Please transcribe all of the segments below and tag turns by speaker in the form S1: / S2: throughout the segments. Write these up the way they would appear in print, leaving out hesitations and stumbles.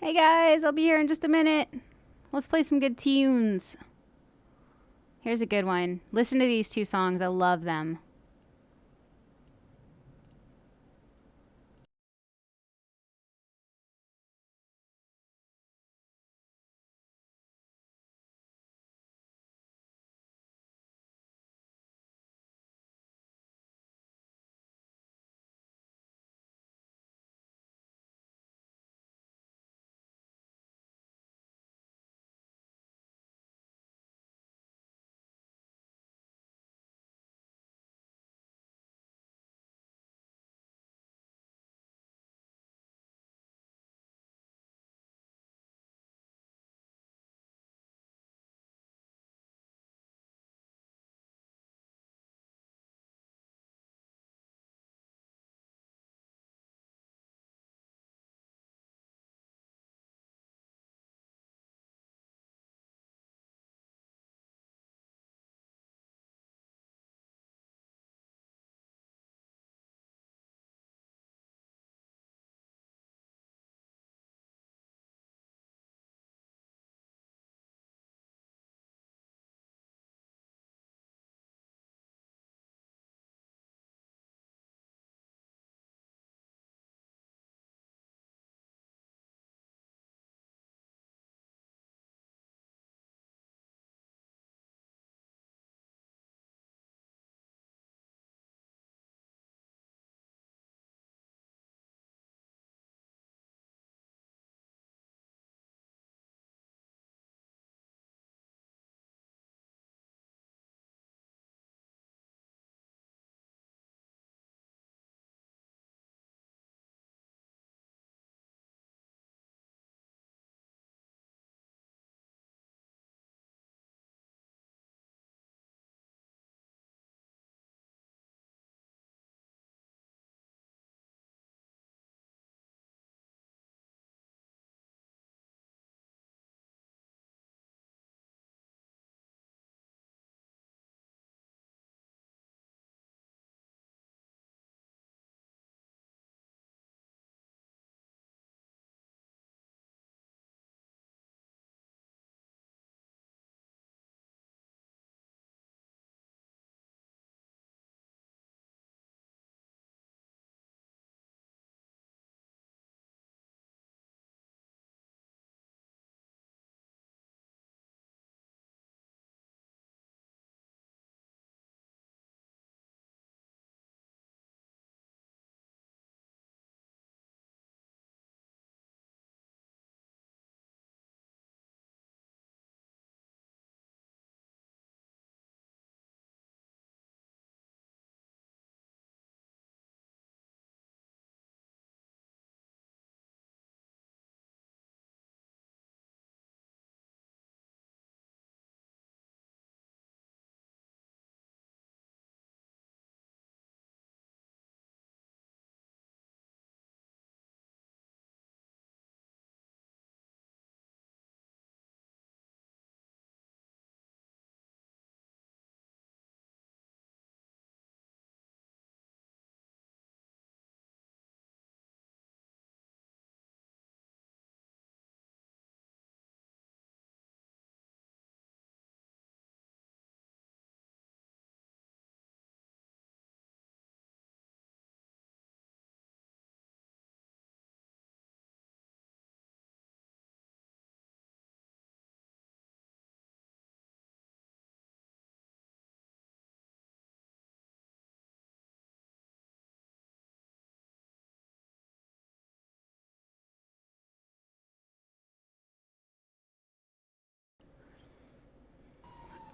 S1: Hey guys, I'll be here in just a minute. Let's play some good tunes. Here's a good one. Listen to these two songs. I love them.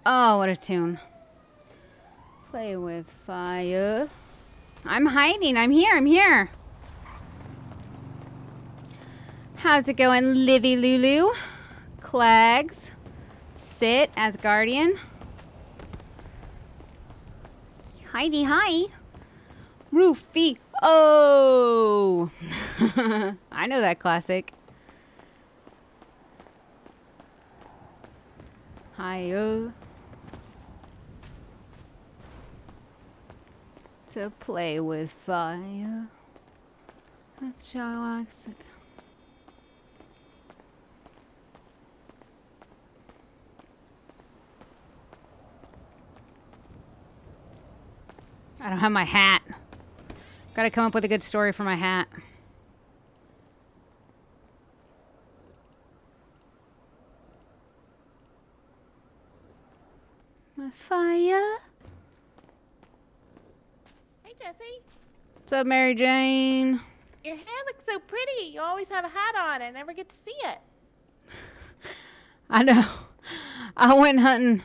S1: Oh, what a tune. Play with fire. I'm hiding. I'm here. I'm here. How's it going, Livy Lulu? Clags. Sit as guardian. Heidi, hi. Roofy. Oh. I know that classic. Hi-oh. To play with fire. That's Shylock's. I don't have my hat. Gotta come up with a good story for my hat. My fire.
S2: Hey, Jesse.
S1: What's up, Mary Jane?
S2: Your hair looks so pretty. You always have a hat on. I never get to see it.
S1: I know. I went hunting,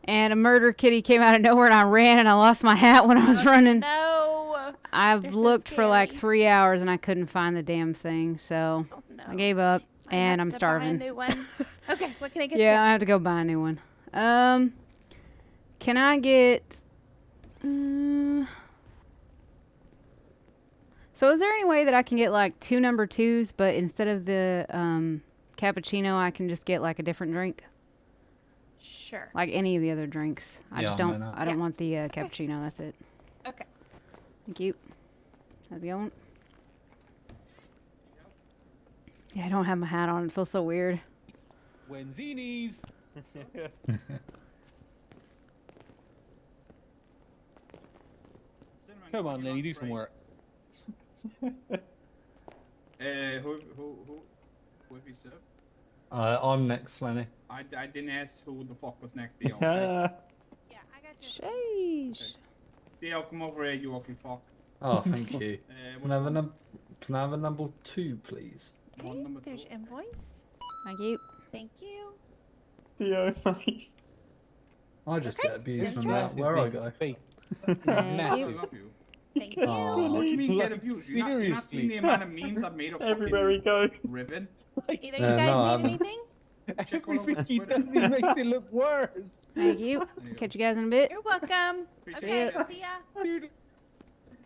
S1: and a murder kitty came out of nowhere, and I ran, and I lost my hat when I was running.
S2: No.
S1: I've
S2: They're
S1: looked
S2: so
S1: for like
S2: scary.
S1: 3 hours, and I couldn't find the damn thing, so
S2: Oh, no.
S1: I gave up,
S2: I
S1: and
S2: have
S1: I'm
S2: to
S1: starving.
S2: Buy a new one. Okay, what can I get
S1: Yeah, I
S2: you?
S1: have to go buy a new one. Can I get... So is there any way that I can get like 2 number 2s, but instead of the cappuccino, I can just get like a different drink?
S2: Sure.
S1: Like any of the other drinks. I just don't. I don't
S2: Yeah.
S1: want the cappuccino. That's it.
S2: Okay.
S1: Thank you. How's it going? Yeah, I don't have my hat on. It feels so weird.
S3: Wenzinis. Come on, Lenny, do some work.
S4: Who have you served?
S5: I'm next, Lenny.
S4: I didn't ask who the fuck was next. Dio.
S2: Yeah, I got you.
S1: Sheesh.
S4: Dio, come over here, you ugly fuck.
S5: Oh, thank you.
S4: Can I
S5: Can I have a number 2, please?
S4: One number
S2: There's
S4: 2.
S2: invoice.
S1: Thank you.
S2: Thank you.
S5: Theo, mate. I just
S2: Okay,
S5: get abused
S2: then
S5: from that where I go.
S1: Thank
S4: I
S1: you.
S4: love you.
S2: Thank you.
S5: Aw.
S4: What do you mean get
S3: Like,
S4: abused? You're not seeing the amount of memes I've made of
S3: Everywhere we go.
S4: Riven?
S2: Either you
S5: no,
S2: guys
S5: I
S2: need
S5: haven't.
S2: anything?
S4: Check all over
S3: Everything he
S4: Twitter.
S3: does, he makes it look worse.
S1: Thank you.
S4: There you
S1: Catch you guys in a bit.
S2: You're welcome.
S4: Appreciate
S2: Okay,
S4: it.
S2: see ya.
S3: Dude,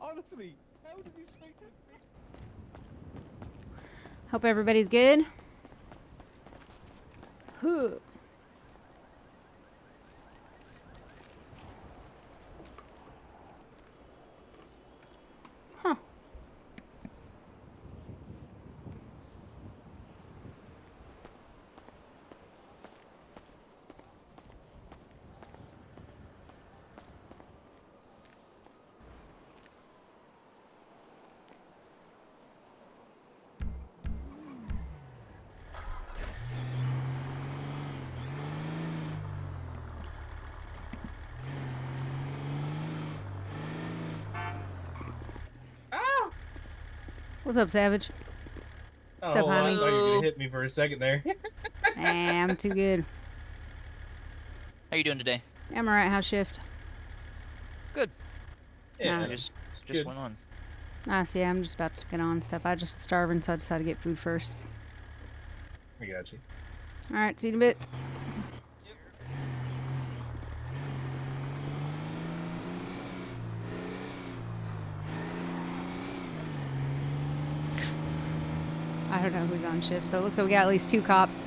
S3: honestly, how does he make it?
S1: Hope everybody's good. Huh. Huh. What's up, Savage? What's up,
S6: I
S1: honey?
S6: thought you were gonna hit me for a second there.
S1: I'm too good.
S7: How you doing today?
S1: I'm alright. How's shift?
S7: Good.
S6: Yeah,
S1: Nice.
S7: Just
S6: good.
S7: went on.
S1: Nice. Yeah, I'm just about to get on stuff. I just was starving, so I decided to get food first.
S6: I got you.
S1: Alright, see you in a bit. I don't know who's on shift, so it looks like we got at least 2 cops.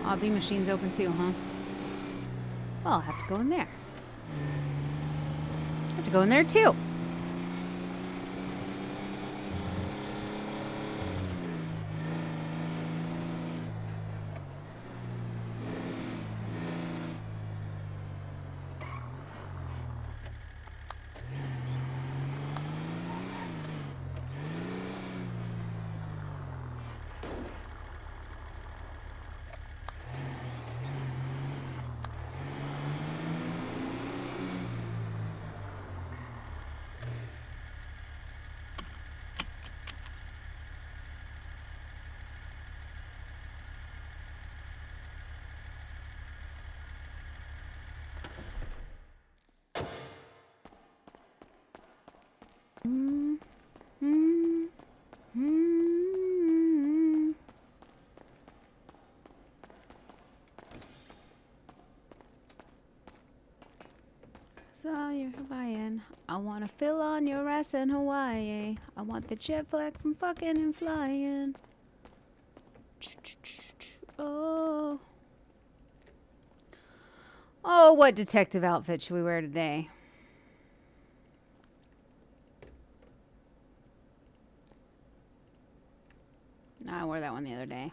S1: Hobby machine's open too, huh? Well, I'll have to go in there. I have to go in there too. So you're Hawaiian. I wanna fill on your ass in Hawaii. I want the jet flag from fucking and flying. Oh. Oh, what detective outfit should we wear today? No, I wore that one the other day.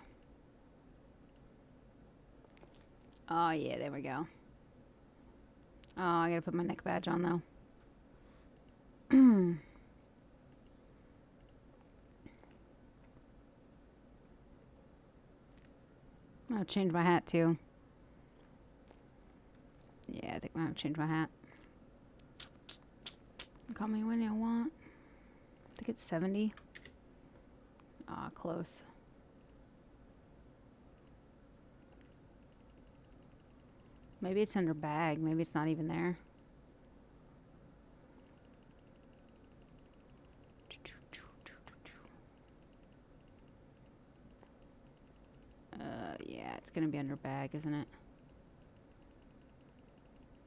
S1: Oh, yeah, there we go. Oh, I gotta put my neck badge on, though. I'll change my hat, too. Yeah, I think I'm gonna change my hat. Call me when you want. I think it's 70. Ah, close. Maybe it's under bag. Maybe it's not even there. Yeah, it's gonna be under bag, isn't it?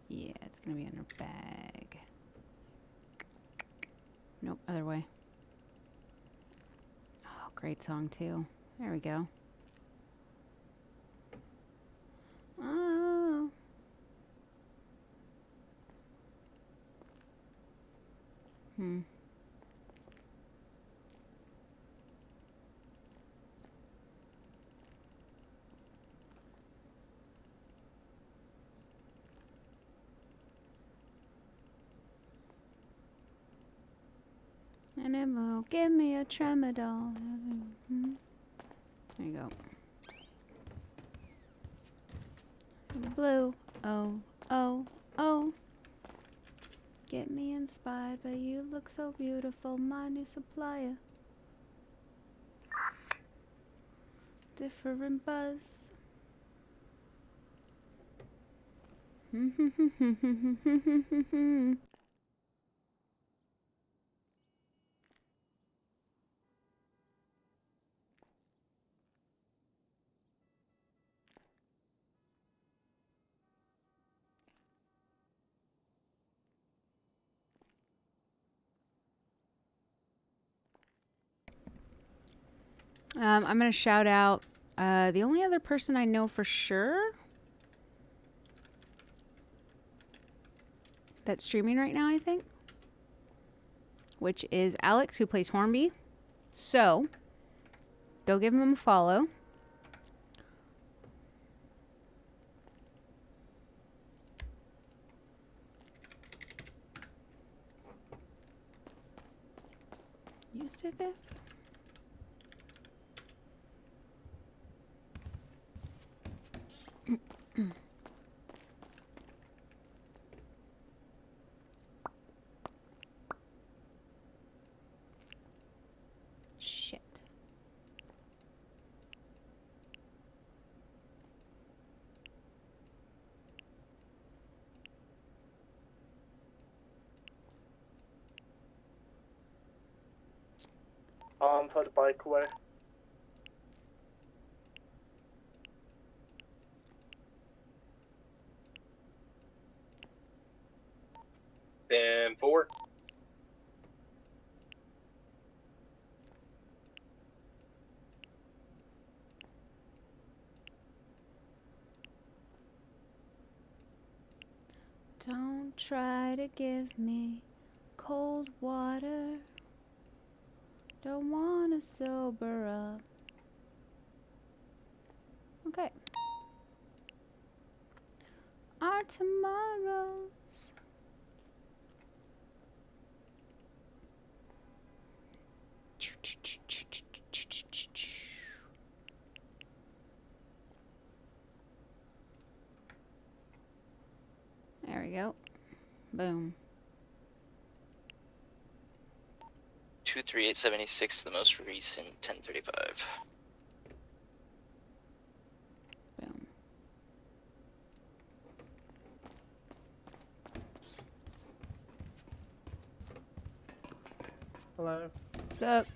S1: Yeah, it's gonna be under bag. Nope, other way. Oh, great song too. There we go. Oh. Hmm. And it will give me a tramadol. There you go. Blue. Oh, oh, oh. Get me inspired, but you look so beautiful, my new supplier. Different buzz. I'm going to shout out the only other person I know for sure that's streaming right now, I think, which is Alex, who plays Hornby. So, go give him a follow. Used to be. Shit.
S8: Put the bike away.
S6: And 4.
S1: Don't try to give me cold water. Don't wanna sober up. Okay. Our tomorrows. There we go. Boom.
S7: 23876, the most recent 1035.
S1: Boom.
S8: Hello.
S1: What's up?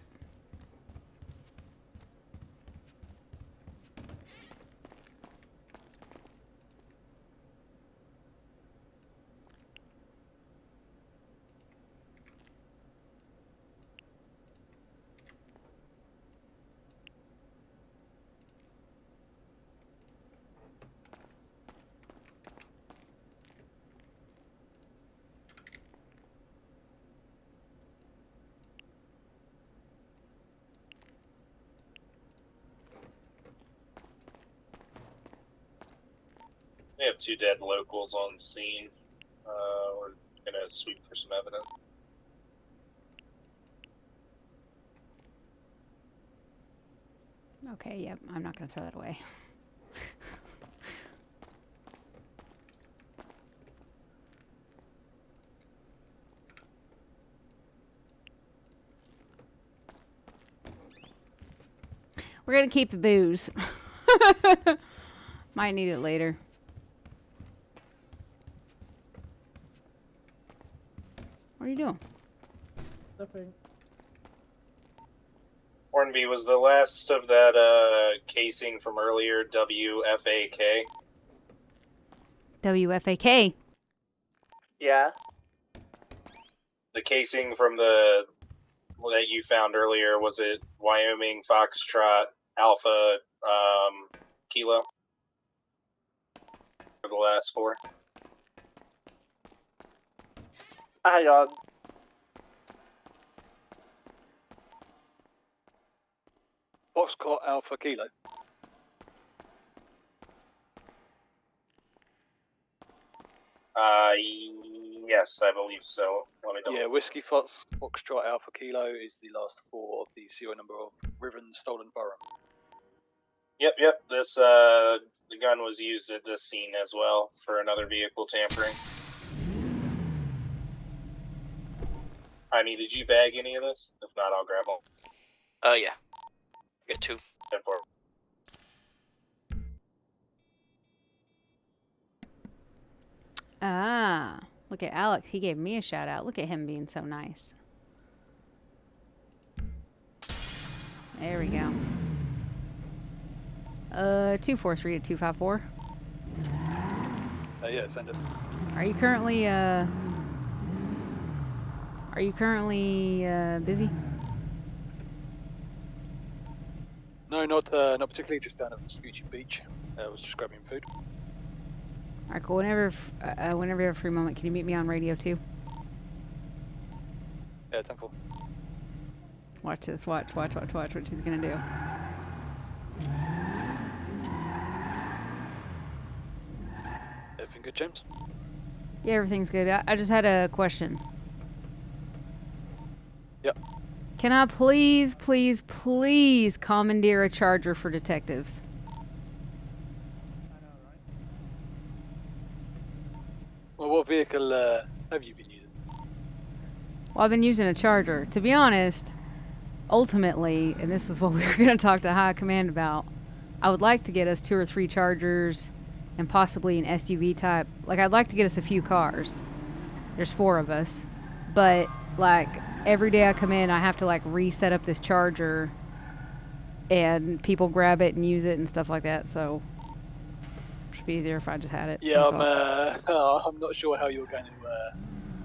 S6: We have 2 dead locals on scene. We're gonna sweep for some evidence.
S1: Okay, yep, I'm not gonna throw that away. We're gonna keep the booze. Might need it later. What are you doing?
S3: Nothing.
S6: Hornby, was the last of that casing from earlier WFAK?
S1: WFAK.
S8: Yeah.
S6: The casing from the that you found earlier, was it Wyoming Foxtrot Alpha Kilo? For the last 4?
S8: Hang on.
S9: Foxtrot Alpha Kilo.
S6: Yes, I believe so. Let me double.
S9: Yeah, Whiskey Foxtrot Alpha Kilo is the last 4 of the serial number of Riven Stolen Firearm.
S6: Yep. This the gun was used at this scene as well for another vehicle tampering. Honey, did you bag any of this? If not, I'll grab them.
S7: Yeah. Get 2.
S6: 10-4.
S1: Ah, look at Alex. He gave me a shout out. Look at him being so nice. There we go. 243 to 254.
S9: Yeah, send it.
S1: Are you currently busy?
S9: No, not particularly. Just down at Vespucci Beach. I was just grabbing food.
S1: All right, cool. Whenever you have a free moment, can you meet me on radio too?
S9: Yeah, 10-4.
S1: Watch this. Watch what she's gonna do.
S9: Everything good, James?
S1: Yeah, everything's good. I just had a question.
S9: Yep.
S1: Can I please commandeer a charger for detectives?
S9: Well, what vehicle have you been using?
S1: Well, I've been using a charger. To be honest, ultimately, and this is what we were going to talk to High Command about, I would like to get us 2 or 3 chargers and possibly an SUV type. Like, I'd like to get us a few cars. There's 4 of us. But, like, every day I come in, I have to, like, reset up this charger and people grab it and use it and stuff like that, so it should be easier if I just had it.
S9: Yeah, I'm not sure how you're going to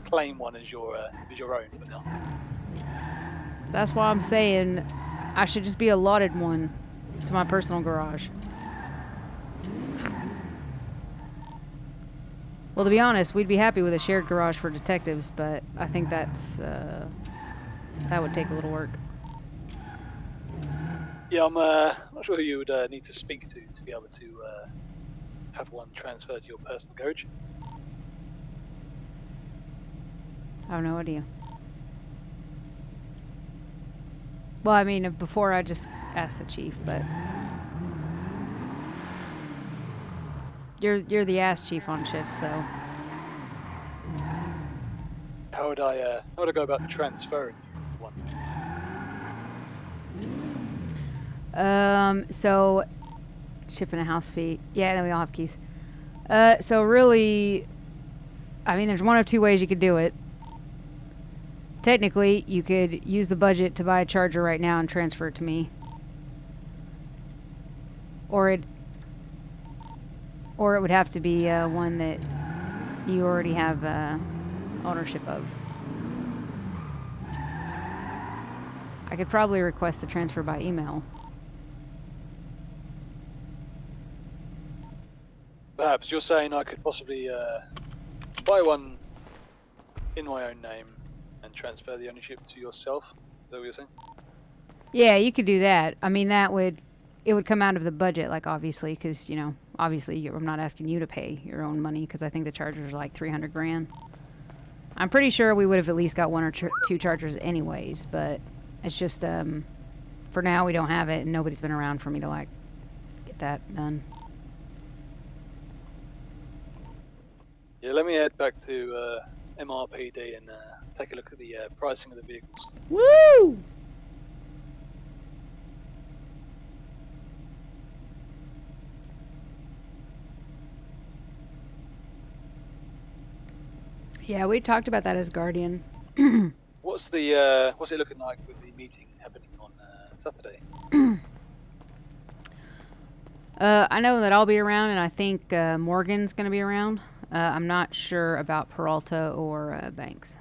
S9: claim one as your own, but no.
S1: That's why I'm saying I should just be allotted one to my personal garage. Well, to be honest, we'd be happy with a shared garage for detectives, but I think that's that would take a little work.
S9: Yeah, I'm not sure who you would need to speak to be able to have one transferred to your personal garage.
S1: I have no idea. Well, I mean, before I just asked the chief, but you're the ass chief on shift, so.
S9: How would I go about transferring you one?
S1: So shipping a house fee. Yeah, then we all have keys. So really, I mean, there's one of 2 ways you could do it. Technically, you could use the budget to buy a charger right now and transfer it to me. Or it would have to be one that you already have ownership of. I could probably request the transfer by email.
S9: Perhaps you're saying I could possibly buy one in my own name and transfer the ownership to yourself? Is that what you're saying?
S1: Yeah, you could do that. I mean, it would come out of the budget, like, obviously, because, you know, obviously, I'm not asking you to pay your own money because I think the chargers are like 300 grand. I'm pretty sure we would have at least got one or two chargers anyways, but it's just for now we don't have it, and nobody's been around for me to like get that done.
S9: Yeah, let me head back to MRPD and take a look at the pricing of the vehicles.
S1: Woo! Yeah, we talked about that as Guardian.
S9: What's it looking like with the meeting happening on Saturday?
S1: I know that I'll be around, and I think Morgan's going to be around. I'm not sure about Peralta or Banks.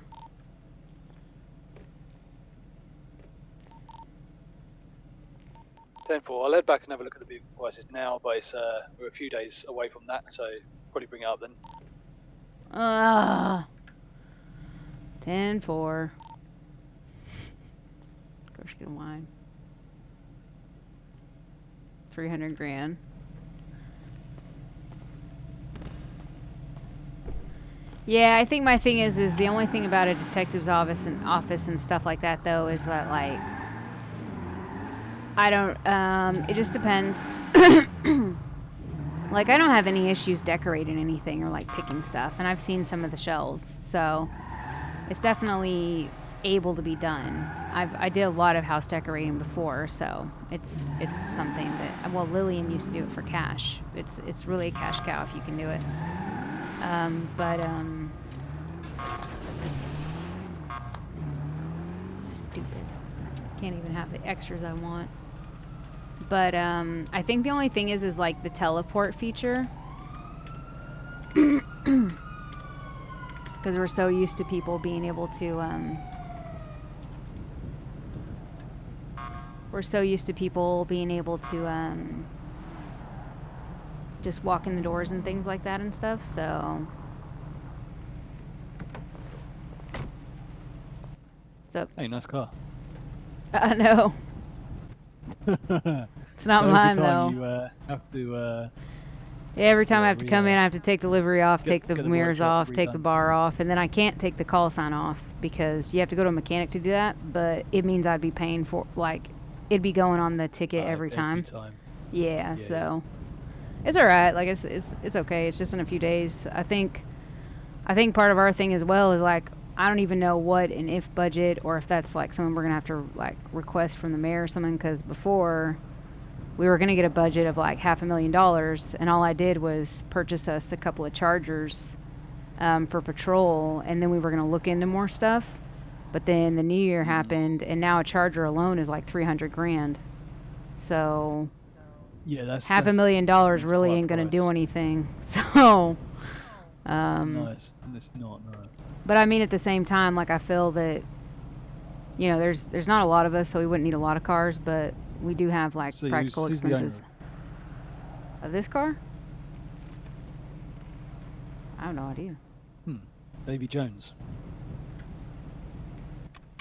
S9: I'll head back and have a look at the vehicle prices now, but we're a few days away from that, so probably bring it up then.
S1: 10-4. Of course, you can whine. 300 grand. Yeah, I think my thing is the only thing about a detective's office and stuff like that though is that like I don't it just depends. Like I don't have any issues decorating anything or like picking stuff, and I've seen some of the shells, so it's definitely able to be done. I did a lot of house decorating before, so it's something that, well, Lillian used to do it for cash. It's really a cash cow if you can do it. Stupid. Can't even have the extras I want. But I think the only thing is like the teleport feature. Because we're so used to people being able to just walk in the doors and things like that and stuff, so what's up?
S10: Hey, nice car.
S1: I know. It's not
S10: so
S1: mine
S10: every time
S1: though.
S10: You have to
S1: yeah, every time I have to come in, I have to take the livery off, take the mirrors off, take the bar off, and then I can't take the call sign off because you have to go to a mechanic to do that, but it means I'd be paying for, like, it'd be going on the ticket every time. Yeah, so it's all right. Like it's okay. It's just in a few days. I think part of our thing as well is like I don't even know what an if budget or if that's like something we're gonna have to like request from the mayor or something, because before we were gonna get a budget of like $500,000 and all I did was purchase us a couple of chargers for patrol, and then we were gonna look into more stuff, but then the new year happened and now a charger alone is like 300 grand. So
S10: yeah, that's
S1: $500,000 really ain't gonna do anything. So
S10: no, it's not. No.
S1: But I mean, at the same time, like I feel that, you know, there's not a lot of us, so we wouldn't need a lot of cars, but we do have like
S10: So
S1: practical
S10: who's the
S1: expenses.
S10: owner?
S1: Of this car? I have no idea.
S10: Davy Jones.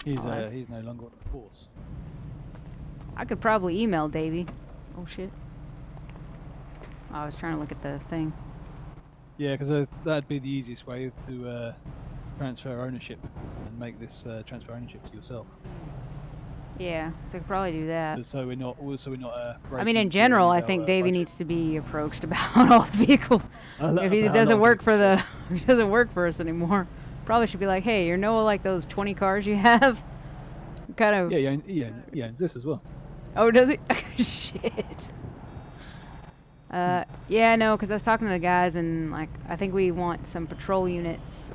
S10: He's
S1: Oh,
S10: he's no longer on the force.
S1: I could probably email Davey. Oh shit. I was trying to look at the thing.
S10: Yeah, because that'd be the easiest way to transfer ownership and make this transfer ownership to yourself.
S1: Yeah, so I could probably do that.
S10: So we're not.
S1: I mean, in general, I think Davey needs to be approached about all vehicles. If he doesn't work for if he doesn't work for us anymore, probably should be like, hey, you know, like those 20 cars you have, kind of.
S10: Yeah, he owns this as well.
S1: Oh, does he? Shit. Yeah, no, because I was talking to the guys, and like I think we want some patrol units.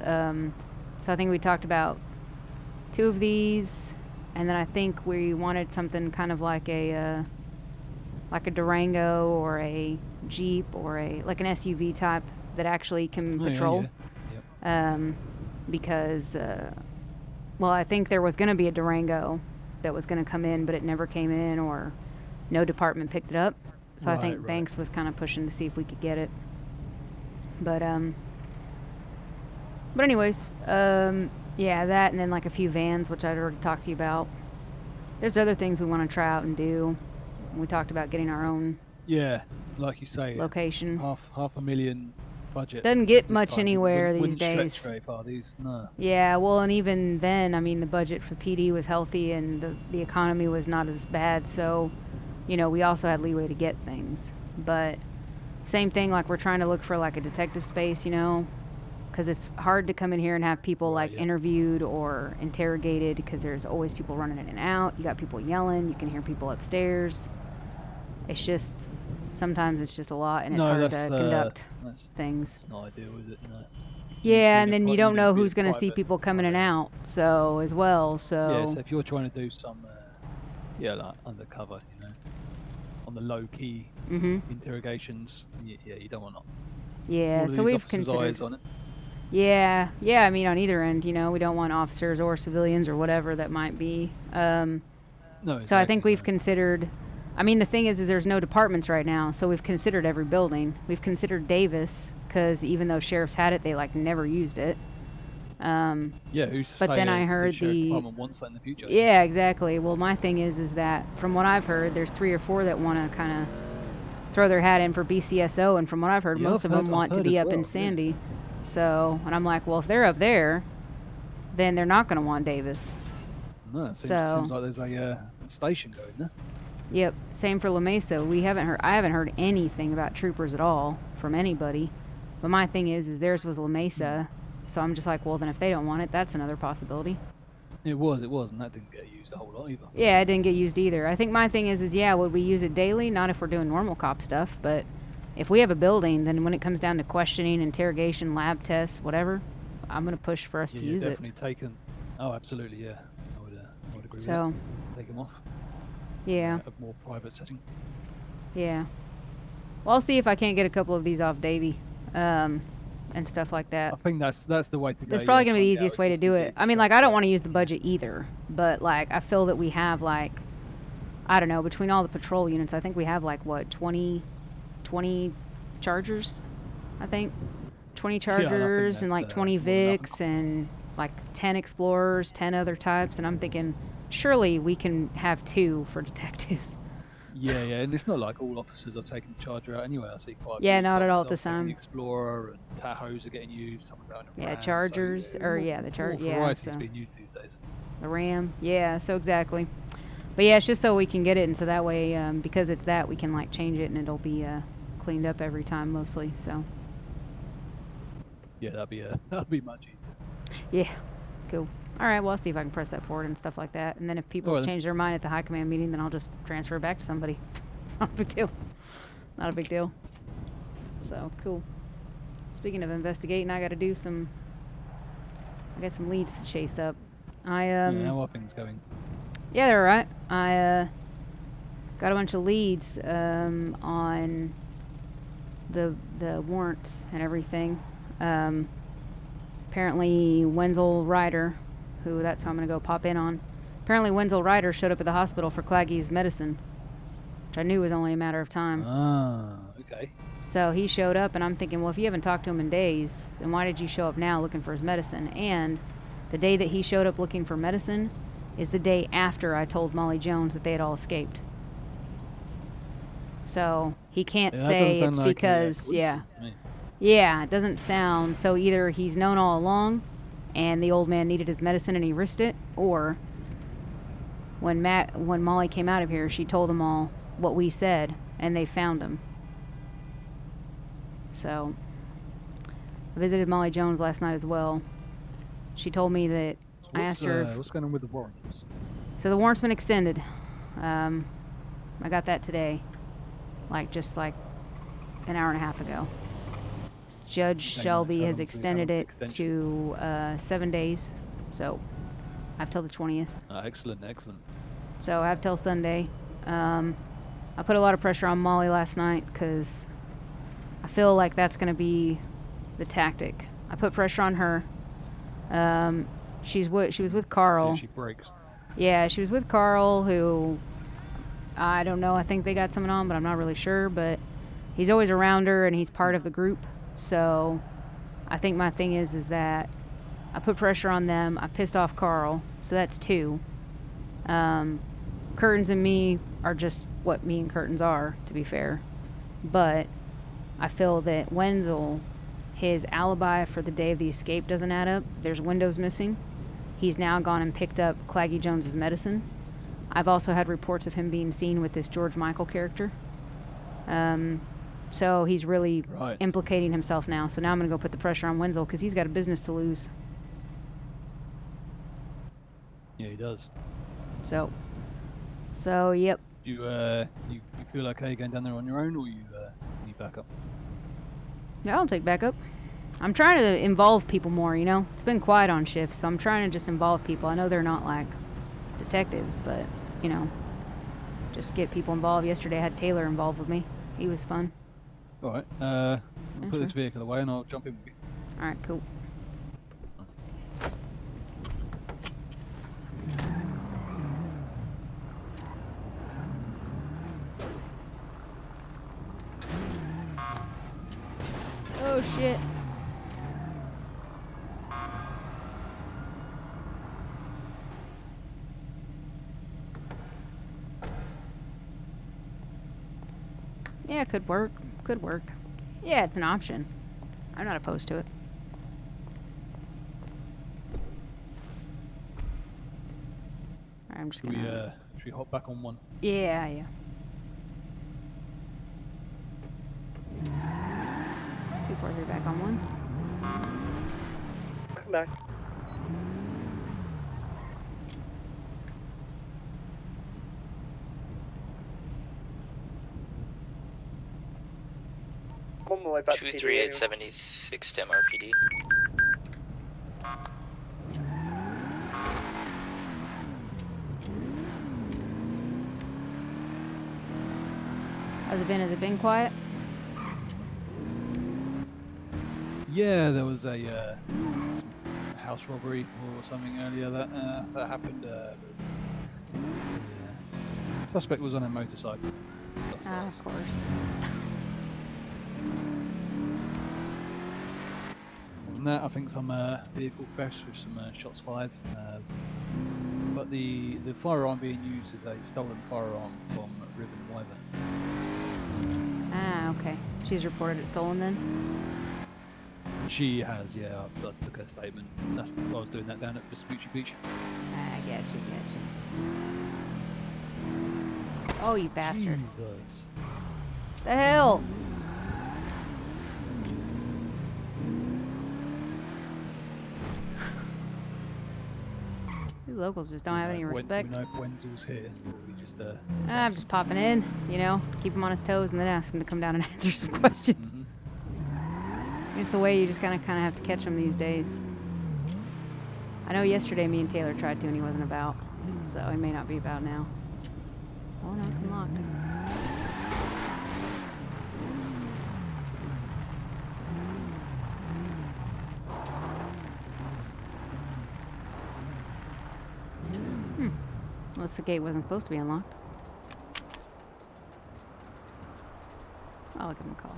S1: So I think we talked about 2 of these. And then I think we wanted something kind of like a Durango or a Jeep or like an SUV type that actually can patrol.
S10: Yeah. Yep.
S1: Because, well, I think there was going to be a Durango that was going to come in, but it never came in, or no department picked it up. So I think Banks was kind of pushing to see if we could get it. But anyways, yeah, that, and then like a few vans, which I'd already talked to you about. There's other things we want to try out and do. We talked about getting our own
S10: Yeah, like you say,
S1: location.
S10: half a million budget.
S1: Doesn't get
S10: this
S1: much
S10: time
S1: anywhere these
S10: wouldn't
S1: days.
S10: Stretch very far. No.
S1: Yeah, well, and even then, I mean, the budget for PD was healthy and the economy was not as bad, so, you know, we also had leeway to get things. But same thing, like we're trying to look for like a detective space, you know, because it's hard to come in here and have people like interviewed or interrogated because there's always people running in and out. You got people yelling, you can hear people upstairs. It's just, sometimes it's just a lot and it's hard to conduct things.
S10: That's not ideal, is it? No.
S1: Yeah, and then you don't know who's going to see people coming in and out, so as well. So
S10: yeah, so if you're trying to do some, like undercover, you know, on the low key interrogations, yeah, you don't want to.
S1: Yeah, so we've considered.
S10: Eyes on it.
S1: Yeah, I mean, on either end, you know, we don't want officers or civilians or whatever that might be.
S10: No. Exactly,
S1: so I think we've considered. I mean, the thing is there's no departments right now, so we've considered every building. We've considered Davis. Because even though sheriffs had it, they like never used it.
S10: Yeah, who's
S1: but then I heard
S10: the department wants that in the future.
S1: Yeah, exactly. Well, my thing is that from what I've heard, there's 3 or 4 that want to kind of throw their hat in for BCSO, and from what I've heard, most of them want to be up in Sandy. Yeah. So, and I'm like, well, if they're up there, then they're not going to want Davis.
S10: No, it seems like there's a station going there.
S1: Yep. Same for La Mesa. I haven't heard anything about troopers at all from anybody. But my thing is theirs was La Mesa, so I'm just like, well, then if they don't want it, that's another possibility.
S10: It was, and that didn't get used a whole lot either.
S1: Yeah, it didn't get used either. I think my thing is yeah, would we use it daily? Not if we're doing normal cop stuff, but if we have a building, then when it comes down to questioning, interrogation, lab tests, whatever, I'm going to push for us to use it.
S10: Definitely taken. Oh, absolutely, yeah. I would agree with
S1: that.
S10: Take them off.
S1: Yeah.
S10: A more private setting.
S1: Yeah. Well, I'll see if I can't get a couple of these off Davy. And stuff like that.
S10: I think that's the way to go.
S1: That's probably going to be the easiest way to do it. I mean, like, I don't want to use the budget either, but, like, I feel that we have, like, I don't know, between all the patrol units, I think we have, like, what, 20 Chargers, I think? 20 Chargers and, like, 20 Vics and, like, 10 Explorers, 10 other types, and I'm thinking, surely we can have 2 for detectives.
S10: Yeah, and it's not like all officers are taking the Charger out anyway. I see quite a
S1: yeah,
S10: few
S1: not at all at the
S10: taking
S1: time.
S10: The Explorer and Tahoes are getting used. Someone's out in a
S1: Yeah,
S10: Ram,
S1: Chargers,
S10: so,
S1: the Charger, yeah.
S10: Variety's being used these days.
S1: The Ram, yeah, so exactly. But yeah, it's just so we can get it, and so that way, because it's that, we can like change it, and it'll be cleaned up every time mostly. So.
S10: Yeah, that'd be much easier.
S1: Yeah, cool. All right, well, I'll see if I can press that forward and stuff like that. And then if people change their mind at the high command meeting, then I'll just transfer it back to somebody. It's not a big deal. Not a big deal. So, cool. Speaking of investigating, I got to I got some leads to chase up.
S10: Yeah, how are things going?
S1: Yeah, they're all right. I got a bunch of leads on the warrants and everything. Apparently, Wenzel Ryder, that's who I'm going to go pop in on. Apparently, Wenzel Ryder showed up at the hospital for Claggy's medicine, which I knew was only a matter of time.
S10: Ah, okay.
S1: So he showed up, and I'm thinking, well, if you haven't talked to him in days, then why did you show up now looking for his medicine? And the day that he showed up looking for medicine is the day after I told Molly Jones that they had all escaped. So he can't say it's because, yeah, it doesn't sound. So either he's known all along, and the old man needed his medicine and he risked it, or when Molly came out of here, she told them all what we said, and they found him. So I visited Molly Jones last night as well. She told me that I asked her
S10: what's going on with the warrants.
S1: So the warrant's been extended. I got that today, just like an hour and a half ago. Judge Shelby has extended it to 7 days, so I have till the 20th.
S10: Excellent.
S1: So I have till Sunday. I put a lot of pressure on Molly last night because I feel like that's going to be the tactic. I put pressure on her. She was with Carl.
S10: See if she breaks.
S1: Yeah, she was with Carl, who I don't know. I think they got something on, but I'm not really sure. But he's always around her, and he's part of the group. So I think my thing is that I put pressure on them. I pissed off Carl, so that's 2. Curtains and me are just what me and Curtains are, to be fair. but I feel that Wenzel, his alibi for the day of the escape doesn't add up. There's windows missing. He's now gone and picked up Claggy Jones's medicine. I've also had reports of him being seen with this George Michael character. So he's really implicating himself now. So now I'm going to go put the pressure on Wenzel because he's got a business to lose.
S10: Yeah, he does.
S1: So yep.
S10: You feel okay going down there on your own, or you need backup?
S1: Yeah, I'll take backup. I'm trying to involve people more, you know? It's been quiet on shift, so I'm trying to just involve people. I know they're not like detectives, but, you know, just get people involved. Yesterday I had Taylor involved with me. He was fun.
S10: Alright, I'll put this vehicle away and I'll jump in with you.
S1: Alright, cool. Oh shit. Yeah, could work. Could work. Yeah, it's an option. I'm not opposed to it. Alright, I'm just gonna...
S10: Should we hop back on one?
S1: Yeah. 243 back on one.
S8: Come back. I'm on my way back to PD anyway.
S7: 23876 to MRPD.
S1: How's it been? Has it been quiet?
S10: Yeah, there was a house robbery or something earlier that happened. Suspect was on a motorcycle.
S1: Of course.
S10: Other than that, I think some vehicle thefts with some shots fired. But the firearm being used is a stolen firearm from Ribbon Wyvern.
S1: Ah, okay. She's reported it stolen then?
S10: She has, yeah. I took her statement. That's I was doing that down at Vespucci Beach.
S1: I gotcha. Oh, you bastard.
S10: Jesus.
S1: The hell? These locals just don't have any respect.
S10: We know Wenzel's here. We just,
S1: I'm just popping in, you know, keep him on his toes and then ask him to come down and answer some questions. It's the way you just kind of have to catch him these days. I know yesterday me and Taylor tried to and he wasn't about, so he may not be about now. Oh no, it's unlocked. Unless the gate wasn't supposed to be unlocked. I'll give him a call.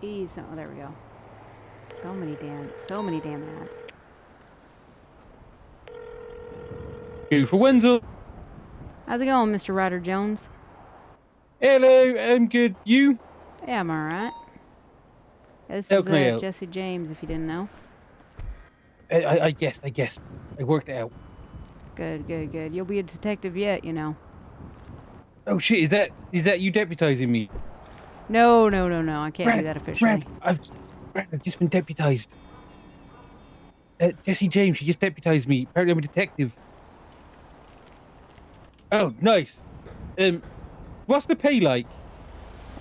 S1: Ease. Oh, there we go. So many damn ads.
S3: Go for Wenzel.
S1: How's it going, Mr. Ryder Jones?
S3: Hello, I'm good. You?
S1: Yeah, I'm alright. This
S3: How
S1: is
S3: can I help?
S1: Jesse James, if you didn't know.
S3: I guessed. I worked it out.
S1: Good. You'll be a detective yet, you know.
S3: Oh shit! Is that you deputizing me?
S1: No. I can't do that officially.
S3: Brad, I've just been deputized. Jesse James, she just deputized me. Apparently, I'm a detective. Oh, nice. What's the pay like?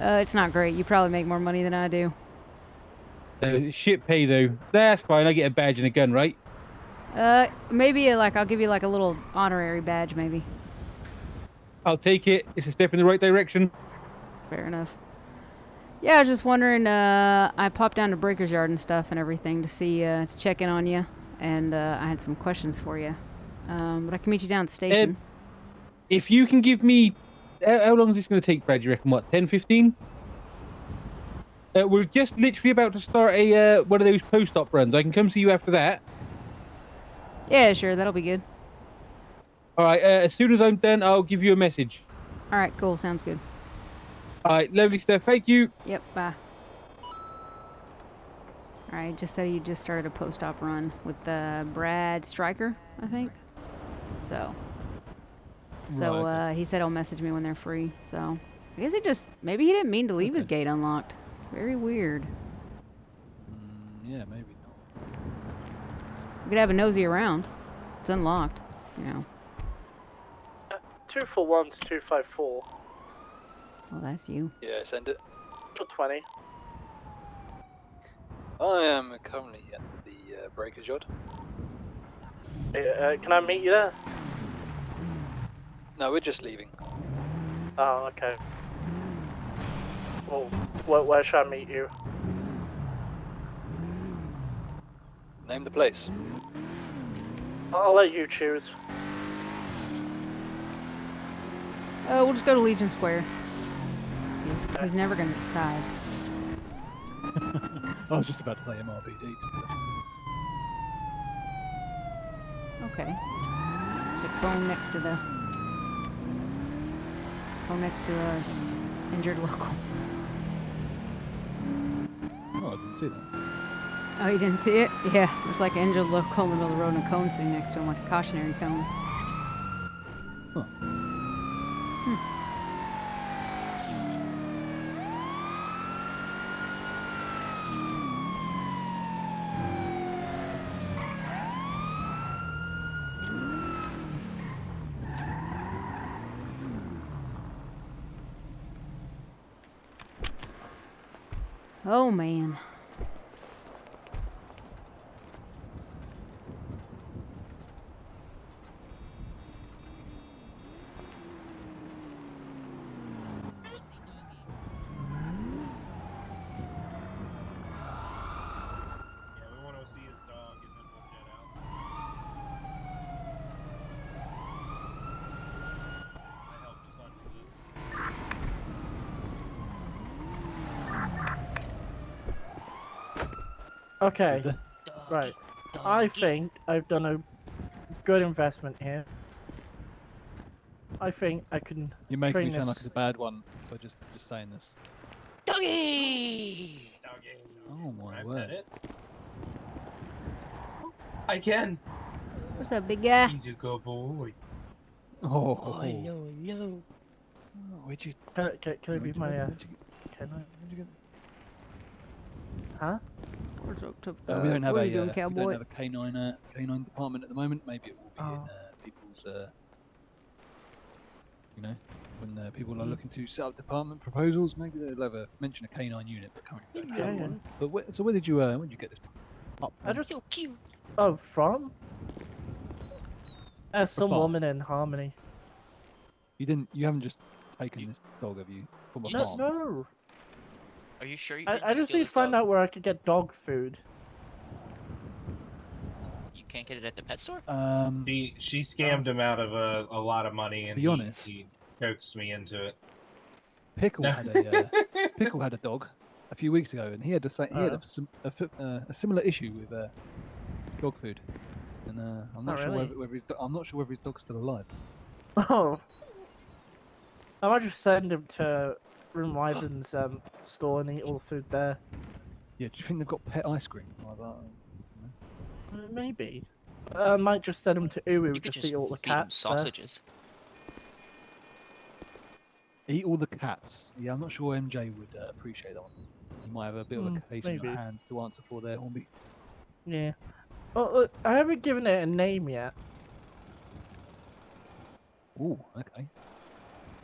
S1: It's not great. You probably make more money than I do.
S3: Shit pay though. That's fine. I get a badge and a gun, right?
S1: Maybe I'll give you like a little honorary badge, maybe.
S3: I'll take it. It's a step in the right direction.
S1: Fair enough. Yeah, I was just wondering. I popped down to Breaker's Yard and stuff and everything to see to check in on you, and I had some questions for you. But I can meet you down at the station.
S3: If you can give me, how long is this going to take, Brad? You reckon what, 10, 15? We're just literally about to start a one of those post-op runs. I can come see you after that.
S1: Yeah, sure, that'll be good.
S3: All right. As soon as I'm done, I'll give you a message.
S1: All right, cool. Sounds good.
S3: All right. Lovely stuff. Thank you.
S1: Yep, bye. All right, just said he just started a post-op run with Brad Stryker, I think. So
S10: Right,
S1: he said he'll message me when they're free. So I guess maybe he didn't mean to leave his gate unlocked. Very weird.
S10: Yeah, maybe not.
S1: We could have a nosy around. It's unlocked, you know.
S8: 241 to 254.
S1: Well, that's you.
S9: Yeah, send it.
S8: 20.
S9: I am currently at the breaker's yard.
S8: Can I meet you there?
S9: No, we're just leaving.
S8: Oh, okay. Well, where should I meet you?
S9: Name the place.
S8: I'll let you choose.
S1: We'll just go to Legion Square. He's never going to decide.
S10: I was just about to say MRPD. To be honest.
S1: Okay. There's a phone next to injured local.
S10: Oh, I didn't see that.
S1: Oh, you didn't see it? Yeah, there's like an injured local in the middle of the road and a cone sitting next to him, like a cautionary cone.
S10: Huh.
S1: Oh, man.
S8: Okay, right. I think I've done a good investment here. I think I can.
S10: You're making
S8: train
S10: me sound like
S8: this-
S10: it's a bad one by just saying this.
S7: Doggy!
S10: Oh my word!
S4: I can.
S1: What's up, big guy?
S4: He's a good boy.
S10: Oh,
S7: no.
S10: where'd you?
S8: Can it be my?
S10: Where'd you
S8: Can
S10: get?
S8: Huh?
S1: What's up,
S10: We don't have
S1: what
S10: a
S1: are you doing,
S10: we
S1: cowboy?
S10: don't have a canine department at the moment. Maybe it will be in people's. You know, when people are looking to set up department proposals, maybe they'll have mention a canine unit, but currently we don't have
S8: Yeah.
S10: one. But where did you get this? Up
S8: I just.
S7: So cute.
S8: Oh, from? Some
S10: farm.
S8: woman in Harmony.
S10: You haven't just taken this dog, have you? From a
S7: You
S10: farm?
S8: No.
S7: Are you sure you
S8: I just need to find out where I could get dog food.
S7: You can't get it at the pet store?
S4: She scammed him out of a lot of money, and
S10: Be honest.
S4: he coaxed me into it.
S10: Pickle had a dog a few weeks ago, and he had a similar issue with dog food, and I'm not sure whether his dog's still alive.
S8: Oh. I might just send him to Room Wyvern's store and eat all the food there.
S10: Yeah, do you think they've got pet ice cream like that?
S8: Maybe. I might just send him to Uwu
S7: You could
S8: just to eat all the
S7: feed him
S8: cats. there.
S7: sausages.
S10: Eat all the cats. Yeah, I'm not sure MJ would appreciate that one. He might have a bit of a case on
S8: maybe.
S10: your hands to answer for there, Hornby.
S8: Yeah. Well, look, I haven't given it a name yet,
S10: Ooh, okay.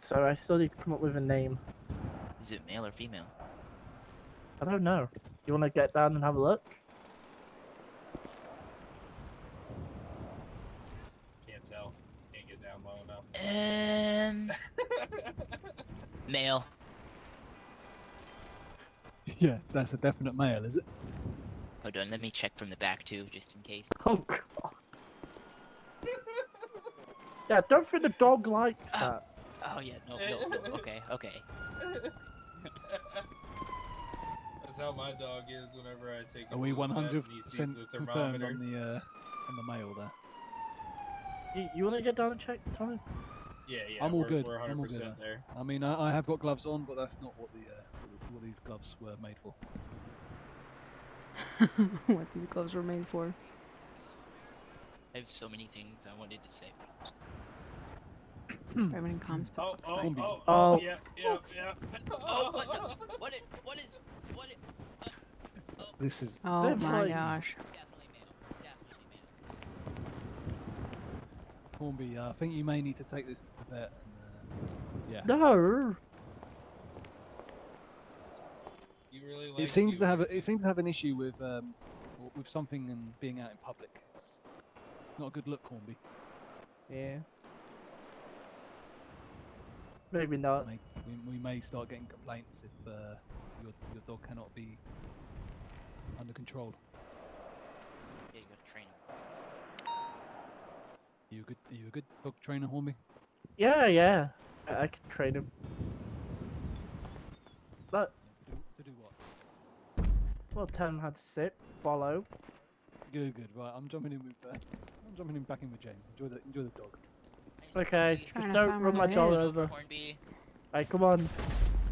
S8: so I still need to come up with a name.
S7: Is it male or female?
S8: I don't know. You want to get down and have a look?
S4: Can't tell. Can't get down low enough.
S7: Male.
S10: Yeah, that's a definite male, is it?
S7: Hold on, let me check from the back too, just in case.
S8: Oh god. Yeah, don't think the dog likes that.
S7: Oh yeah, no, okay.
S4: That's how my dog is whenever I take him
S10: Are we
S4: to the vet and he
S10: 100%
S4: sees the
S10: confirmed
S4: thermometer.
S10: on the mail there?
S8: You want to get down and check, Tommy?
S4: Yeah,
S10: I'm all good.
S4: We're 100%
S10: I'm all good.
S4: there.
S10: I mean, I have got gloves on, but that's not what what these gloves were made for.
S1: What these gloves were made for.
S7: I have so many things I wanted to say.
S1: Everything comes.
S4: Oh, yeah.
S7: Oh, what is?
S10: This is
S1: Oh
S8: Zip
S1: my
S8: line.
S1: gosh.
S7: Definitely male.
S10: Hornby. I think you may need to take this to the vet. And, yeah.
S8: No.
S4: You really like
S10: It seems to have an issue with something and being out in public. It's not a good look, Hornby.
S8: Yeah. Maybe not.
S10: We may start getting complaints if your dog cannot be under control.
S7: Yeah, you gotta train him.
S10: Are you a good dog trainer, Hornby?
S8: Yeah. I can train him. But
S10: To do what?
S8: well, tell him how to sit, follow.
S10: Good. Right, I'm jumping in back in with James. Enjoy the dog.
S8: Okay,
S1: Trying
S8: just
S1: to
S8: don't
S1: find
S8: run
S1: where
S8: my
S1: it
S8: dog
S1: is.
S8: over.
S7: Hornby.
S8: Hey, come on.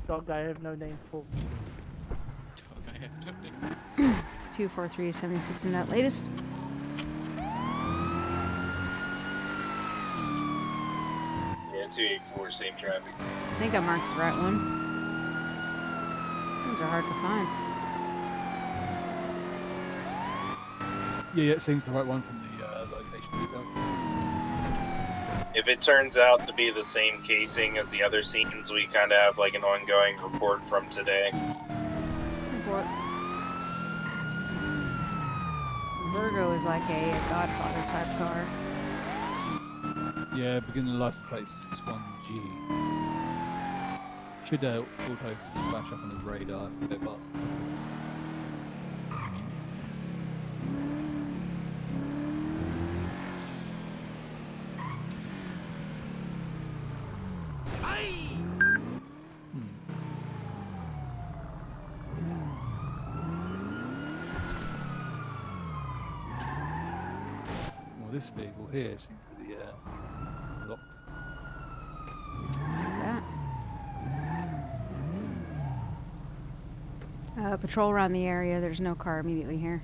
S8: Dog I have no name for.
S1: 24376 in that latest.
S6: Yeah, 284, same traffic.
S1: I think I marked the right one. Those are hard to find.
S10: Yeah, it seems the right one from the location detail.
S6: If it turns out to be the same casing as the other scenes, we kind of have like an ongoing report from today.
S1: Report. Virgo is like a Godfather type car.
S10: Yeah, beginning license plate 61G. Should auto flash up on his radar if they pass. Well, this vehicle here seems to be locked.
S1: What's that? Patrol around the area. There's no car immediately here.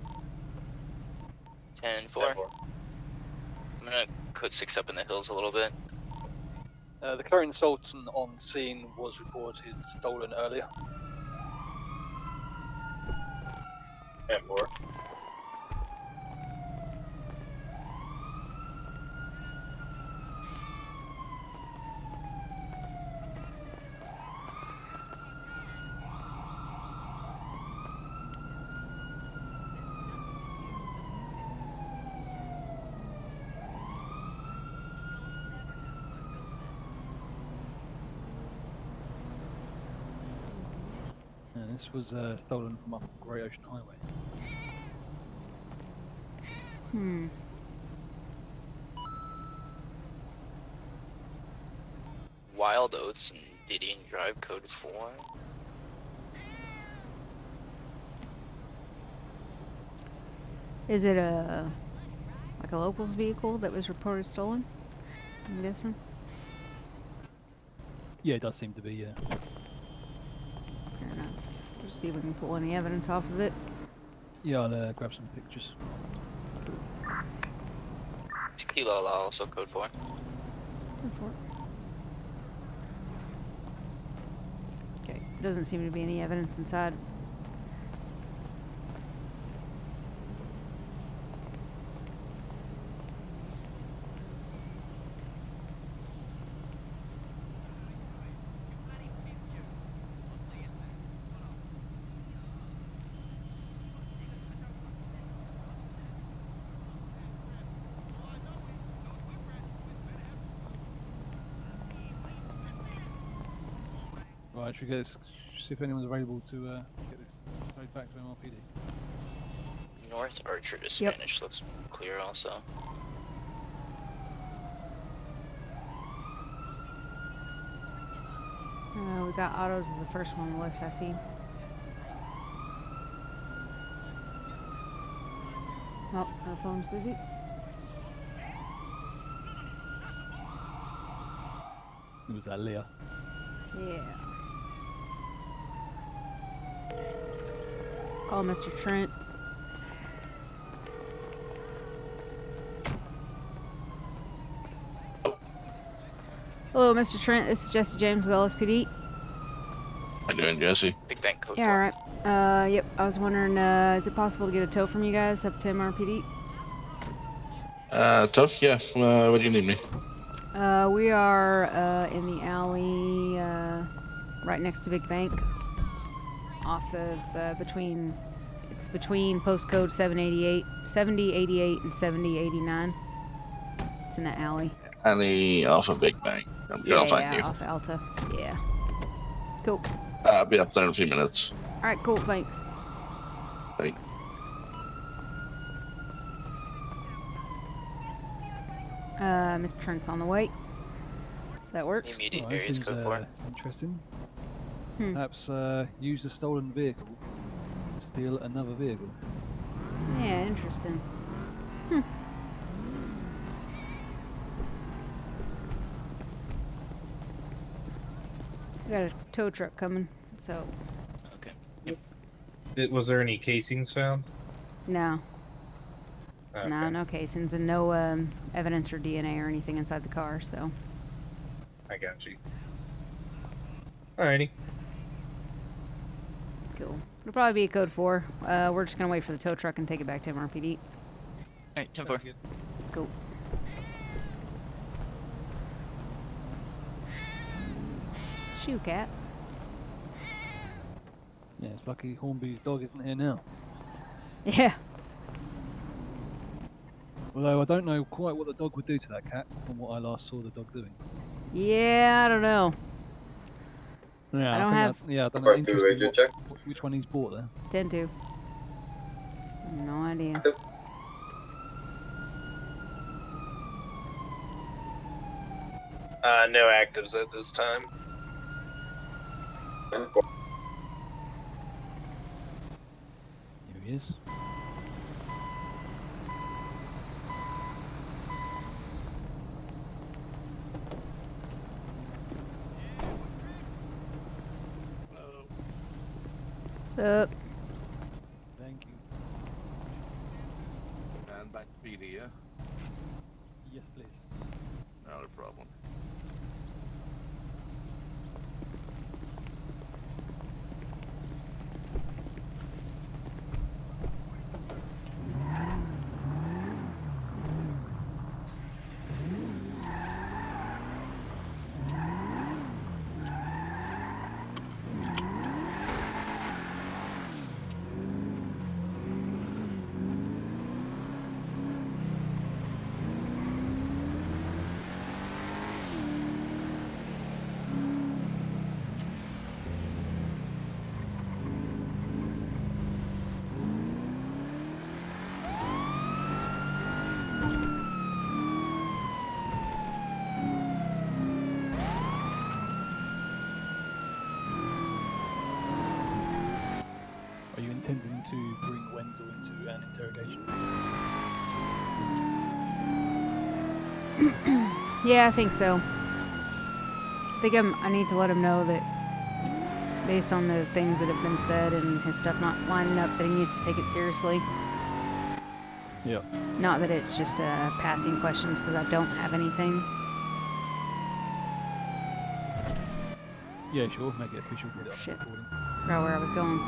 S7: 10-4. I'm gonna put 6 up in the hills a little bit.
S9: The current Sultan on scene was reported stolen earlier.
S6: 10-4.
S10: This was stolen from up Great Ocean Highway.
S7: Wild Oats and Diddy and Drive Code 4.
S1: Is it like a locals vehicle that was reported stolen? I'm guessing.
S10: Yeah, it does seem to be, yeah.
S1: Fair enough. Just see if we can pull any evidence off of it.
S10: Yeah, I'll grab some pictures.
S7: Tequila also Code 4.
S1: Okay, doesn't seem to be any evidence inside.
S10: Right, should we get this, see if anyone's available to get this towed back to MRPD.
S7: North Archer to
S1: Yep.
S7: Spanish looks clear also.
S1: We got autos as the first one on the list I see. Oh, her phone's busy.
S10: It was that Leah.
S1: Yeah. Call Mr. Trent. Hello, Mr. Trent. This is Jesse James with LSPD.
S11: How you doing, Jesse?
S7: Big Bank Code
S1: Yeah, alright. Yep. I was wondering, is it possible to get a tow from you guys up to MRPD?
S11: Tough? Yeah. What do you need me?
S1: We are in the alley right next to Big Bank. Off of between postcode 7088 and 7089. It's in that alley.
S11: Alley off of Big Bang. I'm sure I'll find you.
S1: Off Alta. Yeah. Cool.
S11: I'll be up there in a few minutes.
S1: Alright, cool, thanks.
S11: Bye.
S1: Mr. Trent's on the way. So that works.
S7: Immediate
S10: Oh, this
S7: areas
S10: seems,
S7: code 4.
S10: interesting.
S1: Hmm.
S10: Perhaps use a stolen vehicle to steal another vehicle.
S1: Yeah, interesting. Hmm. We got a tow truck coming, so
S7: Okay.
S4: Was there any casings found?
S1: no.
S4: Okay.
S1: No casings and no evidence or DNA or anything inside the car, so.
S4: I got you. Alrighty.
S1: Cool. It'll probably be a code 4. We're just gonna wait for the tow truck and take it back to MRPD.
S7: Alright, 10-4.
S1: Cool. Shoo, cat.
S10: Yeah, it's lucky Hornby's dog isn't here now.
S1: Yeah.
S10: Although I don't know quite what the dog would do to that cat from what I last saw the dog doing.
S1: Yeah, I don't know.
S10: Yeah,
S1: I don't
S10: think
S1: have-
S10: yeah, I don't know. Interesting which one he's bought there.
S1: Tend to. No idea.
S6: No actives at this time.
S10: Here he is.
S1: What's up?
S10: Thank you.
S11: And back to PD, yeah?
S10: Yes, please.
S11: Not a problem.
S10: Are you intending to bring Wenzel into an interrogation?
S1: Yeah, I think so. I think I need to let him know that based on the things that have been said and his stuff not lining up, that he needs to take it seriously.
S10: Yeah.
S1: Not that it's just passing questions, because I don't have anything.
S10: Yeah, sure. Make it official. Get it on
S1: Shit.
S10: recording.
S1: Forgot where I was going.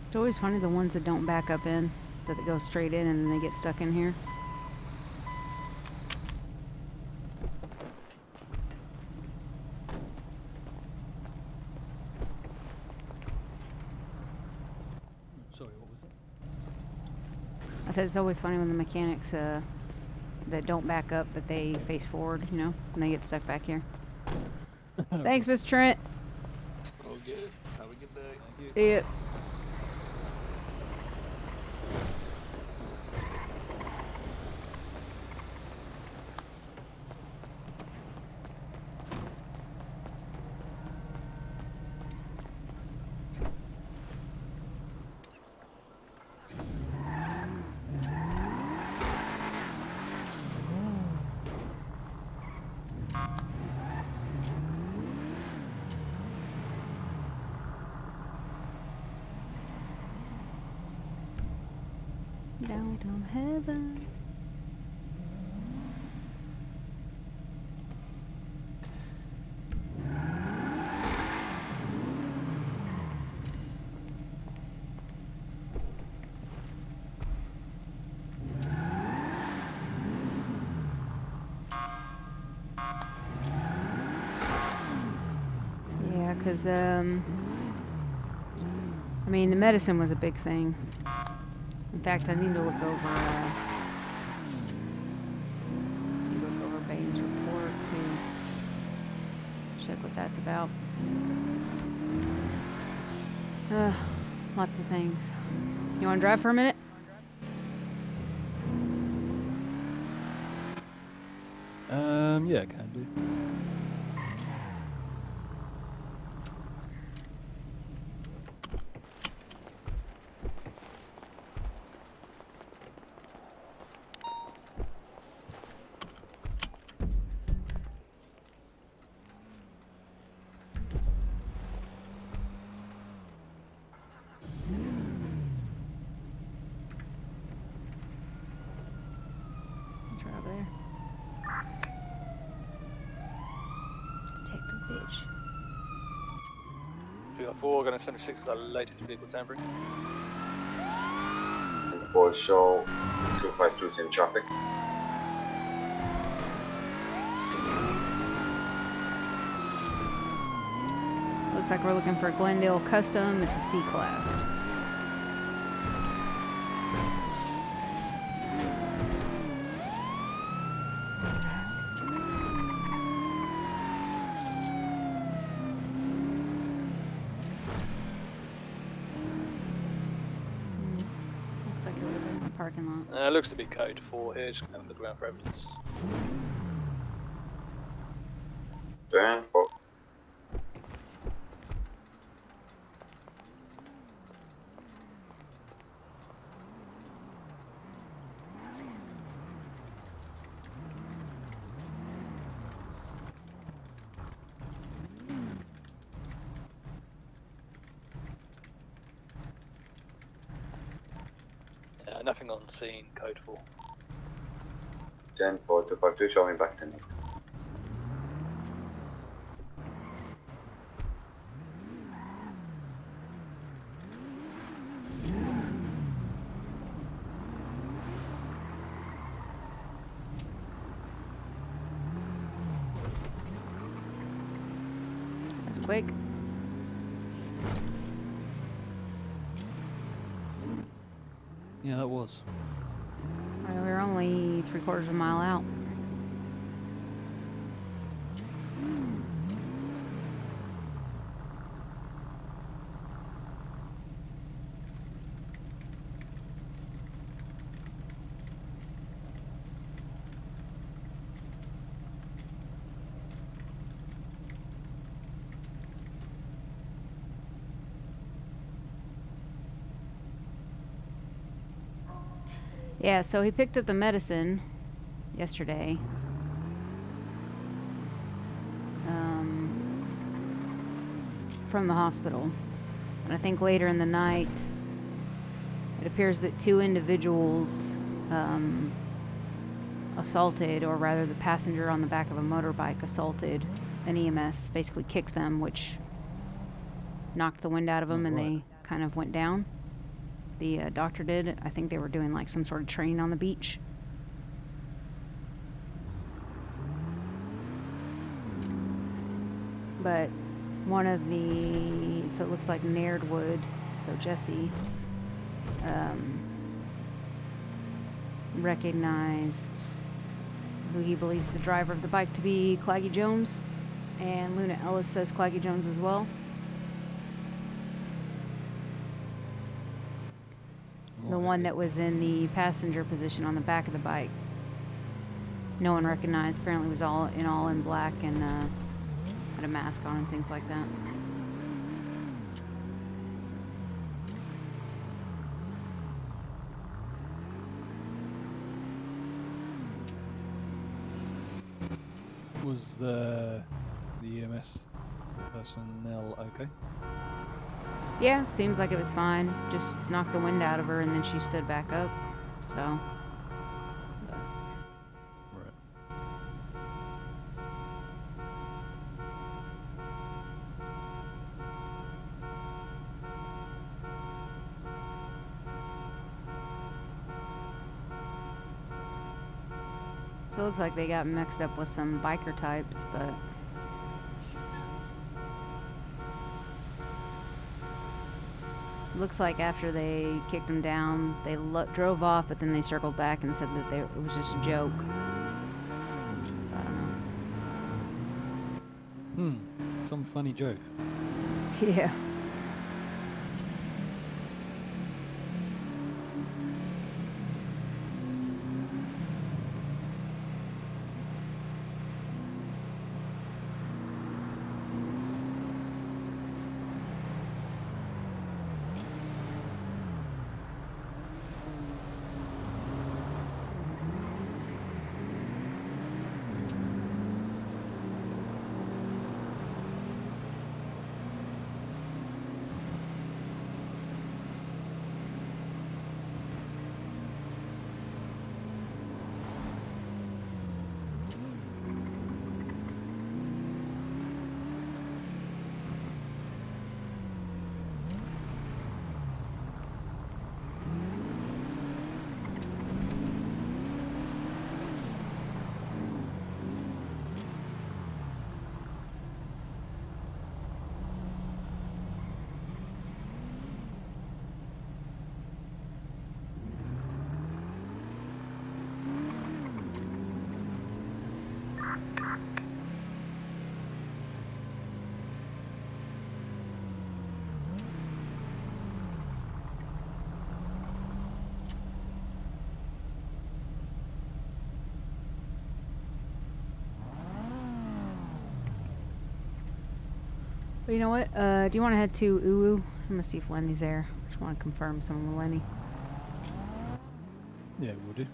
S1: It's always funny the ones that don't back up in, that they go straight in and then they get stuck in here.
S10: Sorry, what was
S1: I said it's always funny when the mechanics that don't back up, but they face forward, you know, and they get stuck back here. Thanks, Mr. Trent.
S11: Oh, good. Have a good day.
S1: See ya. Downtown heaven. Yeah, 'cause I mean, the medicine was a big thing. In fact, I need to look over Bane's report to check what that's about. Lots of things. You want to drive for a minute?
S10: Yeah, can do.
S1: Drive there. Detective bitch.
S9: 204, going to 76 the latest vehicle tampering.
S12: For show 252 in traffic.
S1: Looks like we're looking for a Glendale Custom. It's a C-Class. Looks like it would have been in the parking lot.
S9: Looks to be code 4 here, just going to look around for evidence.
S12: 10-4.
S9: Nothing on scene, code 4.
S12: 10-4, 252, show me back to me.
S1: That's quick.
S10: Yeah, that was.
S1: Well, we're only 3/4 of a mile out. Yeah, so he picked up the medicine yesterday. From the hospital. And I think later in the night, it appears that 2 individuals assaulted, or rather the passenger on the back of a motorbike assaulted an EMS, basically kicked them, which knocked the wind out of them, and they kind of went down. The doctor did. I think they were doing like some sort of training on the beach. But one of the, so it looks like Nairdwood, so Jesse, recognized who he believes the driver of the bike to be, Claggy Jones. And Luna Ellis says Claggy Jones as well. The one that was in the passenger position on the back of the bike. No one recognized. Apparently was all in black and had a mask on and things like that.
S10: Was the EMS personnel okay?
S1: Yeah, seems like it was fine. Just knocked the wind out of her and then she stood back up. So.
S10: Right.
S1: So it looks like they got mixed up with some biker types, but. Looks like after they kicked him down, they drove off, but then they circled back and said that it was just a joke. So I don't know.
S10: Some funny joke.
S1: Yeah. But you know what? Do you want to head to Uwu? I'm gonna see if Lenny's there. Just want to confirm something with Lenny.
S10: Yeah, we'll do.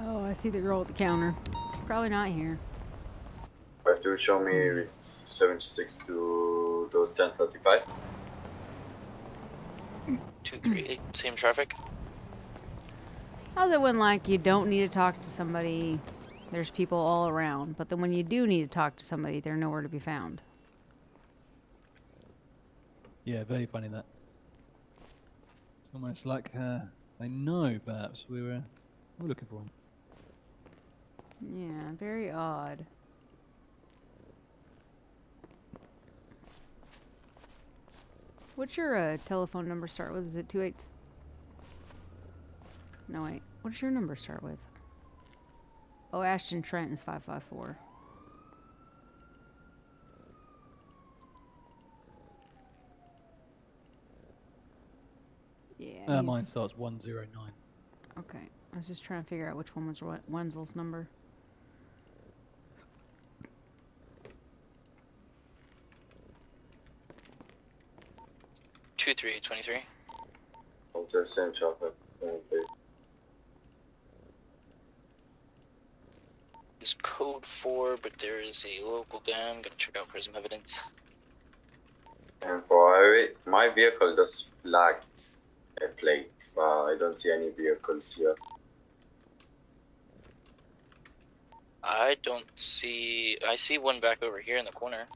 S1: Oh, I see the girl at the counter. Probably not here.
S12: Have to show me with 76 to those 1035.
S13: 238, same traffic.
S1: How's it when, like, you don't need to talk to somebody, there's people all around, but then when you do need to talk to somebody, they're nowhere to be found?
S10: Yeah, very funny that. It's almost like they know, perhaps, we're looking for them.
S1: Yeah, very odd. What's your telephone number start with? Is it 28? No, wait. What does your number start with? Oh, Ashton Trent is 554. Yeah.
S10: Mine starts 109.
S1: Okay. I was just trying to figure out which one was Wenzel's number.
S13: Two 323.
S12: I'll just send chocolate.
S13: Is code 4, but there is a local down. Gonna check out for some evidence.
S12: And for my vehicle just flagged a plate, but I don't see any vehicles here.
S13: I don't see. I see one back over here in the corner.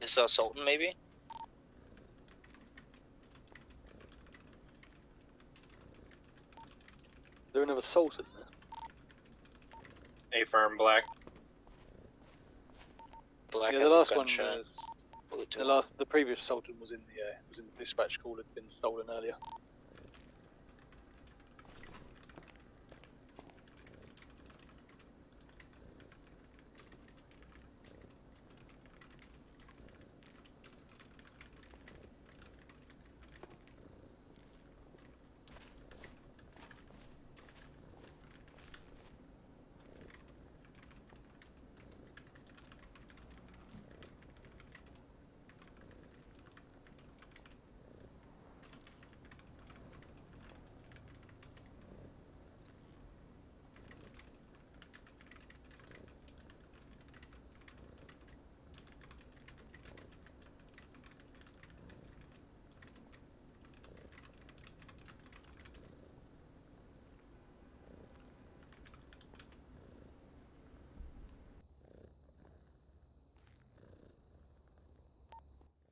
S13: This Sultan, maybe?
S9: Is there another Sultan there?
S6: A firm black.
S13: Black
S9: Yeah,
S13: has
S9: the
S13: a
S9: last one
S13: gunshot.
S9: was, the previous Sultan was in the dispatch call, had been stolen earlier.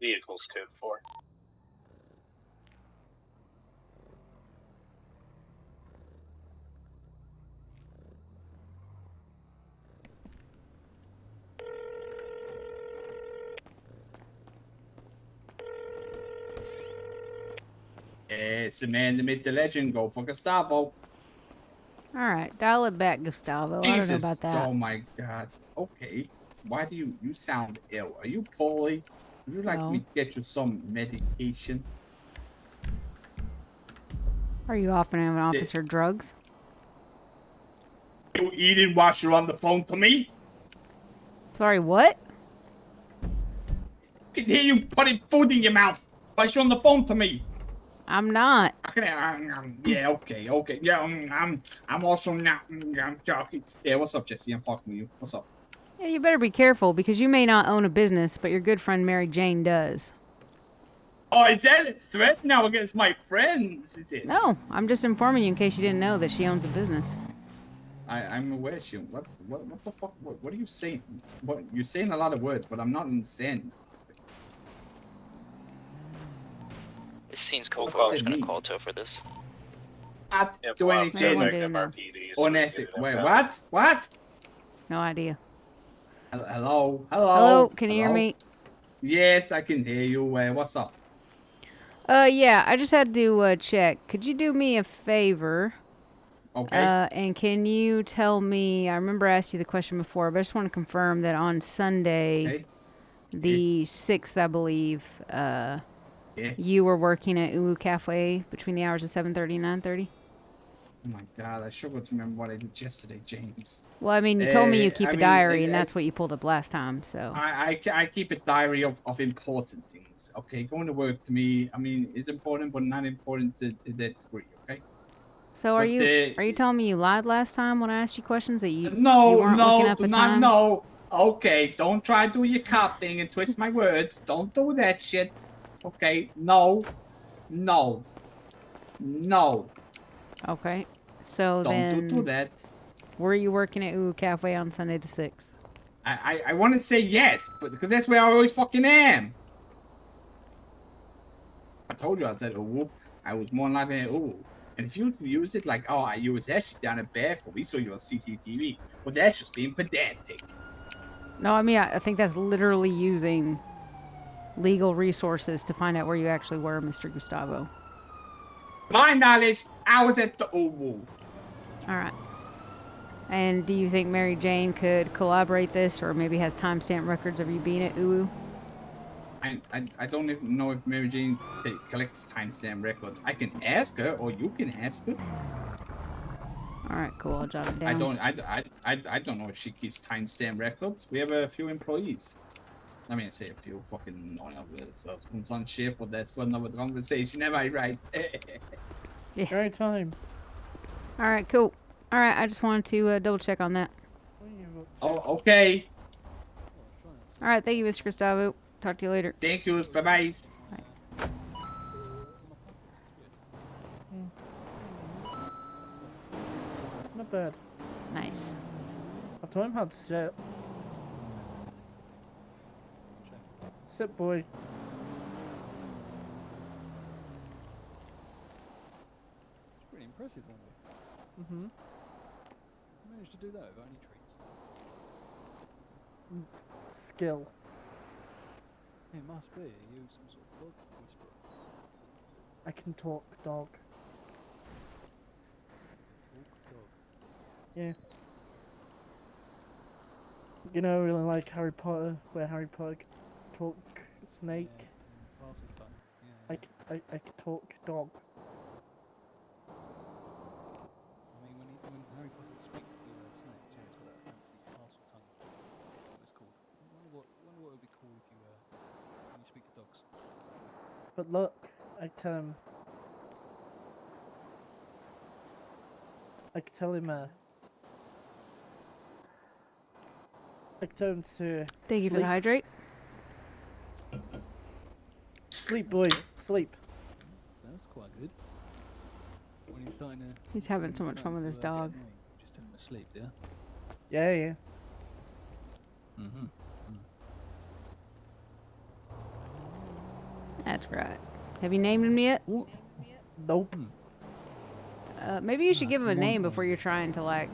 S6: Vehicles code 4.
S14: It's the man that made the legend go for Gustavo.
S1: Alright, dial it back, Gustavo.
S14: Jesus.
S1: I don't know about that.
S14: Oh my god. Okay. Why do you sound ill? Are you poorly? Would you like
S1: No.
S14: me to get you some medication?
S1: Are you offering an officer drugs?
S14: You eating while you're on the phone to me?
S1: Sorry, what?
S14: I can hear you putting food in your mouth while you're on the phone to me.
S1: I'm not.
S14: Yeah, okay. Yeah, I'm also not. I'm talking. Yeah, what's up, Jesse? I'm fucking with you. What's up?
S1: Yeah, you better be careful because you may not own a business, but your good friend Mary Jane does.
S14: Oh, is that a threat now against my friends? Is it?
S1: No, I'm just informing you in case you didn't know that she owns a business.
S14: I'm aware she. What the fuck? What are you saying? What you're saying a lot of words, but I'm not understanding.
S13: This scene's code 4. I'm just gonna call Tow for this.
S14: Not
S6: Yeah,
S14: do
S6: well,
S14: anything unethical. Wait, what? What?
S1: No idea.
S14: Hello?
S1: Hello, can you hear me?
S14: Yes, I can hear you. What's up?
S1: Yeah, I just had to check. Could you do me a favor?
S14: Okay.
S1: And can you tell me, I remember I asked you the question before, but I just want to confirm that on Sunday, the 6th, I believe, you were working at Uwu Cafe between the hours of 7:30 and 9:30?
S14: Oh my god, I struggle to remember what I did yesterday, James.
S1: Well, I mean, you told me you keep a diary, and that's what you pulled up last time, so...
S14: I keep a diary of important things, okay? Going to work to me, I mean, is important, but not important to that degree, okay?
S1: So are you telling me you lied last time when I asked you questions that you weren't looking up at time?
S14: No. Okay, don't try to do your cop thing and twist my words. Don't do that shit. Okay, no.
S1: Okay, so
S14: Don't do that.
S1: Were you working at Uwu Cafe on Sunday the 6th?
S14: I want to say yes, but because that's where I always fucking am. I told you I said Uwu. I was more likely at Uwu. And if you use it like, oh, you was actually down at Barefoot, we saw you on CCTV. Well, that's just being pedantic.
S1: No, I mean, I think that's literally using legal resources to find out where you actually were, Mr. Gustavo.
S14: My knowledge, I was at the Oval.
S1: All right. And do you think Mary Jane could collaborate this, or maybe has timestamp records of you being at UU?
S14: I don't even know if Mary Jane collects timestamp records. I can ask her, or you can ask her.
S1: All right, cool. I'll jot it down.
S14: I don't know if she keeps timestamp records. We have a few employees. I mean, I say a few fucking who's on ship, but that's for another conversation. Am I right?
S1: Yeah.
S8: Every time.
S1: All right, cool. All right, I just wanted to double check on that.
S14: Oh, okay.
S1: All right, thank you, Mr. Gustavo. Talk to you later.
S14: Thank you. Bye-bye.
S1: Bye.
S8: Not bad.
S1: Nice.
S8: I taught him how to sit. Sit, boy.
S10: It's pretty impressive, aren't we?
S8: Mm-hmm.
S10: You managed to do that without any treats.
S8: Skill.
S10: It must be. You some sort of dog whisperer.
S8: I can talk, dog.
S10: Dog.
S8: Yeah. You know, I really like Harry Potter, where Harry Potter can talk snake.
S10: Yeah, parcel tongue. Yeah.
S8: I can talk dog.
S10: I mean, when Harry Potter speaks to a snake, yeah, it's got that fancy parcel tongue. What it's called. I wonder what it would be called if you when you speak to dogs.
S8: But look, I tell him. I can tell him. I can tell him to.
S1: Thank you for the hydrate.
S8: Sleep, boy, sleep.
S10: That's quite good. When he's starting to.
S1: He's having so much fun with his dog.
S10: Just tell him to sleep, yeah.
S8: Yeah, yeah.
S10: Mm-hmm.
S1: That's right. Have you named him yet?
S8: Nope.
S1: Maybe you should give him a name before you're trying to, like,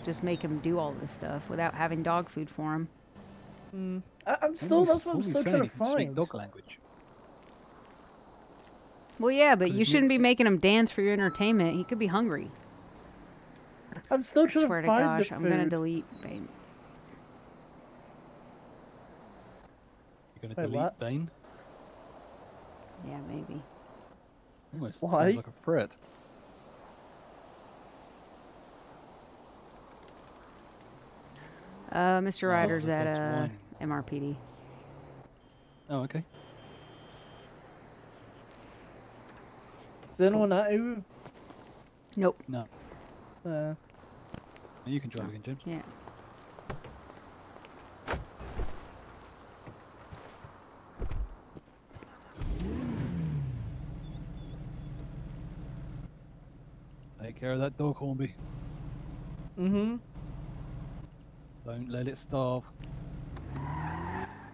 S1: just make him do all this stuff without having dog food for him.
S8: I'm still, that's what I'm still trying to find.
S10: Speak dog language.
S1: Well, yeah, but you shouldn't be making him dance for your entertainment. He could be hungry.
S8: I'm still
S1: I
S8: trying
S1: swear
S8: to
S1: to
S8: find
S1: gosh,
S8: the
S1: I'm gonna
S8: food.
S1: delete Bane.
S10: You're gonna delete
S8: what?
S10: Bane?
S1: Yeah, maybe.
S10: Almost
S8: Why?
S10: sounds like a threat.
S1: Mr. Ryder's at MRPD.
S10: Oh, okay.
S8: Is anyone at you?
S1: Nope.
S10: No. You can drive again, James.
S1: Yeah.
S10: Take care of that dog, Hornby.
S8: Mm-hmm.
S10: Don't let it starve.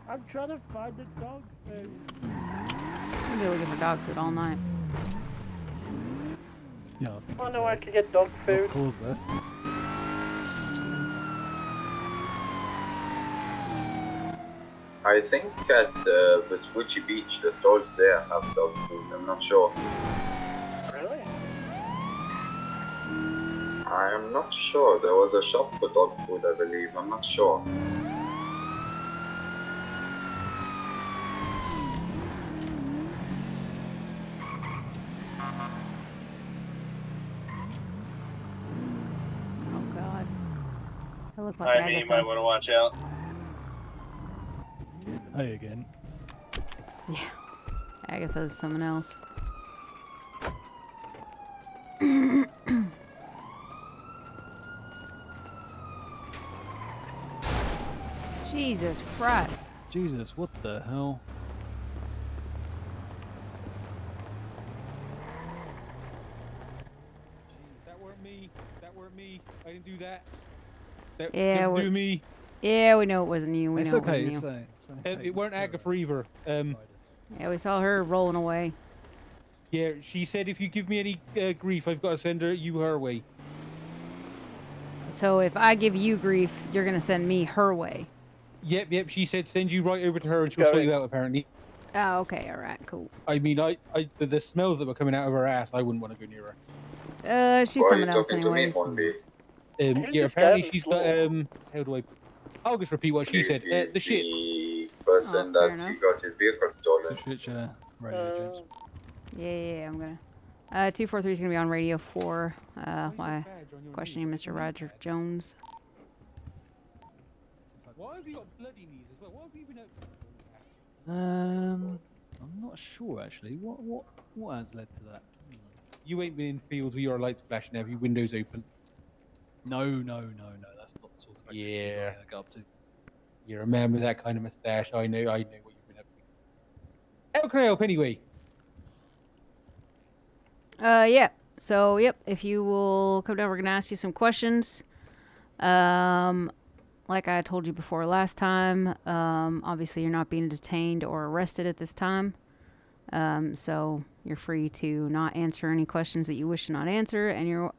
S8: I'm trying to find the dog food.
S1: I'll be looking for dog food all night.
S10: Yeah.
S8: I know I could get dog food.
S10: Of course, there.
S12: I think at Vespucci Beach, the stores there have dog food. I'm not sure.
S8: Really?
S12: I am not sure. There was a shop for dog food, I believe. I'm not sure.
S1: Oh God. I look like
S6: I mean, you might
S1: Agatha.
S6: want to watch out.
S10: Hey again.
S1: Yeah. Agatha's someone else. Jesus Christ.
S10: Jesus, what the hell?
S3: That weren't me. That weren't me. I didn't do that. That
S1: Yeah,
S3: didn't do me.
S1: Yeah, we know it wasn't you. We
S10: It's
S1: know
S10: okay.
S1: it wasn't you.
S10: It's okay.
S3: It weren't Agatha either.
S1: Yeah, we saw her rolling away.
S3: Yeah, she said if you give me any grief, I've got to send you her way.
S1: So if I give you grief, you're gonna send me her way.
S3: Yep. She said send you right over to her and she'll sort you out. Apparently.
S1: Oh, okay. All right. Cool.
S3: I mean, the smells that were coming out of her ass, I wouldn't want to go near her.
S1: She's someone else anyways.
S3: Yeah, apparently she's got how do I? I'll just repeat what she said. The shit.
S12: The person that you got his vehicle stolen.
S10: Switch radio, James.
S1: Yeah, I'm gonna. 243 is gonna be on radio 4. Why? Questioning Mr. Roger Jones.
S3: Why have you got bloody knees as well? What have you been up to?
S10: I'm not sure actually. What has led to that?
S3: You ain't been in fields with your lights flashing, have you? Windows open.
S10: No. That's not the sort of activities I get up to.
S3: You're a man with that kind of mustache. I know what you've been up to. How can I help anyway?
S1: Yeah. So, yep. If you will come down, we're gonna ask you some questions. Like I told you before last time, obviously you're not being detained or arrested at this time. So you're free to not answer any questions that you wish to not answer, and you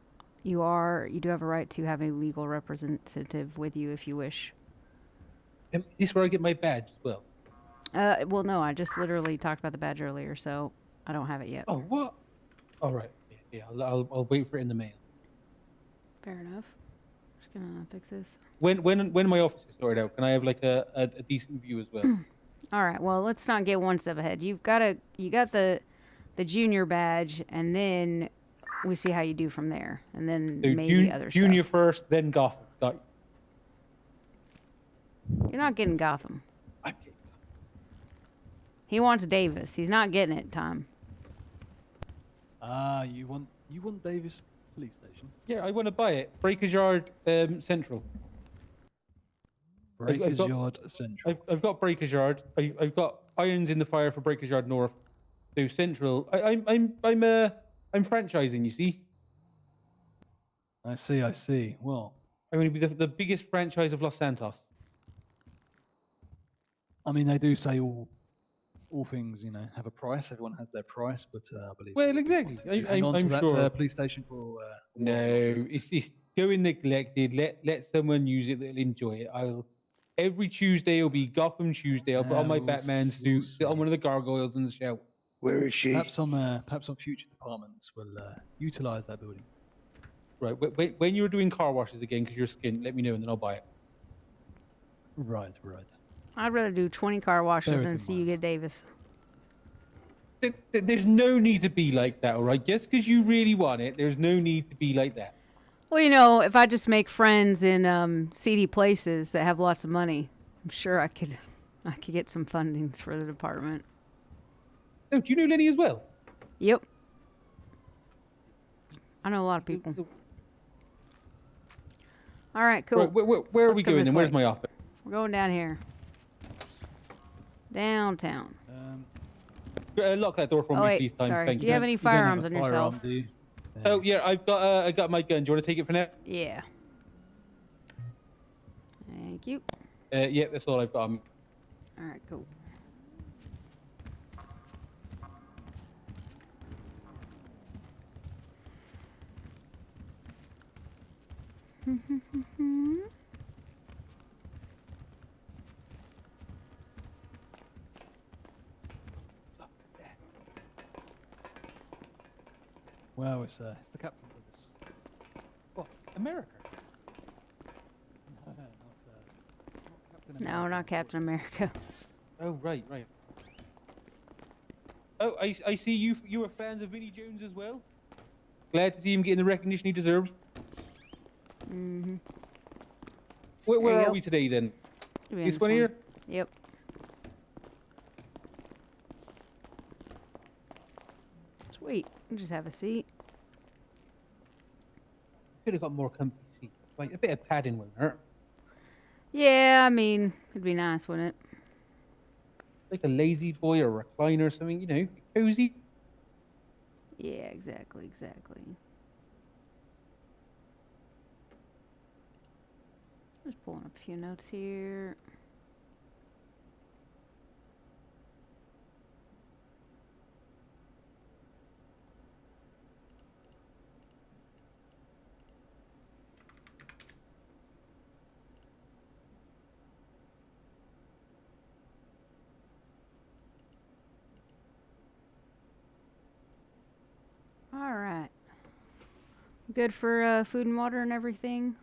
S1: do have a right to have a legal representative with you if you wish.
S3: Is this where I get my badge as well?
S1: Well, no, I just literally talked about the badge earlier, so I don't have it yet.
S3: Oh, what? All right. Yeah. I'll wait for it in the mail.
S1: Fair enough. Just gonna fix this.
S3: When my office is sorted out, can I have like a decent view as well?
S1: All right. Well, let's not get one step ahead. You got the junior badge, and then we see how you do from there, and then
S3: So
S1: maybe other stuff.
S3: Junior first, then Gotham. Got you.
S1: You're not getting Gotham. He wants Davis. He's not getting it, Tom.
S10: You want Davis Police Station?
S3: Yeah, I want to buy it. Breakers Yard Central.
S10: Breakers Yard Central.
S3: I've got Breakers Yard. I've got irons in the fire for Breakers Yard North. So Central. I'm franchising. You see.
S10: I see. Well,
S3: I'm going to be the biggest franchise of Los Santos.
S10: I mean, they do say all things, have a price. Everyone has their price, but I believe.
S3: Well, exactly. I'm
S10: that
S3: sure.
S10: Police station for.
S3: No, it's going neglected. Let someone use it that'll enjoy it. Every Tuesday will be Gotham Tuesday. I'll put on my Batman suit, sit on one of the gargoyles and shout.
S10: Where is she? Perhaps some future departments will utilize that building.
S3: Right. When you're doing car washes again because you're skint, let me know and then I'll buy it.
S10: Right.
S1: I'd rather do 20 car washes than see you get Davis.
S3: There's no need to be like that, all right? Just because you really want it, there's no need to be like that.
S1: Well, if I just make friends in seedy places that have lots of money, I'm sure I could get some fundings for the department.
S3: Oh, do you know Lenny as well?
S1: Yep. I know a lot of people. All right, cool.
S3: Right, where are we going then? Where's my office?
S1: We're going down here. Downtown.
S3: Lock that door for me, please, Time.
S1: Sorry.
S3: Thank
S1: Do you have any firearms on yourself?
S3: Oh yeah, I've got my gun. Do you want to take it for now?
S1: Yeah. Thank you.
S3: Yeah, that's all I've got on me.
S1: All right, cool.
S10: Well, it's the captain's office.
S3: What? America?
S1: No, not Captain America.
S3: Oh, right. Oh, I see you are fans of Vinnie Jones as well? Glad to see him getting the recognition he deserves.
S1: Mm-hmm.
S3: Where are we today, then? This one here?
S1: Yep. Sweet. You just have a seat.
S3: Could have got more comfy seats. Like, a bit of padding wouldn't hurt.
S1: Yeah, I mean, it'd be nice, wouldn't it?
S3: Like a lazy boy or recliner or something, cozy.
S1: Yeah, exactly. Just pulling up a few notes here. Good for food and water and everything?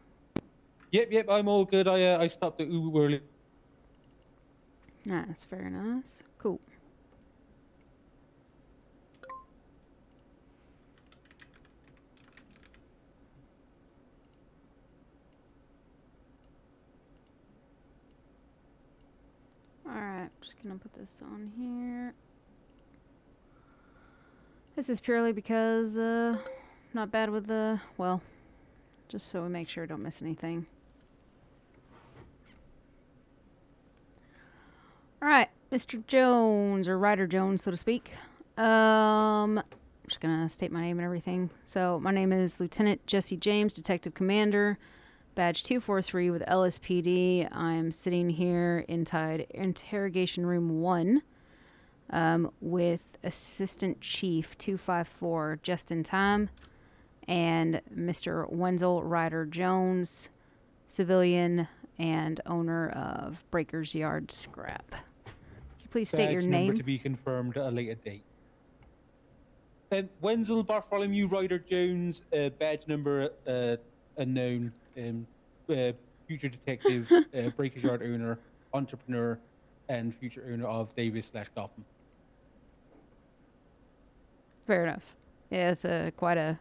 S3: Yep, I'm all good. I stopped at Uber early.
S1: That's very nice. Cool. Alright, just gonna put this on here. This is purely because, not bad with the, well, just so we make sure I don't miss anything. Alright, Mr. Jones, or Ryder Jones, so to speak. I'm just gonna state my name and everything. So, my name is Lieutenant Jesse James, Detective Commander, badge 243 with LSPD. I'm sitting here inside Interrogation Room 1 with Assistant Chief 254, just in time, and Mr. Wenzel Ryder Jones, civilian and owner of Breaker's Yard Scrap. Could you please state your
S3: Badge number
S1: name?
S3: to be confirmed at a later date. Wenzel Bartholomew Ryder Jones, badge number unknown, future detective, Breaker's Yard owner, entrepreneur, and future owner of Davis/Gotham.
S1: Fair enough. Yeah, it's quite a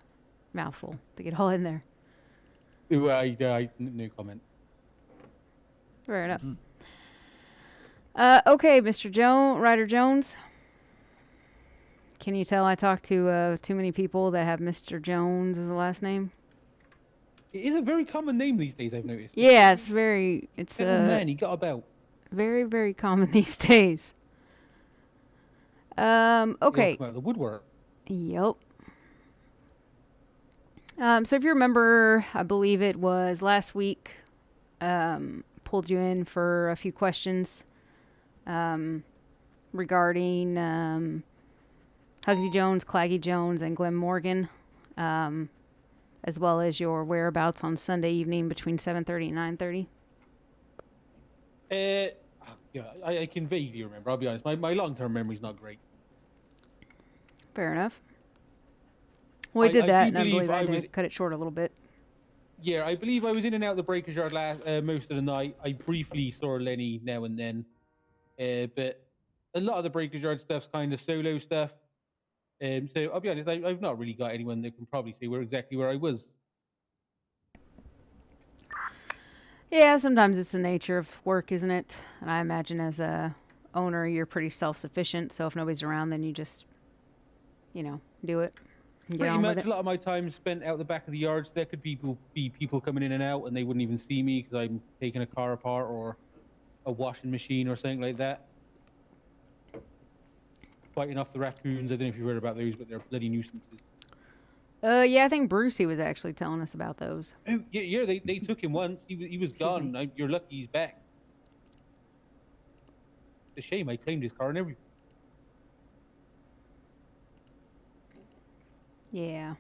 S1: mouthful to get all in there.
S3: No comment.
S1: Fair enough. Okay, Mr. Ryder Jones. Can you tell I talked to too many people that have Mr. Jones as the last name?
S3: It is a very common name these days, I've noticed.
S1: Yeah, it's
S3: man, he got about.
S1: Very, very common these days. Okay.
S3: Come out of the woodwork.
S1: Yep. So if you remember, I believe it was last week, pulled you in for a few questions regarding Hugsy Jones, Claggy Jones, and Glenn Morgan, as well as your whereabouts on Sunday evening between 7:30 and 9:30.
S3: Yeah, I can vaguely remember. I'll be honest. My long-term memory's not great.
S1: Fair enough. Well, we did that, and I believe I
S3: was,
S1: did cut it short a little bit.
S3: Yeah, I believe I was in and out of the Breaker's Yard most of the night. I briefly saw Lenny now and then, but a lot of the Breaker's Yard stuff's kind of solo stuff. So I'll be honest, I've not really got anyone that can probably say exactly where I was.
S1: Yeah, sometimes it's the nature of work, isn't it? And I imagine as a owner, you're pretty self-sufficient. So if nobody's around, then you just, do it. And get
S3: Pretty
S1: on
S3: much,
S1: with it.
S3: a lot of my time spent out the back of the yards. There could be people coming in and out, and they wouldn't even see me because I'm taking a car apart or a washing machine or something like that. Fighting off the raccoons. I don't know if you heard about those, but they're bloody nuisances.
S1: Yeah, I think Brucey was actually telling us about those.
S3: Oh, yeah, they took him once. He was gone. You're lucky he's back. It's a shame. I claimed his car and everything.
S1: Yeah.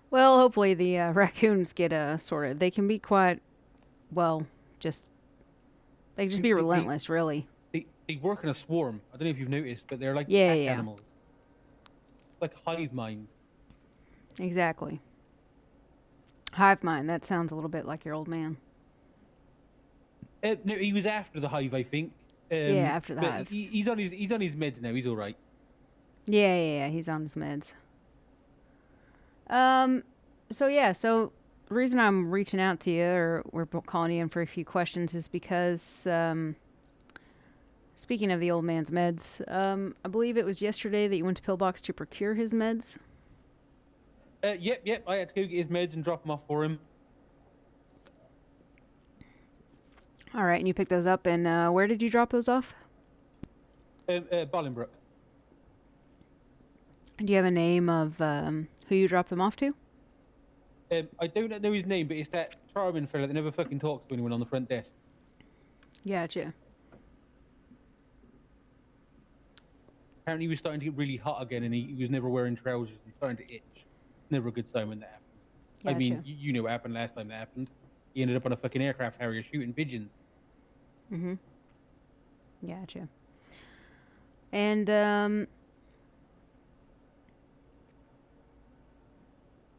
S1: Well, hopefully the raccoons get sorted. They can be quite, well, they can just be relentless, really.
S3: They work in a swarm. I don't know if you've noticed, but they're like
S1: Yeah,
S3: pack
S1: yeah.
S3: animals. Like hive mind.
S1: Exactly. Hive mind. That sounds a little bit like your old man.
S3: No, he was after the hive, I think.
S1: Yeah, after the
S3: but
S1: hive.
S3: He's on his meds now. He's all right.
S1: Yeah. He's on his meds. So the reason I'm reaching out to you, or we're calling you in for a few questions, is because, speaking of the old man's meds, I believe it was yesterday that you went to Pillbox to procure his meds.
S3: Yep. I had to go get his meds and drop them off for him.
S1: All right, and you picked those up, and where did you drop those off?
S3: Bolingbroke.
S1: Do you have a name of who you dropped them off to?
S3: I don't know his name, but it's that charming fella that never fucking talks to anyone on the front desk.
S1: Gotcha.
S3: Apparently he was starting to get really hot again, and he was never wearing trousers and starting to itch. Never a good sign when that happens.
S1: Gotcha.
S3: I mean, you know what happened last time that happened. He ended up on a fucking aircraft carrier shooting pigeons.
S1: Mm-hmm. Gotcha. And,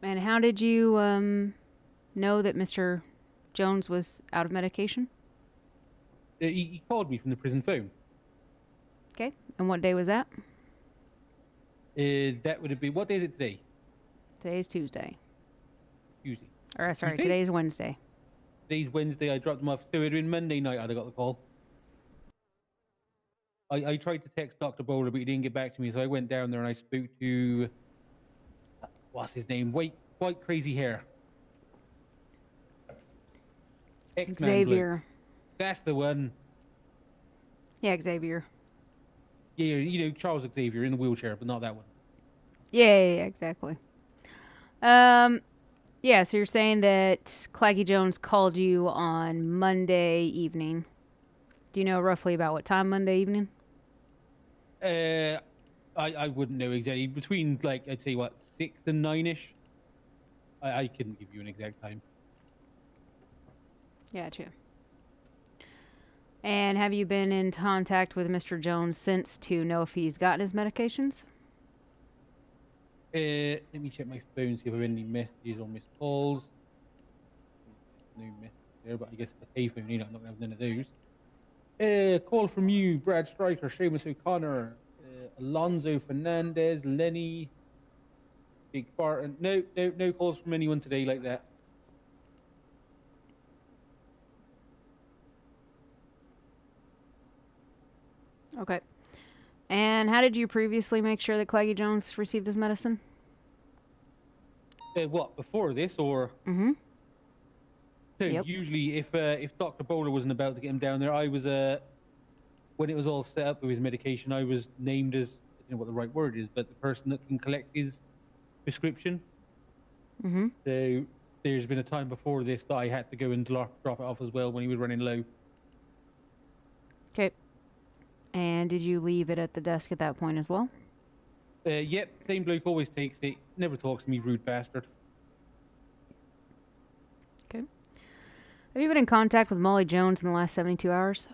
S1: And how did you know that Mr. Jones was out of medication?
S3: He called me from the prison phone.
S1: Okay. And what day was that?
S3: That would have been, what day is it today?
S1: Today's Tuesday.
S3: Tuesday.
S1: Or sorry,
S3: Tuesday?
S1: today's Wednesday.
S3: Today's Wednesday. I dropped him off. So it would have been Monday night I'd have got the call. I tried to text Dr. Bowler, but he didn't get back to me. So I went down there and I spoke to, what's his name? White crazy hair. X-Man
S1: Xavier.
S3: bloke. That's the one.
S1: Yeah, Xavier.
S3: Yeah, you know, Charles Xavier in the wheelchair, but not that one.
S1: Yeah, exactly. Yeah, so you're saying that Claggy Jones called you on Monday evening. Do you know roughly about what time Monday evening?
S3: I wouldn't know exactly. Between, like, I'd say, what, 6 and 9-ish? I couldn't give you an exact time.
S1: Gotcha. And have you been in contact with Mr. Jones since to know if he's gotten his medications?
S3: Let me check my phone, see if I have any messages or missed calls. No message there, but I guess the payphone, you know, I'm not going to have none of those. Call from you, Brad Stryker, Seamus O'Connor, Alonso Fernandez, Lenny, Big Barton. No calls from anyone today like that.
S1: Okay. And how did you previously make sure that Claggy Jones received his medicine?
S3: What, before this, or?
S1: Mm-hmm.
S3: So
S1: Yep.
S3: usually, if Dr. Bowler wasn't about to get him down there, I was when it was all set up with his medication, I was named as, I don't know what the right word is, but the person that can collect his prescription.
S1: Mm-hmm.
S3: So there's been a time before this that I had to go and drop it off as well when he was running low.
S1: Okay. And did you leave it at the desk at that point as well?
S3: Yep, same bloke always takes it. Never talks to me, rude bastard.
S1: Okay. Have you been in contact with Molly Jones in the last 72 hours?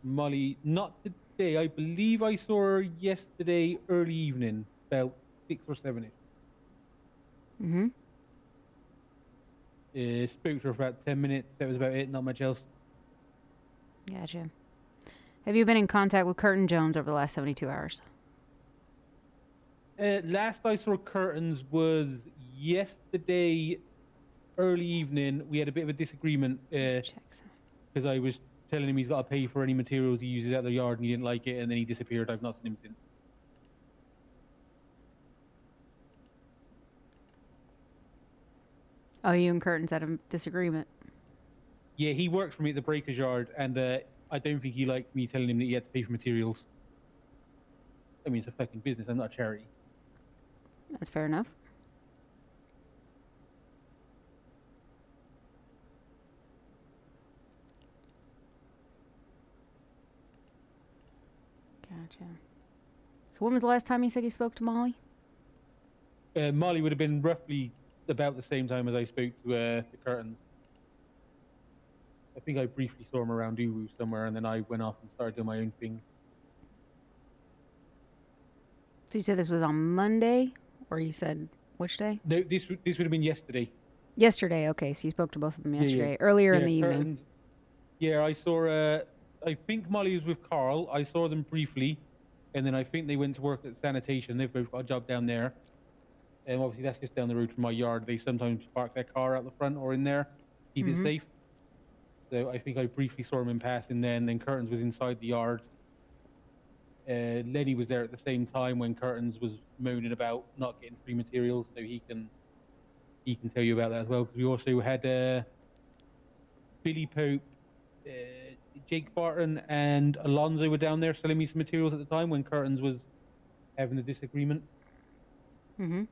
S3: Molly, not today. I believe I saw her yesterday early evening, about 6 or 7-ish.
S1: Mm-hmm.
S3: Spoke to her for about 10 minutes. That was about it, not much else.
S1: Gotcha. Have you been in contact with Curtin Jones over the last 72 hours?
S3: Last I saw Curtains was yesterday early evening. We had a bit of a disagreement because I was telling him he's got to pay for any materials he uses out of the yard and he didn't like it, and then he disappeared. I've not seen him since.
S1: Oh, you and Curtin's had a disagreement.
S3: Yeah, he works for me at the breaker's yard, and I don't think he liked me telling him that he had to pay for materials. I mean, it's a fucking business. I'm not a charity.
S1: That's fair enough. Gotcha. So when was the last time you said you spoke to Molly?
S3: Molly would have been roughly about the same time as I spoke to the Curtains. I think I briefly saw him around Uwu somewhere, and then I went off and started doing my own things.
S1: So you said this was on Monday, or you said which day?
S3: No, this would have been yesterday.
S1: Yesterday. Okay, so you spoke to both of them yesterday, earlier in the evening.
S3: Curtains. Yeah, I saw. I think Molly was with Carl. I saw them briefly, and then I think they went to work at sanitation. They've both got a job down there, and obviously that's just down the road from my yard. They sometimes park their car out the front or in there, keep it safe. So I think I briefly saw him in passing then Curtains was inside the yard. Lenny was there at the same time when Curtains was moaning about not getting free materials, so he can tell you about that as well. Because we also had Billy Pope, Jake Barton, and Alonso were down there selling me some materials at the time when Curtains was having a disagreement.
S1: Mm-hmm.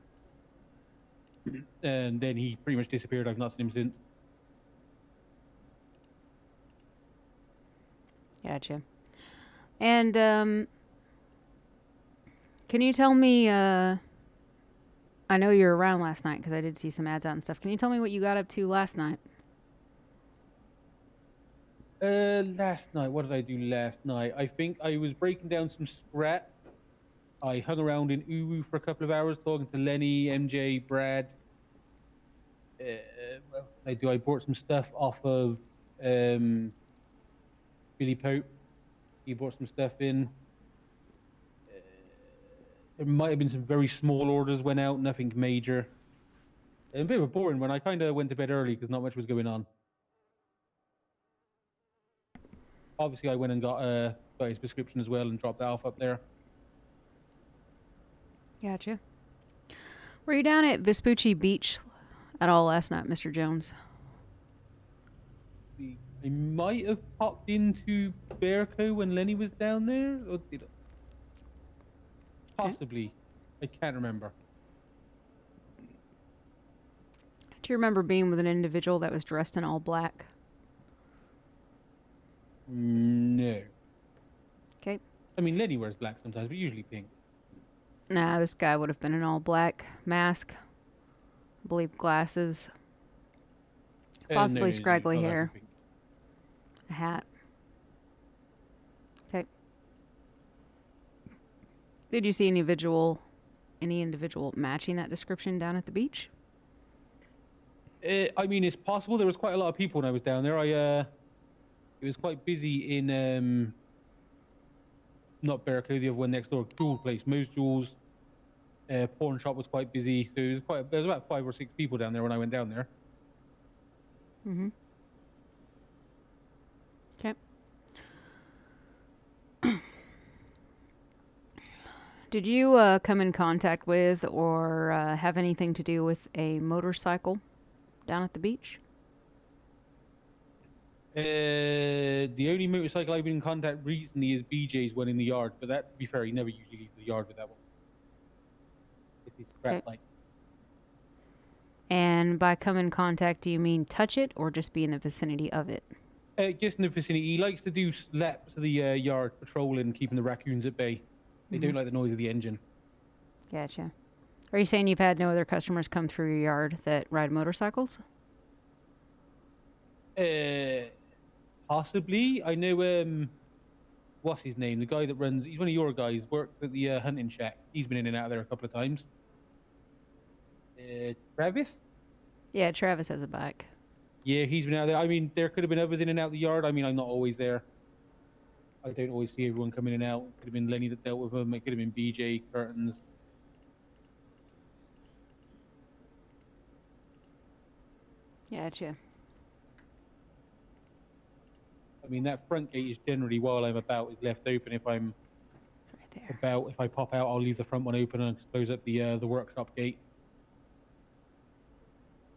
S3: And then he pretty much disappeared. I've not seen him since.
S1: Gotcha. And can you tell me? I know you were around last night because I did see some ads out and stuff. Can you tell me what you got up to last night?
S3: Last night, what did I do last night? I think I was breaking down some scrap I hung around in Uwu for a couple of hours talking to Lenny, MJ, Brad. Well, I bought some stuff off of Billy Pope. He brought some stuff in. There might have been some very small orders went out, nothing major. A bit of a boring one. I kind of went to bed early because not much was going on. Obviously, I went and got his prescription as well and dropped that off up there.
S1: Gotcha. Were you down at Vespucci Beach at all last night, Mr. Jones?
S3: I might have popped into Bearco when Lenny was down there. Or did I? Possibly. I can't remember.
S1: Do you remember being with an individual that was dressed in all black?
S3: No.
S1: Okay.
S3: I mean, Lenny wears black sometimes, but usually pink.
S1: Nah, this guy would have been in all black. Mask. I believe glasses. Possibly scraggly hair. A hat. Okay. Did you see any individual matching that description down at the beach?
S3: I mean, it's possible. There was quite a lot of people when I was down there. It was quite busy in not Bearco, the other one next door, Jewel Place, Moe's Jewels. Pawn shop was quite busy, so there was about 5 or 6 people down there when I went down there.
S1: Mm-hmm. Okay. Did you come in contact with or have anything to do with a motorcycle down at the beach?
S3: The only motorcycle I've been in contact recently is BJ's one in the yard, but that, to be fair, he never usually leaves the yard with that one. It's crap like.
S1: And by come in contact, do you mean touch it or just be in the vicinity of it?
S3: Just in the vicinity. He likes to do laps of the yard, patrolling, keeping the raccoons at bay. They don't like the noise of the engine.
S1: Gotcha. Are you saying you've had no other customers come through your yard that ride motorcycles?
S3: Possibly. I know, what's his name? The guy that runs, he's one of your guys, works at the hunting shack. He's been in and out of there a couple of times. Travis?
S1: Yeah, Travis has a bike.
S3: Yeah, he's been out there. I mean, there could have been others in and out the yard. I mean, I'm not always there. I don't always see everyone come in and out. It could have been Lenny that dealt with him. It could have been BJ, Curtains.
S1: Gotcha.
S3: I mean, that front gate is generally, while I'm about, is left open. If I'm about, if I pop out, I'll leave the front one open and close up the workshop gate.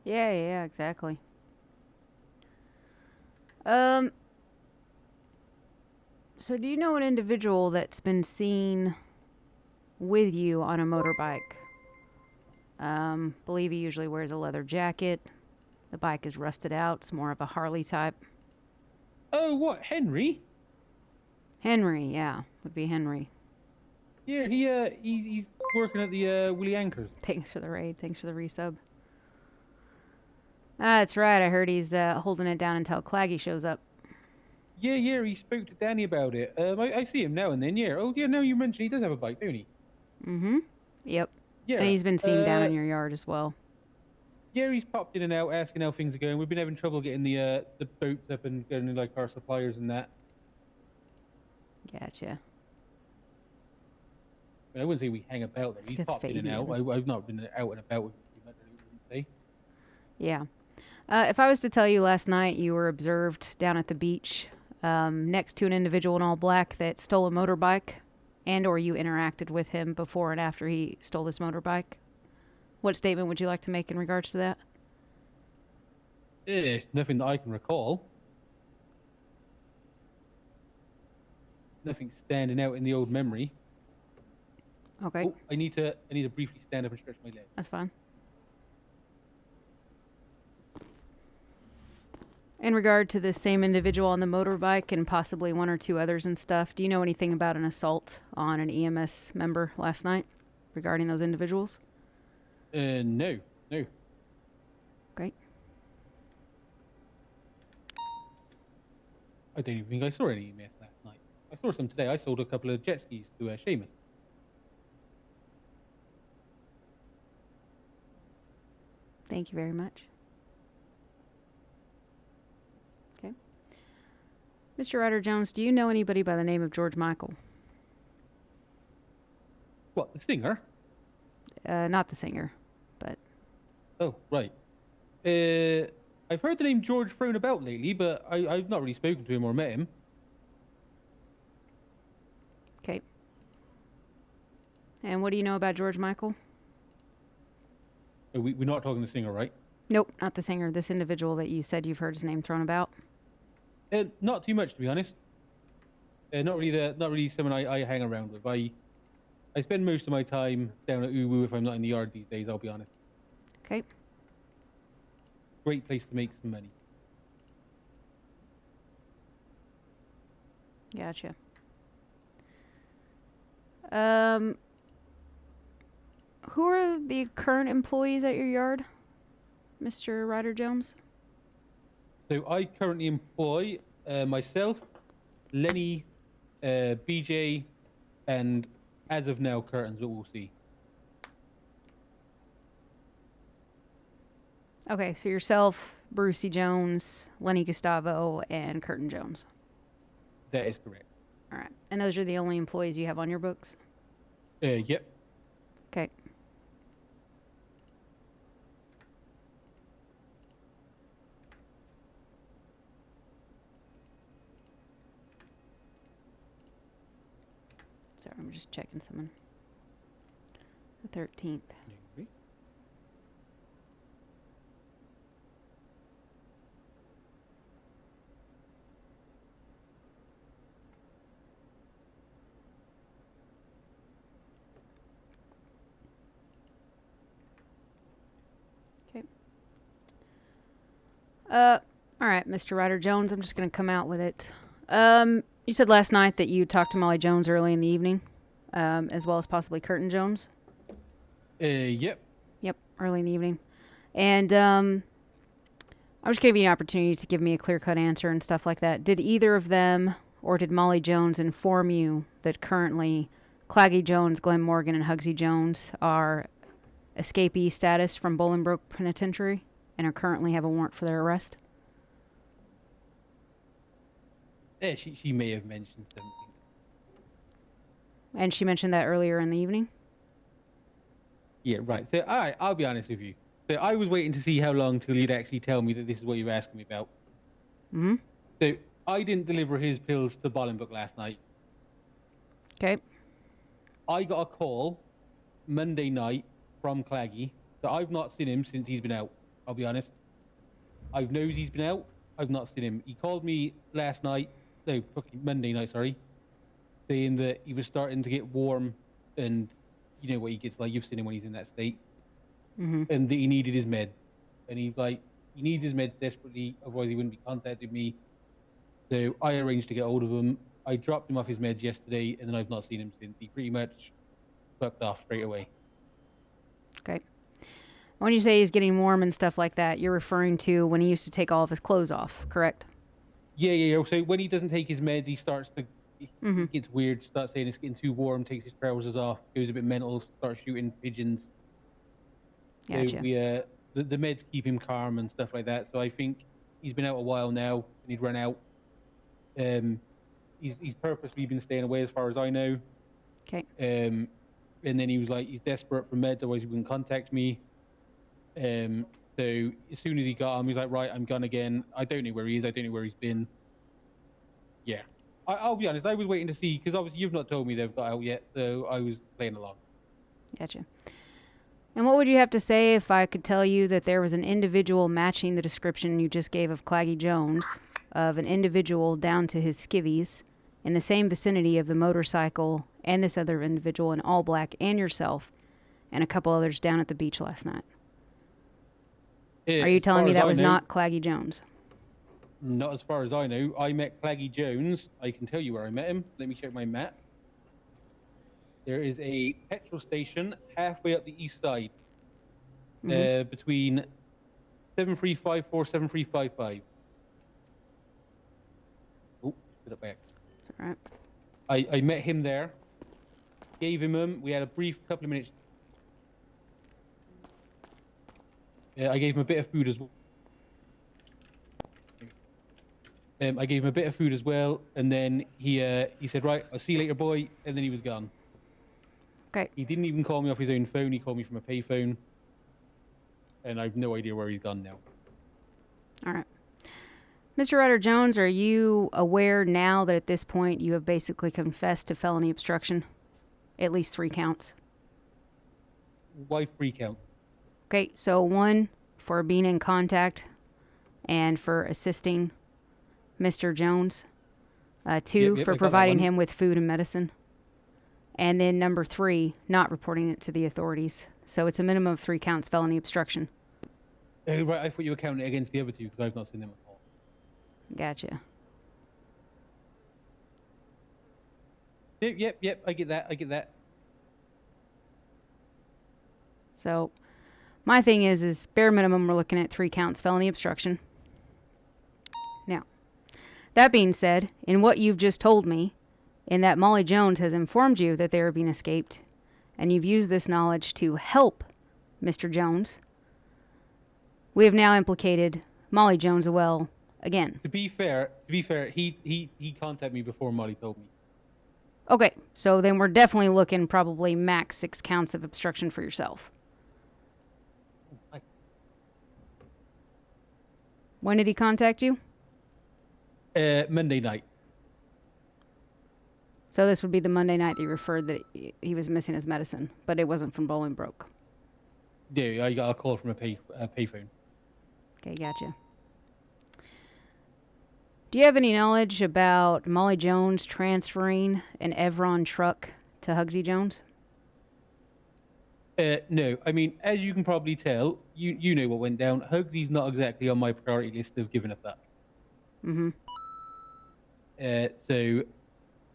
S1: Yeah, exactly. So do you know an individual that's been seen with you on a motorbike? Believe he usually wears a leather jacket. The bike is rusted out. It's more of a Harley type.
S3: Oh, what, Henry?
S1: Henry, yeah, would be Henry.
S3: Yeah, he's working at the Willie Anchors.
S1: Thanks for the raid. Thanks for the resub. That's right. I heard he's holding it down until Claggy shows up.
S3: Yeah, he spoke to Danny about it. I see him now and then, yeah. Oh, yeah, now you mentioned he does have a bike, don't he?
S1: Mm-hmm. Yep.
S3: Yeah.
S1: And he's been seen down in your yard as well.
S3: Yeah, he's popped in and out, asking how things are going. We've been having trouble getting the boats up and getting like our suppliers and that.
S1: Gotcha.
S3: I wouldn't say we hang about there. He's
S1: That's
S3: popped in and out. I've not been out and about with him too much, I wouldn't say.
S1: Yeah. If I was to tell you last night you were observed down at the beach next to an individual in all black that stole a motorbike, and or you interacted with him before and after he stole this motorbike, what statement would you like to make in regards to that?
S3: It's nothing that I can recall. Nothing standing out in the old memory.
S1: Okay.
S3: Oh, I need to briefly stand up and stretch my leg.
S1: That's fine. In regard to the same individual on the motorbike and possibly one or two others and stuff, do you know anything about an assault on an EMS member last night regarding those individuals?
S3: No.
S1: Great.
S3: I don't even think I saw any EMS last night. I saw some today. I sold a couple of jet skis to Seamus.
S1: Thank you very much. Okay. Mr. Ryder Jones, do you know anybody by the name of George Michael?
S3: What, the singer?
S1: Not the singer, but...
S3: Oh, right. I've heard the name George thrown about lately, but I've not really spoken to him or met him.
S1: Okay. And what do you know about George Michael?
S3: We're not talking the singer, right?
S1: Nope, not the singer. This individual that you said you've heard his name thrown about.
S3: Not too much, to be honest. Not really someone I hang around with. I spend most of my time down at Uwu if I'm not in the yard these days, I'll be honest.
S1: Okay.
S3: Great place to make some money.
S1: Gotcha. Who are the current employees at your yard, Mr. Ryder Jones?
S3: So I currently employ myself, Lenny, BJ, and as of now, Curtains, but we'll see.
S1: Okay, so yourself, Brucey Jones, Lenny Gustavo, and Curtin Jones.
S3: That is correct.
S1: All right. And those are the only employees you have on your books?
S3: Yep.
S1: Okay. Sorry, I'm just checking someone. The 13th. Okay. All right, Mr. Ryder Jones, I'm just going to come out with it. You said last night that you talked to Molly Jones early in the evening, as well as possibly Curtin Jones?
S3: Yep.
S1: Yep, early in the evening. And I'm just giving you an opportunity to give me a clear-cut answer and stuff like that. Did either of them, or did Molly Jones inform you that currently Claggy Jones, Glenn Morgan, and Hugsy Jones are escapee status from Bolingbroke Penitentiary and are currently have a warrant for their arrest?
S3: Yeah, she may have mentioned something.
S1: And she mentioned that earlier in the evening?
S3: Yeah, right. So, all right, I'll be honest with you. So I was waiting to see how long till you'd actually tell me that this is what you were asking me about.
S1: Mm-hmm.
S3: So I didn't deliver his pills to Bolingbroke last night.
S1: Okay.
S3: I got a call Monday night from Claggy that I've not seen him since he's been out. I'll be honest. I've known he's been out. I've not seen him. He called me last night. No, fucking Monday night, sorry. Saying that he was starting to get warm and you know what he gets like. You've seen him when he's in that state.
S1: Mm-hmm.
S3: And that he needed his med. And he's like, he needs his meds desperately, otherwise he wouldn't be contacting me. So I arranged to get hold of him. I dropped him off his meds yesterday, and then I've not seen him since. He pretty much fucked off straight away.
S1: Okay. When you say he's getting warm and stuff like that, you're referring to when he used to take all of his clothes off, correct?
S3: Yeah. So when he doesn't take his meds, he starts to...
S1: Mm-hmm.
S3: It gets weird, starts saying it's getting too warm, takes his trousers off, goes a bit mental, starts shooting pigeons.
S1: Gotcha.
S3: So we, the meds keep him calm and stuff like that. So I think he's been out a while now, and he'd run out. He's purposely been staying away as far as I know.
S1: Okay.
S3: And then he was like, he's desperate for meds, otherwise he wouldn't contact me. So as soon as he got him, he's like, right, I'm gone again. I don't know where he is. I don't know where he's been. Yeah. I'll be honest, I was waiting to see, because obviously you've not told me they've got out yet, so I was playing along.
S1: Gotcha. And what would you have to say if I could tell you that there was an individual matching the description you just gave of Claggy Jones, of an individual down to his skivvies, in the same vicinity of the motorcycle and this other individual in all black and yourself, and a couple others down at the beach last night? Are you telling me that was not Claggy Jones?
S3: Not as far as I know. I met Claggy Jones. I can tell you where I met him. Let me check my map. There is a petrol station halfway up the east side, between 7354, 7355. Oh, put it back.
S1: All right.
S3: I met him there. Gave him we had a brief couple of minutes. I gave him a bit of food as well. I gave him a bit of food as well, and then he said, "Right, I'll see you later, boy," and then he was gone.
S1: Okay.
S3: He didn't even call me off his own phone. He called me from a payphone, and I've no idea where he's gone now.
S1: All right. Mr. Ryder Jones, are you aware now that at this point you have basically confessed to felony obstruction? At least 3 counts.
S3: Why 3 count?
S1: Okay, so 1 for being in contact and for assisting Mr. Jones. 2
S3: Yep,
S1: for
S3: I got that
S1: providing
S3: one.
S1: him with food and medicine. And then number 3, not reporting it to the authorities. So it's a minimum of 3 counts felony obstruction.
S3: Oh, right, I thought you were counting it against the other 2 because I've not seen them at all.
S1: Gotcha.
S3: Yep, I get that.
S1: So my thing is bare minimum we're looking at 3 counts felony obstruction. Now, that being said, in what you've just told me, in that Molly Jones has informed you that they are being escaped, and you've used this knowledge to help Mr. Jones, we have now implicated Molly Jones again.
S3: To be fair, he contacted me before Molly told me.
S1: Okay, so then we're definitely looking probably max 6 counts of obstruction for yourself. When did he contact you?
S3: Monday night.
S1: So this would be the Monday night that you referred that he was missing his medicine, but it wasn't from Bolingbroke.
S3: Yeah, I got a call from a payphone.
S1: Okay, gotcha. Do you have any knowledge about Molly Jones transferring an Evron truck to Hugsy Jones?
S3: No, I mean, as you can probably tell, you know what went down. Hugsy's not exactly on my priority list of giving a fuck.
S1: Mm-hmm.
S3: So,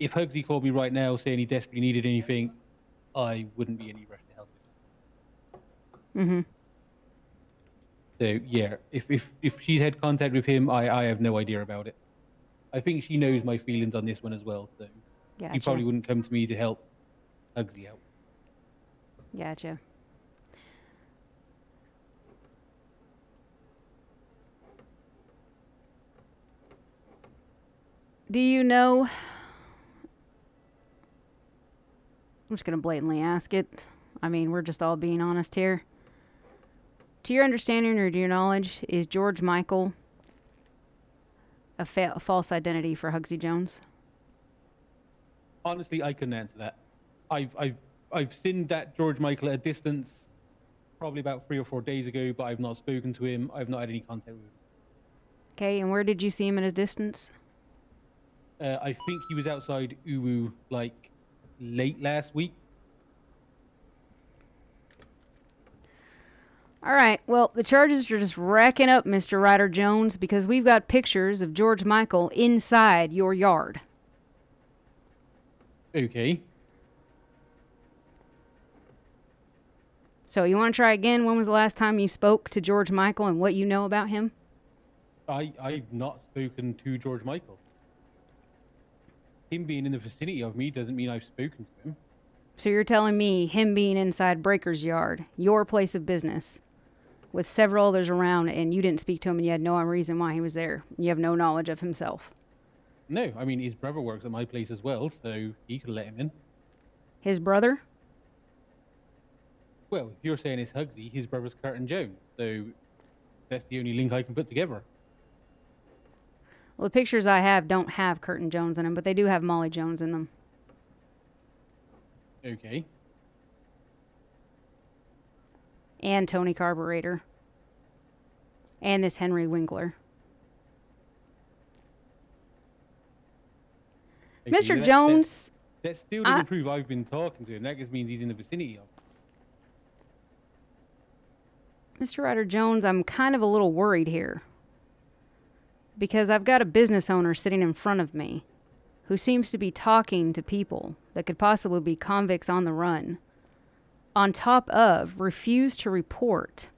S3: if Hugsy called me right now saying he desperately needed anything, I wouldn't be any rush to help him.
S1: Mm-hmm.
S3: So, yeah, if she's had contact with him, I have no idea about it. I think she knows my feelings on this one as well, so
S1: Gotcha.
S3: he probably wouldn't come to me to help Hugsy out.
S1: Gotcha. Do you know... I'm just going to blatantly ask it. I mean, we're just all being honest here. To your understanding or to your knowledge, is George Michael a false identity for Hugsy Jones?
S3: Honestly, I couldn't answer that. I've seen that George Michael at a distance probably about 3 or 4 days ago, but I've not spoken to him. I've not had any contact with him.
S1: Okay, and where did you see him at a distance?
S3: I think he was outside Uwu like late last week.
S1: All right, well, the charges are just racking up, Mr. Ryder Jones, because we've got pictures of George Michael inside your yard.
S3: Okay.
S1: So you want to try again? When was the last time you spoke to George Michael and what you know about him?
S3: I've not spoken to George Michael. Him being in the vicinity of me doesn't mean I've spoken to him.
S1: So you're telling me him being inside Breaker's yard, your place of business, with several others around, and you didn't speak to him and you had no reason why he was there. You have no knowledge of himself.
S3: No, I mean, his brother works at my place as well, so he could let him in.
S1: His brother?
S3: Well, if you're saying it's Hugsy, his brother's Curtin Jones, so that's the only link I can put together.
S1: Well, the pictures I have don't have Curtin Jones in them, but they do have Molly Jones in them.
S3: Okay.
S1: And Tony Carburetor. And this Henry Winkler.
S3: Okay,
S1: Mr. Jones...
S3: That still doesn't prove I've been talking to him. That just means he's in the vicinity of him.
S1: Mr. Ryder Jones, I'm kind of a little worried here. Because I've got a business owner sitting in front of me who seems to be talking to people that could possibly be convicts on the run. On top of, refuse to report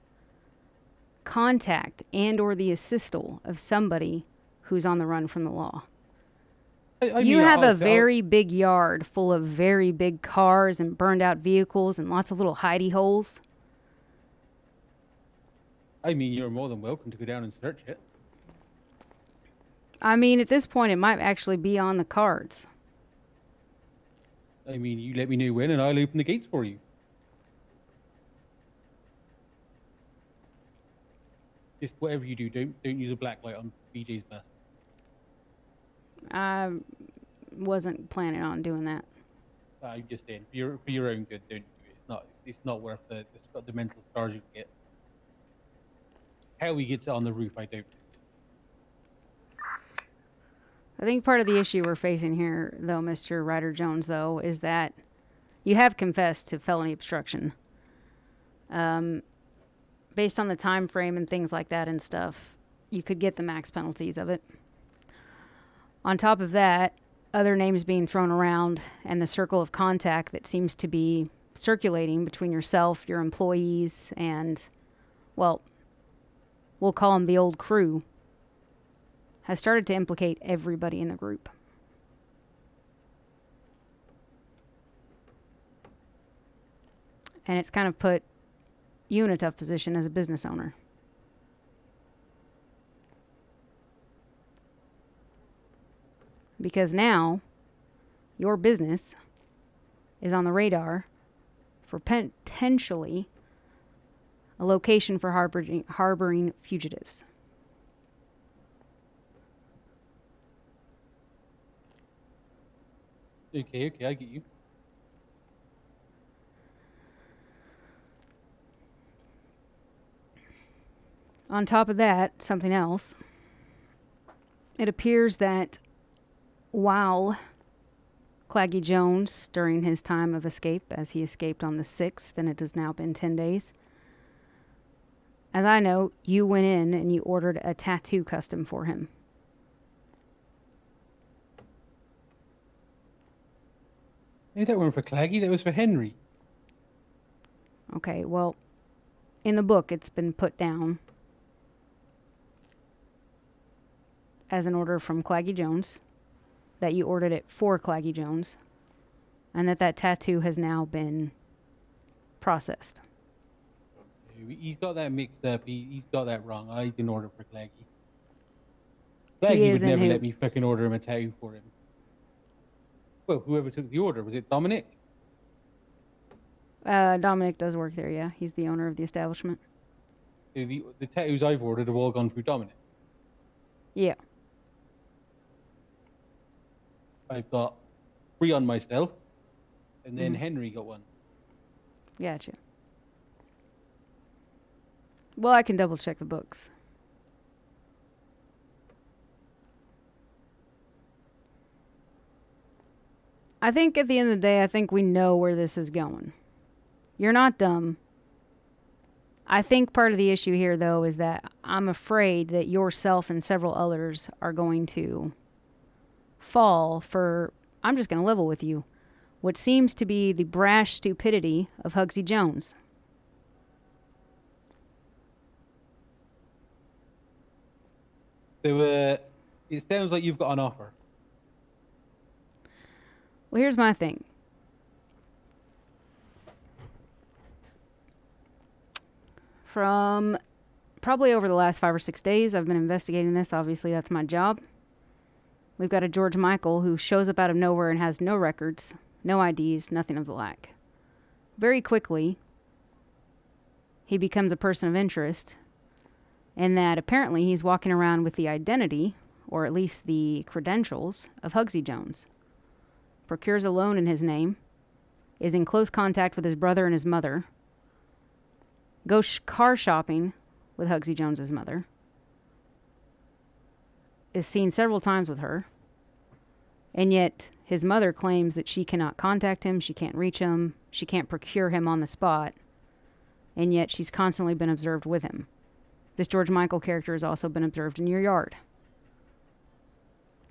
S1: contact and or the assistal of somebody who's on the run from the law. You have a very big yard full of very big cars and burned out vehicles and lots of little hidey holes.
S3: I mean, you're more than welcome to go down and search it.
S1: I mean, at this point, it might actually be on the cards.
S3: I mean, you let me know when, and I'll open the gates for you. Just whatever you do, don't use a black light on BJ's bus.
S1: I wasn't planning on doing that.
S3: I'm just saying, for your own good, don't do it. It's not worth the mental scars you get. How he gets it on the roof, I don't.
S1: I think part of the issue we're facing here, though, Mr. Ryder Jones, though, is that you have confessed to felony obstruction. Based on the time frame and things like that and stuff, you could get the max penalties of it. On top of that, other names being thrown around and the circle of contact that seems to be circulating between yourself, your employees, and, well, we'll call them the old crew, has started to implicate everybody in the group. And it's kind of put you in a tough position as a business owner. Because now, your business is on the radar for potentially a location for harboring fugitives.
S3: Okay, I get you.
S1: On top of that, something else. It appears that while Claggy Jones, during his time of escape, as he escaped on the 6th, and it has now been 10 days, as I know, you went in and you ordered a tattoo custom for him.
S3: No, that wasn't for Claggy, that was for Henry.
S1: Okay, well, in the book, it's been put down as an order from Claggy Jones, that you ordered it for Claggy Jones, and that tattoo has now been processed.
S3: He's got that mixed up. He's got that wrong. I didn't order for Claggy. Claggy would never let me fucking order him a tattoo for him. Well, whoever took the order, was it Dominic?
S1: Dominic does work there, yeah. He's the owner of the establishment.
S3: The tattoos I've ordered have all gone through Dominic.
S1: Yeah.
S3: I've got 3 on myself, and then Henry got 1.
S1: Gotcha. Well, I can double check the books. I think at the end of the day, I think we know where this is going. You're not dumb. I think part of the issue here, though, is that I'm afraid that yourself and several others are going to fall for, I'm just going to level with you, what seems to be the brash stupidity of Hugsy Jones.
S3: So, it sounds like you've got an offer.
S1: Well, here's my thing. From probably over the last 5 or 6 days, I've been investigating this. Obviously, that's my job. We've got a George Michael who shows up out of nowhere and has no records, no IDs, nothing of the like. Very quickly, he becomes a person of interest in that apparently he's walking around with the identity, or at least the credentials, of Hugsy Jones. Procures a loan in his name, is in close contact with his brother and his mother, goes car shopping with Hugsy Jones's mother, is seen several times with her, and yet his mother claims that she cannot contact him, she can't reach him, she can't procure him on the spot, and yet she's constantly been observed with him. This George Michael character has also been observed in your yard.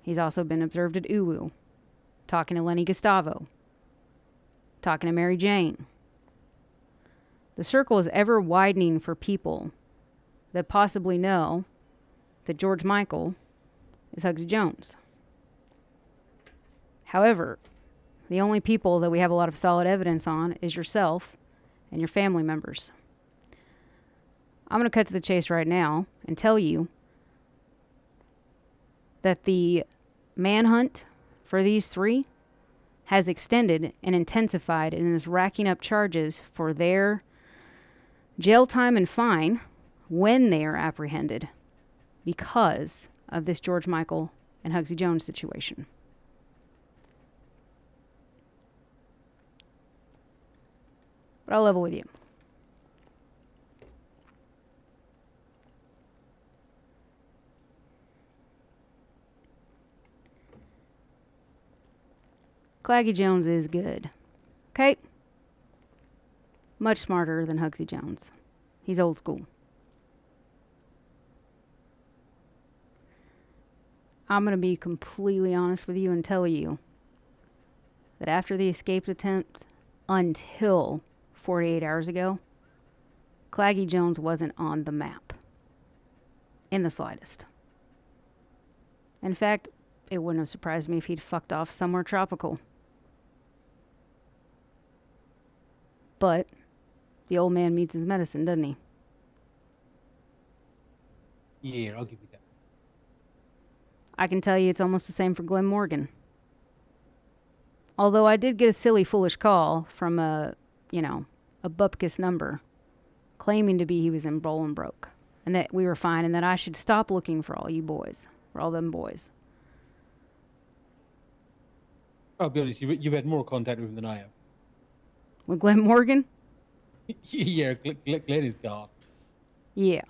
S1: He's also been observed at Uwu, talking to Lenny Gustavo, talking to Mary Jane. The circle is ever widening for people that possibly know that George Michael is Hugsy Jones. However, the only people that we have a lot of solid evidence on is yourself and your family members. I'm going to cut to the chase right now and tell you that the manhunt for these three has extended and intensified and is racking up charges for their jail time and fine when they are apprehended because of this George Michael and Hugsy Jones situation. But I'll level with you. Claggy Jones is good. Okay? Much smarter than Hugsy Jones. He's old school. I'm going to be completely honest with you and tell you that after the escape attempt until 48 hours ago, Claggy Jones wasn't on the map. In the slightest. In fact, it wouldn't have surprised me if he'd fucked off somewhere tropical. But the old man meets his medicine, doesn't he?
S3: Yeah, I'll give you that.
S1: I can tell you it's almost the same for Glenn Morgan. Although I did get a silly, foolish call from a bupkis number claiming to be he was in Bolingbroke and that we were fine and that I should stop looking for all you boys, for all them boys.
S3: I'll be honest, you've had more contact with him than I have.
S1: With Glenn Morgan?
S3: Yeah, Glenn is gone.
S1: Yeah.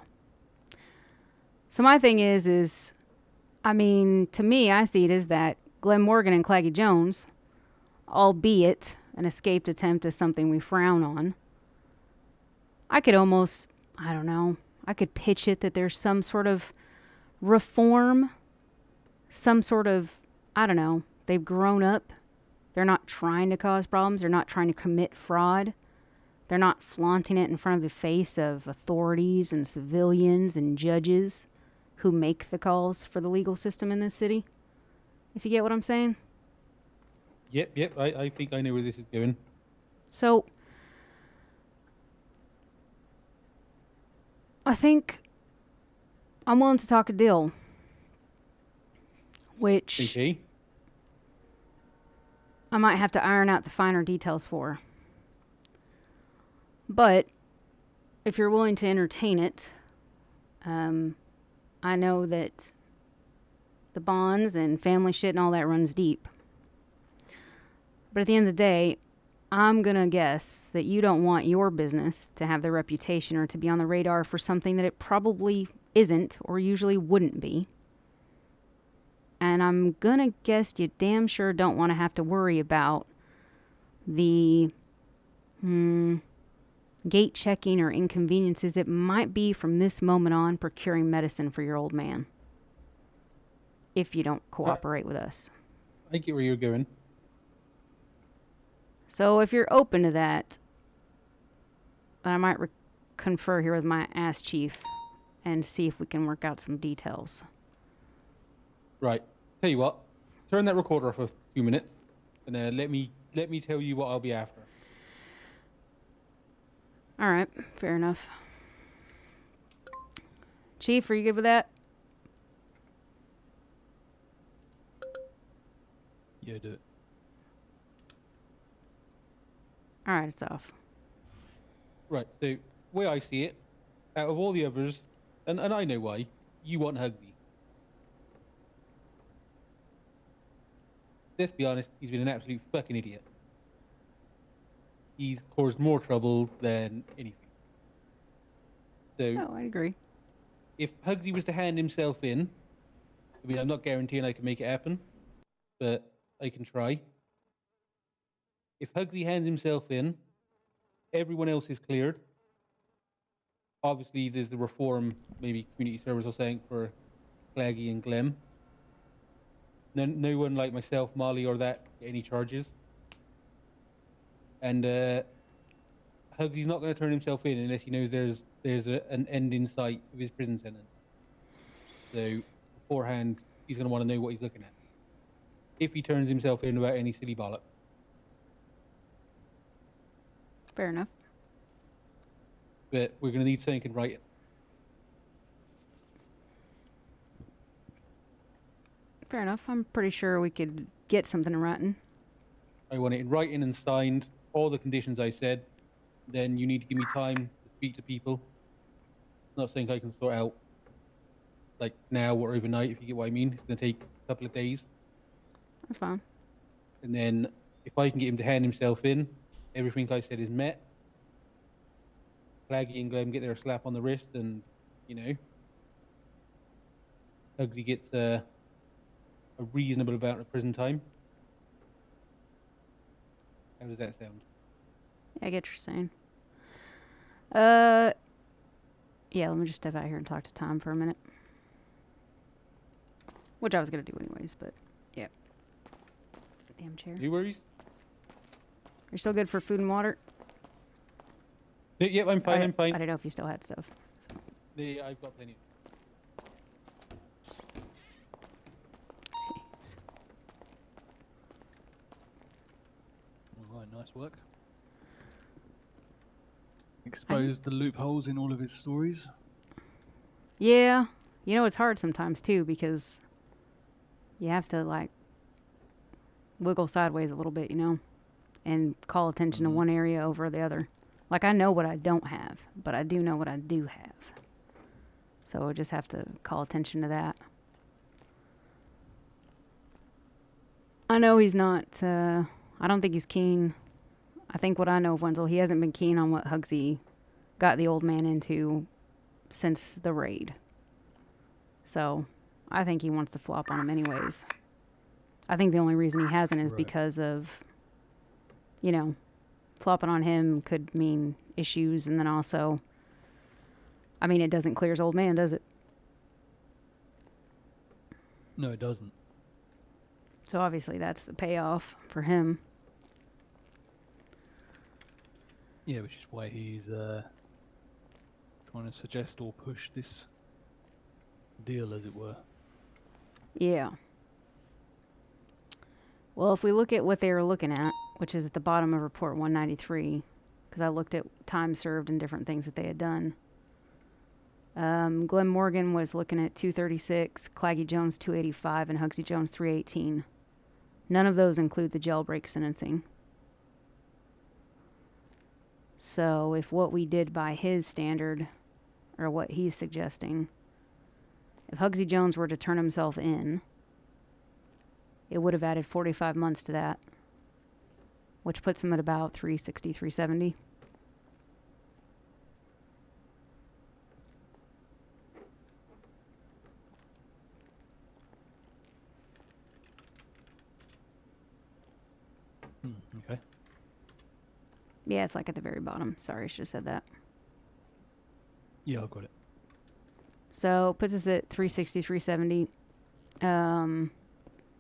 S1: So my thing is, I mean, to me, I see it as that Glenn Morgan and Claggy Jones, albeit an escaped attempt is something we frown on, I could almost, I don't know, I could pitch it that there's some sort of reform, some sort of, I don't know, they've grown up. They're not trying to cause problems. They're not trying to commit fraud. They're not flaunting it in front of the face of authorities and civilians and judges who make the calls for the legal system in this city. If you get what I'm saying?
S3: Yep, I think I know where this is going.
S1: So, I think I'm willing to talk a deal. Which
S3: Okay.
S1: I might have to iron out the finer details for. But if you're willing to entertain it, I know that the bonds and family shit and all that runs deep. But at the end of the day, I'm going to guess that you don't want your business to have the reputation or to be on the radar for something that it probably isn't or usually wouldn't be. And I'm going to guess you damn sure don't want to have to worry about the gate checking or inconveniences it might be from this moment on procuring medicine for your old man. If you don't cooperate with us.
S3: I get where you're going.
S1: So if you're open to that, I might confer here with my ass chief and see if we can work out some details.
S3: Right. Tell you what, turn that recorder off for a few minutes, and let me tell you what I'll be after.
S1: All right, fair enough. Chief, are you good with that?
S10: Yeah, do it.
S1: All right, it's off.
S3: Right. So, way I see it, out of all the others, and I know why, you want Hugsy. Let's be honest, he's been an absolute fucking idiot. He's caused more trouble than anything. So,
S1: No, I agree.
S3: if Hugsy was to hand himself in, I mean, I'm not guaranteeing I can make it happen, but I can try. If Hugsy hands himself in, everyone else is cleared. Obviously, there's the reform, maybe community service or something for Claggy and Glenn. No one like myself, Molly, or that get any charges. And Hugsy's not going to turn himself in unless he knows there's an end in sight of his prison sentence. So beforehand, he's going to want to know what he's looking at. If he turns himself in without any silly bollock.
S1: Fair enough.
S3: But we're going to need something in writing.
S1: Fair enough. I'm pretty sure we could get something in writing.
S3: I want it in writing and signed, all the conditions I said. Then you need to give me time to speak to people. Not saying I can sort out like now or overnight, if you get what I mean. It's going to take a couple of days.
S1: That's fine.
S3: And then if I can get him to hand himself in, everything I said is met. Flaggy and Glenn get their slap on the wrist, and you know, Hugsy gets a reasonable amount of prison time. How does that sound?
S1: Yeah, I get what you're saying. Yeah, let me just step out here and talk to Tom for a minute. Which I was going to do anyways, but yeah. Damn chair.
S3: No worries.
S1: You're still good for food and water?
S3: Yep, I'm fine, I'm fine.
S1: I didn't know if you still had stuff. So.
S3: Yeah, I've got plenty.
S1: Jeez.
S10: All right, nice work. Exposed the loopholes in all of his stories.
S1: Yeah. You know, it's hard sometimes, too, because you have to, like, wiggle sideways a little bit, you know, and call attention to one area over the other. Like, I know what I don't have, but I do know what I do have. So I just have to call attention to that. I know he's not, I don't think he's keen. I think what I know of Wenzel, he hasn't been keen on what Hugsy got the old man into since the raid. So I think he wants to flop on him anyways. I think the only reason he hasn't is because of, you know, flopping on him could mean issues, and then also, I mean, it doesn't clear his old man, does it?
S10: No, it doesn't.
S1: So obviously that's the payoff for him.
S10: Yeah, which is why he's trying to suggest or push this deal, as it were.
S1: Yeah. Well, if we look at what they were looking at, which is at the bottom of report 193, because I looked at time served and different things that they had done. Glenn Morgan was looking at 236, Claggy Jones 285, and Hugsy Jones 318. None of those include the jailbreak sentencing. So if what we did by his standard, or what he's suggesting, if Hugsy Jones were to turn himself in, it would have added 45 months to that, which puts him at about 360, 370.
S10: Okay.
S1: Yeah, it's like at the very bottom. Sorry, I should have said that.
S10: Yeah, I've got it.
S1: So puts us at 360, 370.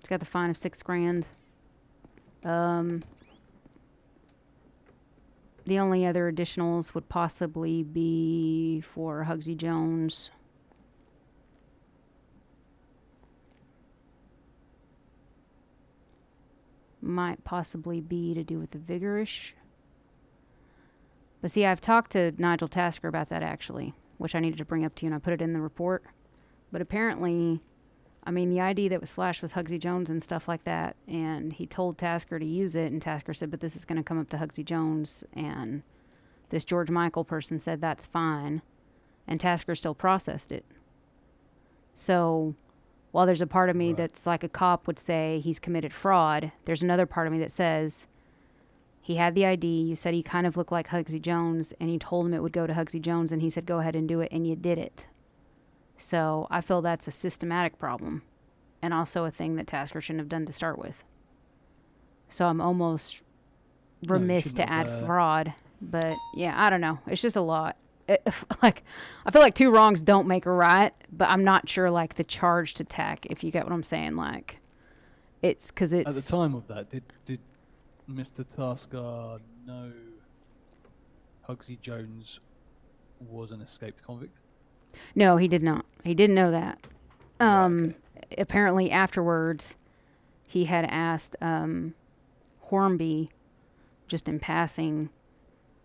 S1: It's got the fine of $6,000. The only other additionals would possibly be for Hugsy Jones. Might possibly be to do with the vigorish. But see, I've talked to Nigel Tasker about that actually, which I needed to bring up to you, and I put it in the report. But apparently, I mean, the ID that was flashed was Hugsy Jones and stuff like that, and he told Tasker to use it, and Tasker said, but this is going to come up to Hugsy Jones, and this George Michael person said that's fine, and Tasker still processed it. So while there's a part of me that's like a cop would say he's committed fraud, there's another part of me that says he had the ID, you said he kind of looked like Hugsy Jones, and you told him it would go to Hugsy Jones, and he said go ahead and do it, and you did it. So I feel that's a systematic problem, and also a thing that Tasker shouldn't have done to start with. So I'm almost remiss to add fraud, but yeah, I don't know. It's just a lot. Like, I feel like two wrongs don't make a right, but I'm not sure, like, the charge to tack, if you get what I'm saying. Like, it's because it's...
S10: At the time of that, did Mr. Tasker know Hugsy Jones was an escaped convict?
S1: No, he did not. He didn't know that. Apparently, afterwards, he had asked Hornby, just in passing,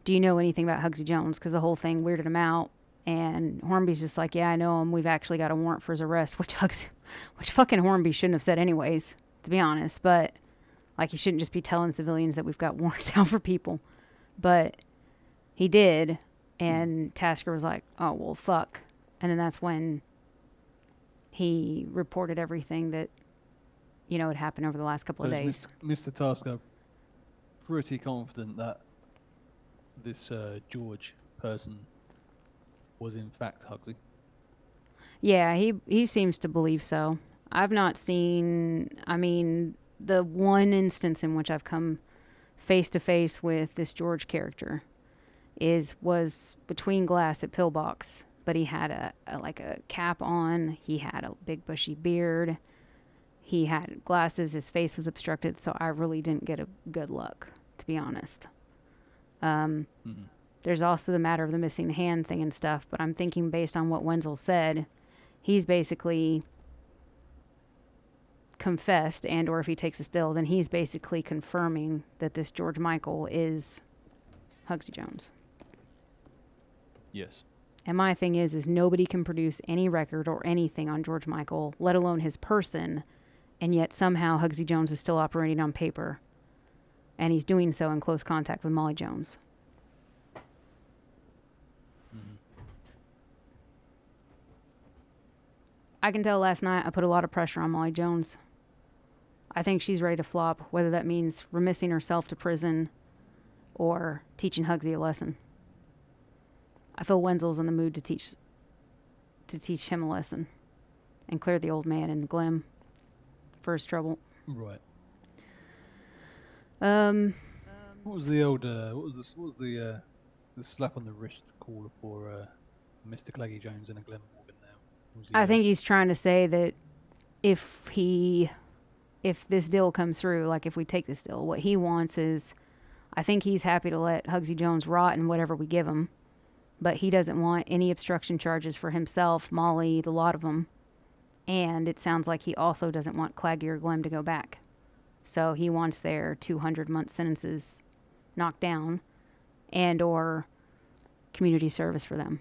S1: do you know anything about Hugsy Jones? Because the whole thing weirded him out. And Hornby's just like, yeah, I know him. We've actually got a warrant for his arrest, which fucking Hornby shouldn't have said anyways, to be honest. But, like, he shouldn't just be telling civilians that we've got warrants out for people. But he did, and Tasker was like, oh, well, fuck. And then that's when he reported everything that, you know, had happened over the last couple of days.
S10: Mr. Tasker pretty confident that this George person was in fact Hugsy.
S1: Yeah, he seems to believe so. I've not seen, I mean, the one instance in which I've come face to face with this George character was between glass at Pillbox, but he had a cap on, he had a big bushy beard, he had glasses, his face was obstructed, so I really didn't get a good look, to be honest. There's also the matter of the missing hand thing and stuff, but I'm thinking based on what Wenzel said, he's basically confessed, and or if he takes a still, then he's basically confirming that this George Michael is Hugsy Jones.
S10: Yes.
S1: And my thing is nobody can produce any record or anything on George Michael, let alone his person, and yet somehow Hugsy Jones is still operating on paper, and he's doing so in close contact with Molly Jones. I can tell last night I put a lot of pressure on Molly Jones. I think she's ready to flop, whether that means remissing herself to prison or teaching Hugsy a lesson. I feel Wenzel's in the mood to teach him a lesson and clear the old man and Glim for his trouble.
S10: Right. What was the old what was the slap on the wrist call for Mr. Claggy Jones and a Glen Morgan now?
S1: I think he's trying to say that if this deal comes through, like if we take this deal, what he wants is, I think he's happy to let Hugsy Jones rot in whatever we give him, but he doesn't want any obstruction charges for himself, Molly, the lot of them, and it sounds like he also doesn't want Claggy or Glen to go back. So he wants their 200-month sentences knocked down and or community service for them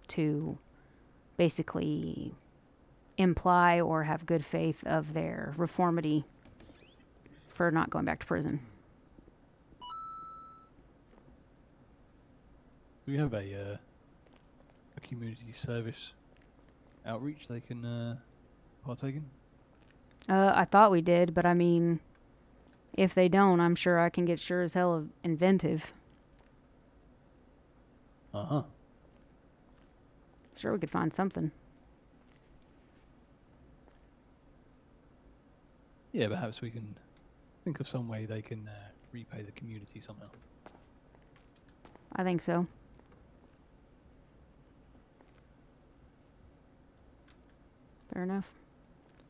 S1: to basically imply or have good faith of their reformity for not going back to prison.
S10: Do we have a community service outreach they can partake in?
S1: I thought we did, but I mean, if they don't, I'm sure I can get sure as hell inventive.
S10: Uh-huh.
S1: Sure we could find something.
S10: Yeah, perhaps we can think of some way they can repay the community somehow.
S1: I think so. Fair enough.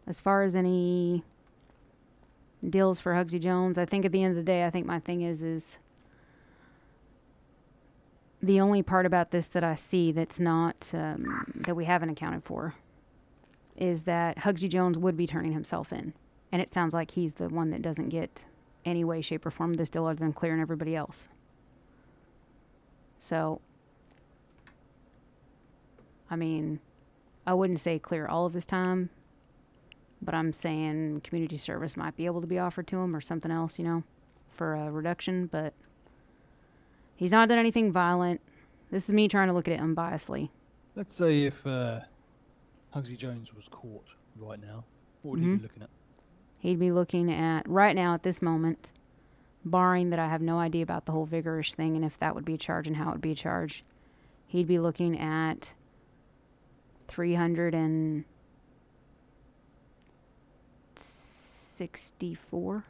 S1: As far as any deals for Hugsy Jones, I think at the end of the day, I think my thing is the only part about this that I see that's not, that we haven't accounted for, is that Hugsy Jones would be turning himself in. And it sounds like he's the one that doesn't get any way, shape, or form of this deal other than clearing everybody else. So, I mean, I wouldn't say clear all of his time, but I'm saying community service might be able to be offered to him or something else, you know, for a reduction, but he's not done anything violent. This is me trying to look at it unbiasedly.
S10: Let's say if Hugsy Jones was caught right now, what would he be looking at?
S1: He'd be looking at, right now at this moment, barring that I have no idea about the whole vigorish thing and if that would be a charge and how it would be a charge, he'd be looking at 364.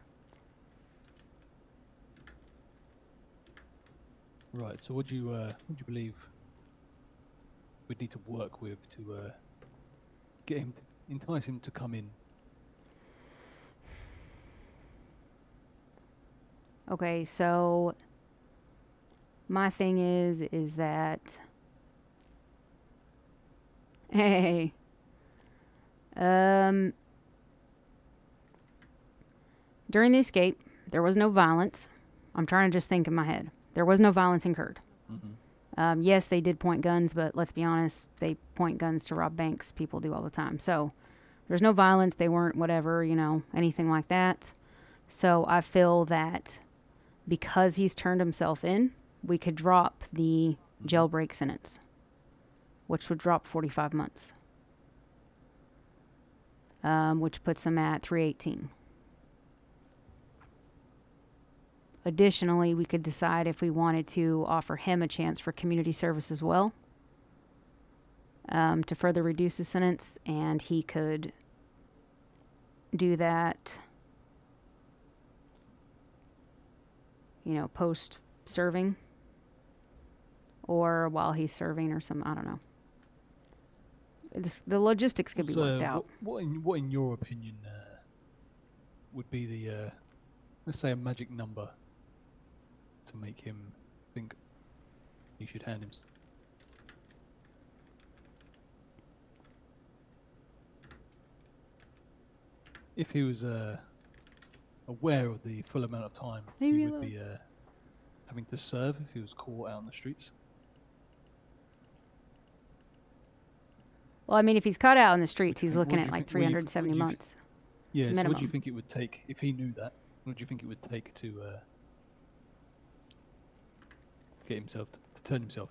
S10: Right. So, what do you believe we'd need to work with to get him, entice him to come in?
S1: Okay, so my thing is that, hey, during the escape, there was no violence. I'm trying to just think in my head. There was no violence incurred. Yes, they did point guns, but let's be honest, they point guns to rob banks. People do all the time. So there's no violence. They weren't whatever, anything like that. So I feel that because he's turned himself in, we could drop the jailbreak sentence, which would drop 45 months, which puts him at 318. Additionally, we could decide if we wanted to offer him a chance for community service as well, to further reduce his sentence, and he could do that, post serving or while he's serving or some, I don't know. The logistics could be worked out.
S10: What in your opinion would be the let's say a magic number to make him think he should hand him? If he was aware of the full amount of time he would be having to serve if he was caught out on the streets.
S1: Well, I mean, if he's caught out on the streets, he's looking at like 370 months.
S10: Yeah,
S1: minimum.
S10: so what do you think it would take, if he knew that, what do you think it would take to get himself, to turn himself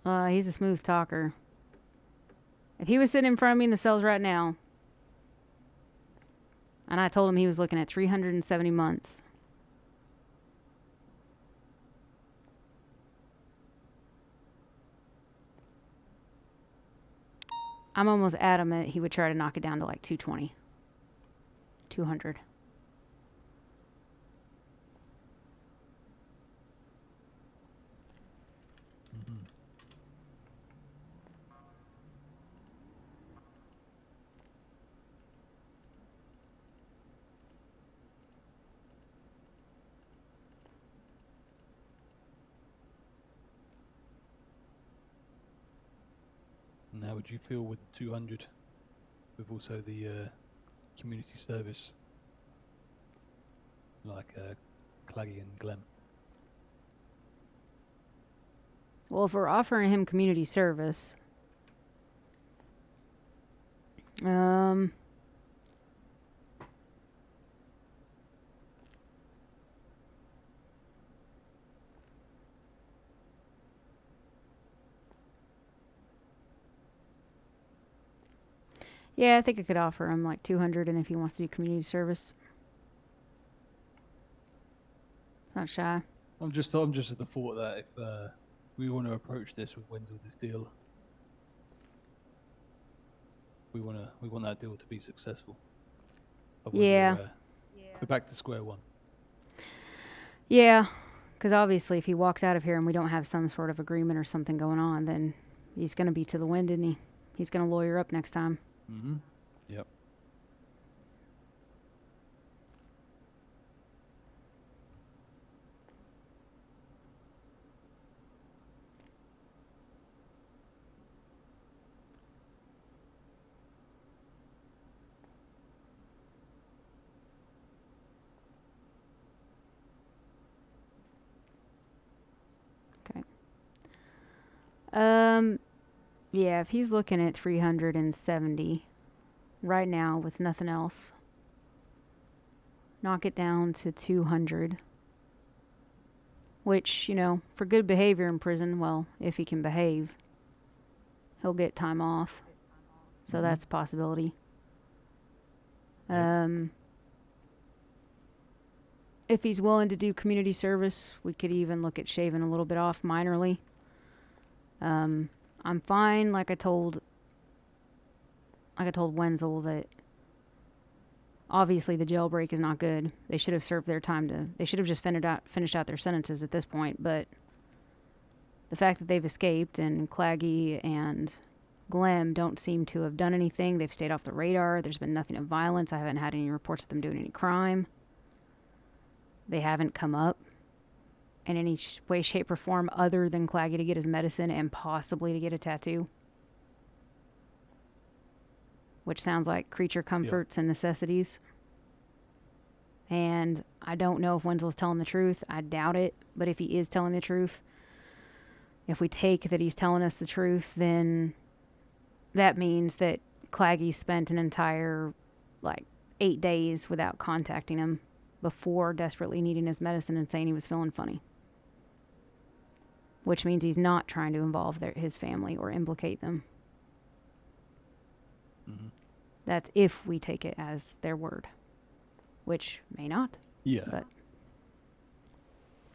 S10: in?
S1: He's a smooth talker. If he was sitting in front of me in the cells right now, and I told him he was looking at 370 months, I'm almost adamant he would try to knock it down to like 220. 200.
S10: And how would you feel with the 200, with also the community service, like Claggy and Glenn?
S1: Well, if we're offering him community service, yeah, I think I could offer him like 200, and if he wants to do community service, not shy.
S10: I'm just at the thought that if we want to approach this with Wenzel, this deal, we want that deal to be successful. Otherwise
S1: Yeah.
S10: We're back to square one.
S1: Yeah, because obviously if he walks out of here and we don't have some sort of agreement or something going on, then he's going to be to the wind, isn't he? He's going to lawyer up next time.
S10: Mm-hmm. Yep.
S1: Okay. Yeah, if he's looking at 370 right now with nothing else, knock it down to 200, which, for good behavior in prison, well, if he can behave, he'll get time off. So that's a possibility. If he's willing to do community service, we could even look at shaving a little bit off minorly. I'm fine, like I told Wenzel, that obviously the jailbreak is not good. They should have served their time they should have just finished out their sentences at this point, but the fact that they've escaped and Claggy and Glem don't seem to have done anything. They've stayed off the radar. There's been nothing of violence. I haven't had any reports of them doing any crime. They haven't come up in any way, shape, or form other than Claggy to get his medicine and possibly to get a tattoo. Which sounds like creature comforts and necessities. And I don't know if Wenzel's telling the truth. I doubt it. But if he is telling the truth, If we take that he's telling us the truth, then that means that Claggy spent an entire, 8 days without contacting him before desperately needing his medicine and saying he was feeling funny. Which means he's not trying to involve his family or implicate them.
S10: Mm-hmm.
S1: That's if we take it as their word. Which may not.
S10: Yeah.
S1: But,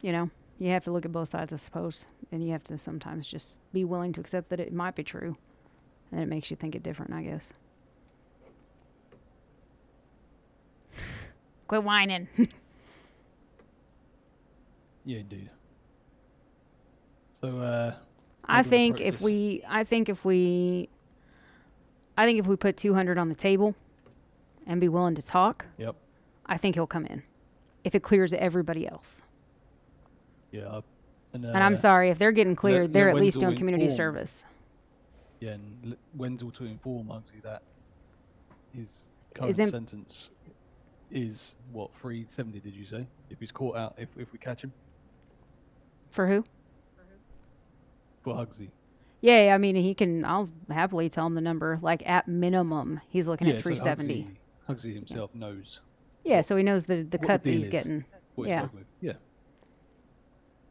S1: you have to look at both sides, I suppose. And you have to sometimes just be willing to accept that it might be true. And it makes you think it different, I guess. Quit whining.
S10: Yeah, indeed. So,
S1: I think if we put 200 on the table and be willing to talk,
S10: yep.
S1: I think he'll come in. If it clears everybody else.
S10: Yeah. And
S1: I'm sorry, if they're getting cleared, they're at least doing community service.
S10: Yeah, and Wenzel to inform Hugsy that his current sentence is, what, 370, did you say? If he's caught out, if we catch him?
S1: For who?
S10: For Hugsy.
S1: Yeah, I mean, I'll happily tell him the number. At minimum, he's looking at 370.
S10: So Hugsy himself knows.
S1: Yeah, so he knows the cut that he's
S10: is,
S1: getting. Yeah.
S10: Yeah.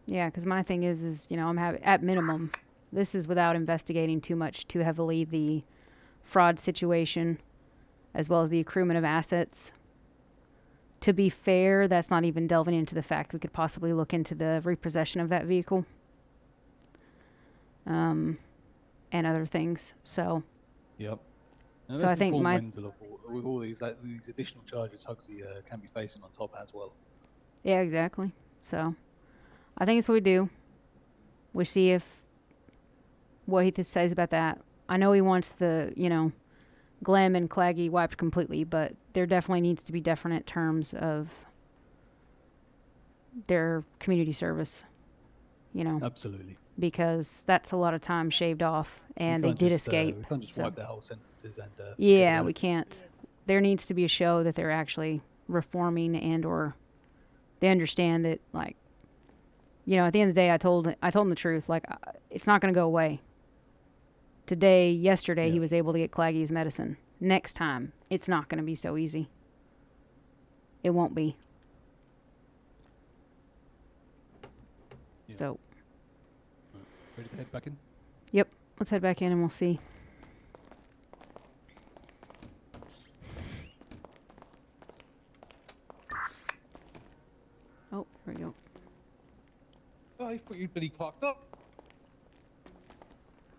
S1: Yeah, because my thing is I'm having, at minimum, this is without investigating too much, too heavily the fraud situation, as well as the accruement of assets. To be fair, that's not even delving into the fact we could possibly look into the repossession of that vehicle. And other things. So.
S10: Yep. Now
S1: so I think
S10: with all these additional charges Hugsy can be facing on top as well.
S1: Yeah, exactly. So, I think it's what we do. We see what he says about that. I know he wants the Glam and Claggy wiped completely, but there definitely needs to be definite terms of their community service.
S10: Absolutely.
S1: Because that's a lot of time shaved off, and they did escape.
S10: We can't just wipe their whole sentences and.
S1: Yeah, we can't. There needs to be a show that they're actually reforming and/or they understand that, at the end of the day, I told them the truth. It's not going to go away. Yesterday, he was able to get Claggy's medicine. Next time, it's not going to be so easy. It won't be. Yeah. So.
S10: Ready to head back in?
S1: Yep. Let's head back in and we'll see. Oh, there we go.
S3: Oh, I thought you'd bloody clocked up.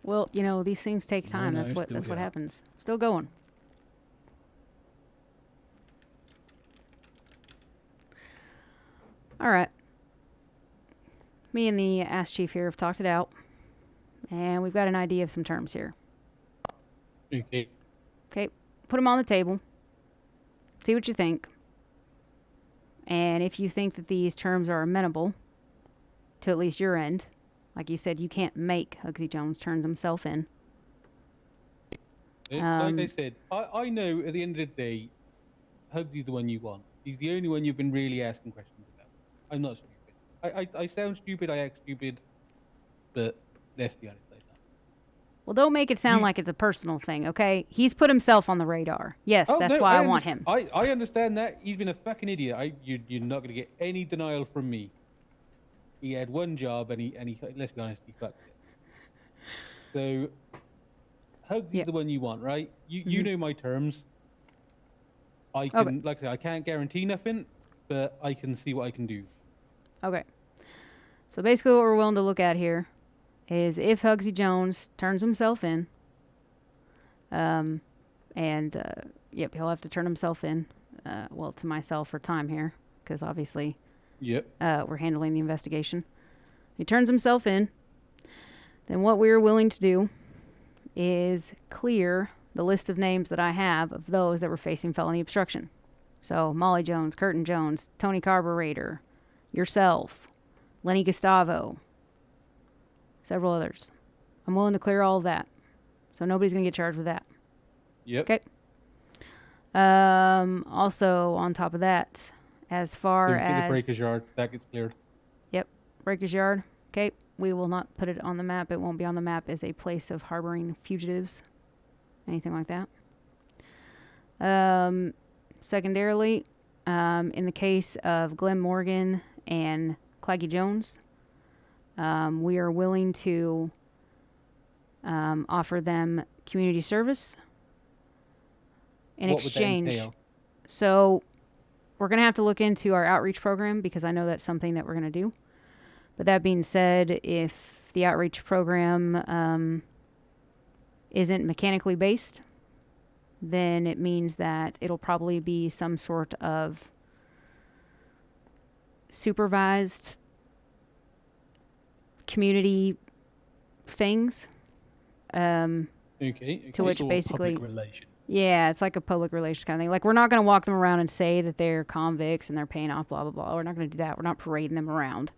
S1: Well, these things take time.
S10: No,
S1: that's what happens. Still going. All right. Me and the ass chief here have talked it out. And we've got an idea of some terms here.
S3: Okay.
S1: Okay. Put them on the table. See what you think. And if you think that these terms are amenable to at least your end, like you said, you can't make Hugsy Jones turn himself in.
S3: Like I said, I know at the end of the day, Hugsy's the one you want. He's the only one you've been really asking questions about. I'm not stupid. I sound stupid, I act stupid, but let's be honest.
S1: Well, don't make it sound like it's a personal thing, okay? He's put himself on the radar. Yes, that's why I want him.
S3: I understand that. He's been a fucking idiot. You're not going to get any denial from me. He had one job and he let's be honest, he fucked it. So, Hugsy's the one you want, right? You know my terms. I can, like I said, I can't guarantee nothing, but I can see what I can do. Okay.
S1: So basically what we're willing to look at here is if Hugsy Jones turns himself in, he'll have to turn himself in, to myself for time here, because obviously we're handling the investigation. He turns himself in, then what we're willing to do is clear the list of names that I have of those that were facing felony obstruction. So Molly Jones, Curtin Jones, Tony Carburetor, yourself, Lenny Gustavo, several others. I'm willing to clear all of that. So nobody's going to get charged with that.
S3: Yep.
S1: Okay. Also, on top of that, as far as...
S3: the breaker's yard, that gets cleared.
S1: Yep. Breaker's yard. Okay. we will not put it on the map. It won't be on the map as a place of harboring fugitives, anything like that. Secondarily, in the case of Glenn Morgan and Claggy Jones, we are willing to offer them community service in exchange. So we're going to have to look into our outreach program because I know that's something that we're going to do. But that being said, if the outreach program isn't mechanically based, then it means that it'll probably be some sort of supervised community things.
S3: Okay.
S1: To which basically,
S10: public relation.
S1: yeah, it's like a public relations kind of thing. Like, we're not going to walk them around and say that they're convicts and they're paying off, blah, blah, blah. We're not going to do that. We're not parading them around.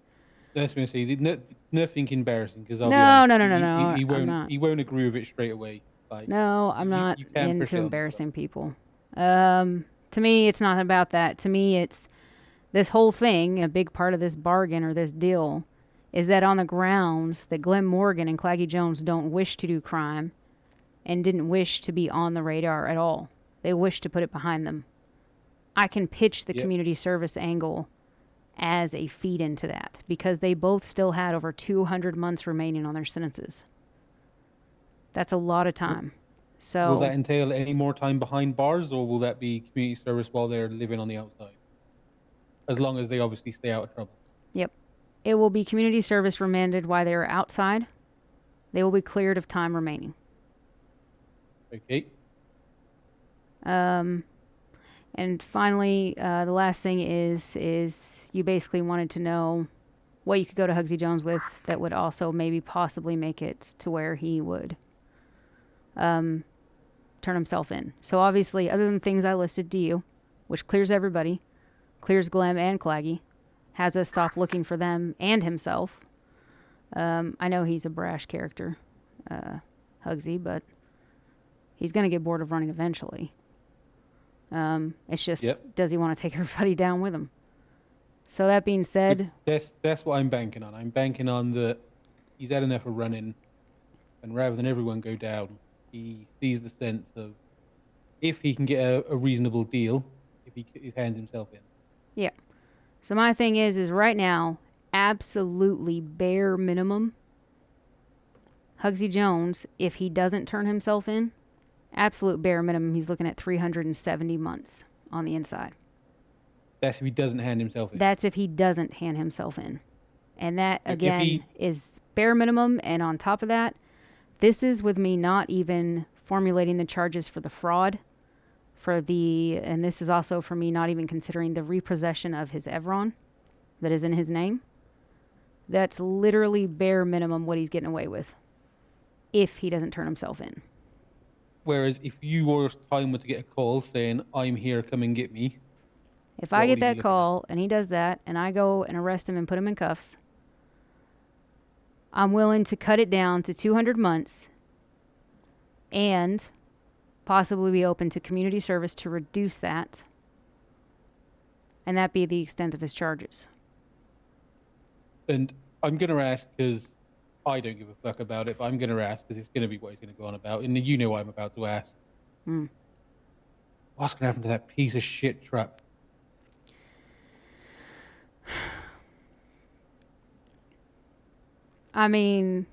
S3: That's what I say. Nothing embarrassing because
S1: No,
S3: he
S1: I'm not.
S3: He won't agree with it straight away. Like,
S1: No, I'm not
S3: you can't push
S1: into
S3: it on
S1: embarrassing people. To me, it's not about that. To me, it's this whole thing, a big part of this bargain or this deal, is that on the grounds that Glenn Morgan and Claggy Jones don't wish to do crime and didn't wish to be on the radar at all. They wish to put it behind them. I can pitch the community service angle as a feed into that because they both still had over 200 months remaining on their sentences. That's a lot of time. So
S3: will that entail any more time behind bars, or will that be community service while they're living on the outside? As long as they obviously stay out of trouble. Yep.
S1: It will be community service remanded while they are outside. They will be cleared of time remaining.
S3: Okay.
S1: And finally, the last thing is you basically wanted to know what you could go to Hugsy Jones with that would also maybe possibly make it to where he would turn himself in. So obviously, other than things I listed to you, which clears everybody, clears Glem and Claggy, has us stop looking for them and himself. I know he's a brash character, Hugsy, but he's going to get bored of running eventually. It's just, does he want to take everybody down with him? So that being said,
S3: that's what I'm banking on. I'm banking on that he's had enough of running, and rather than everyone go down, he sees the sense of if he can get a reasonable deal, if he hands himself in.
S1: Yeah. So my thing is right now, absolutely bare minimum, Hugsy Jones, if he doesn't turn himself in, absolute bare minimum, he's looking at 370 months on the inside.
S3: That's if he doesn't hand himself in.
S1: That's if he doesn't hand himself in. And that, again, is bare minimum. And on top of that, this is with me not even formulating the charges for the fraud, and this is also for me not even considering the repossession of his Evron that is in his name. That's literally bare minimum what he's getting away with if he doesn't turn himself in.
S3: Whereas if you or time were to get a call saying, I'm here, come and get me.
S1: If I get that call and he does that and I go and arrest him and put him in cuffs, I'm willing to cut it down to 200 months and possibly be open to community service to reduce that. And that be the extent of his charges.
S3: And I'm going to ask because I don't give a fuck about it, but I'm going to ask because it's going to be what he's going to go on about. And you know what I'm about to ask. What's going to happen to that piece of shit truck?
S1: I mean,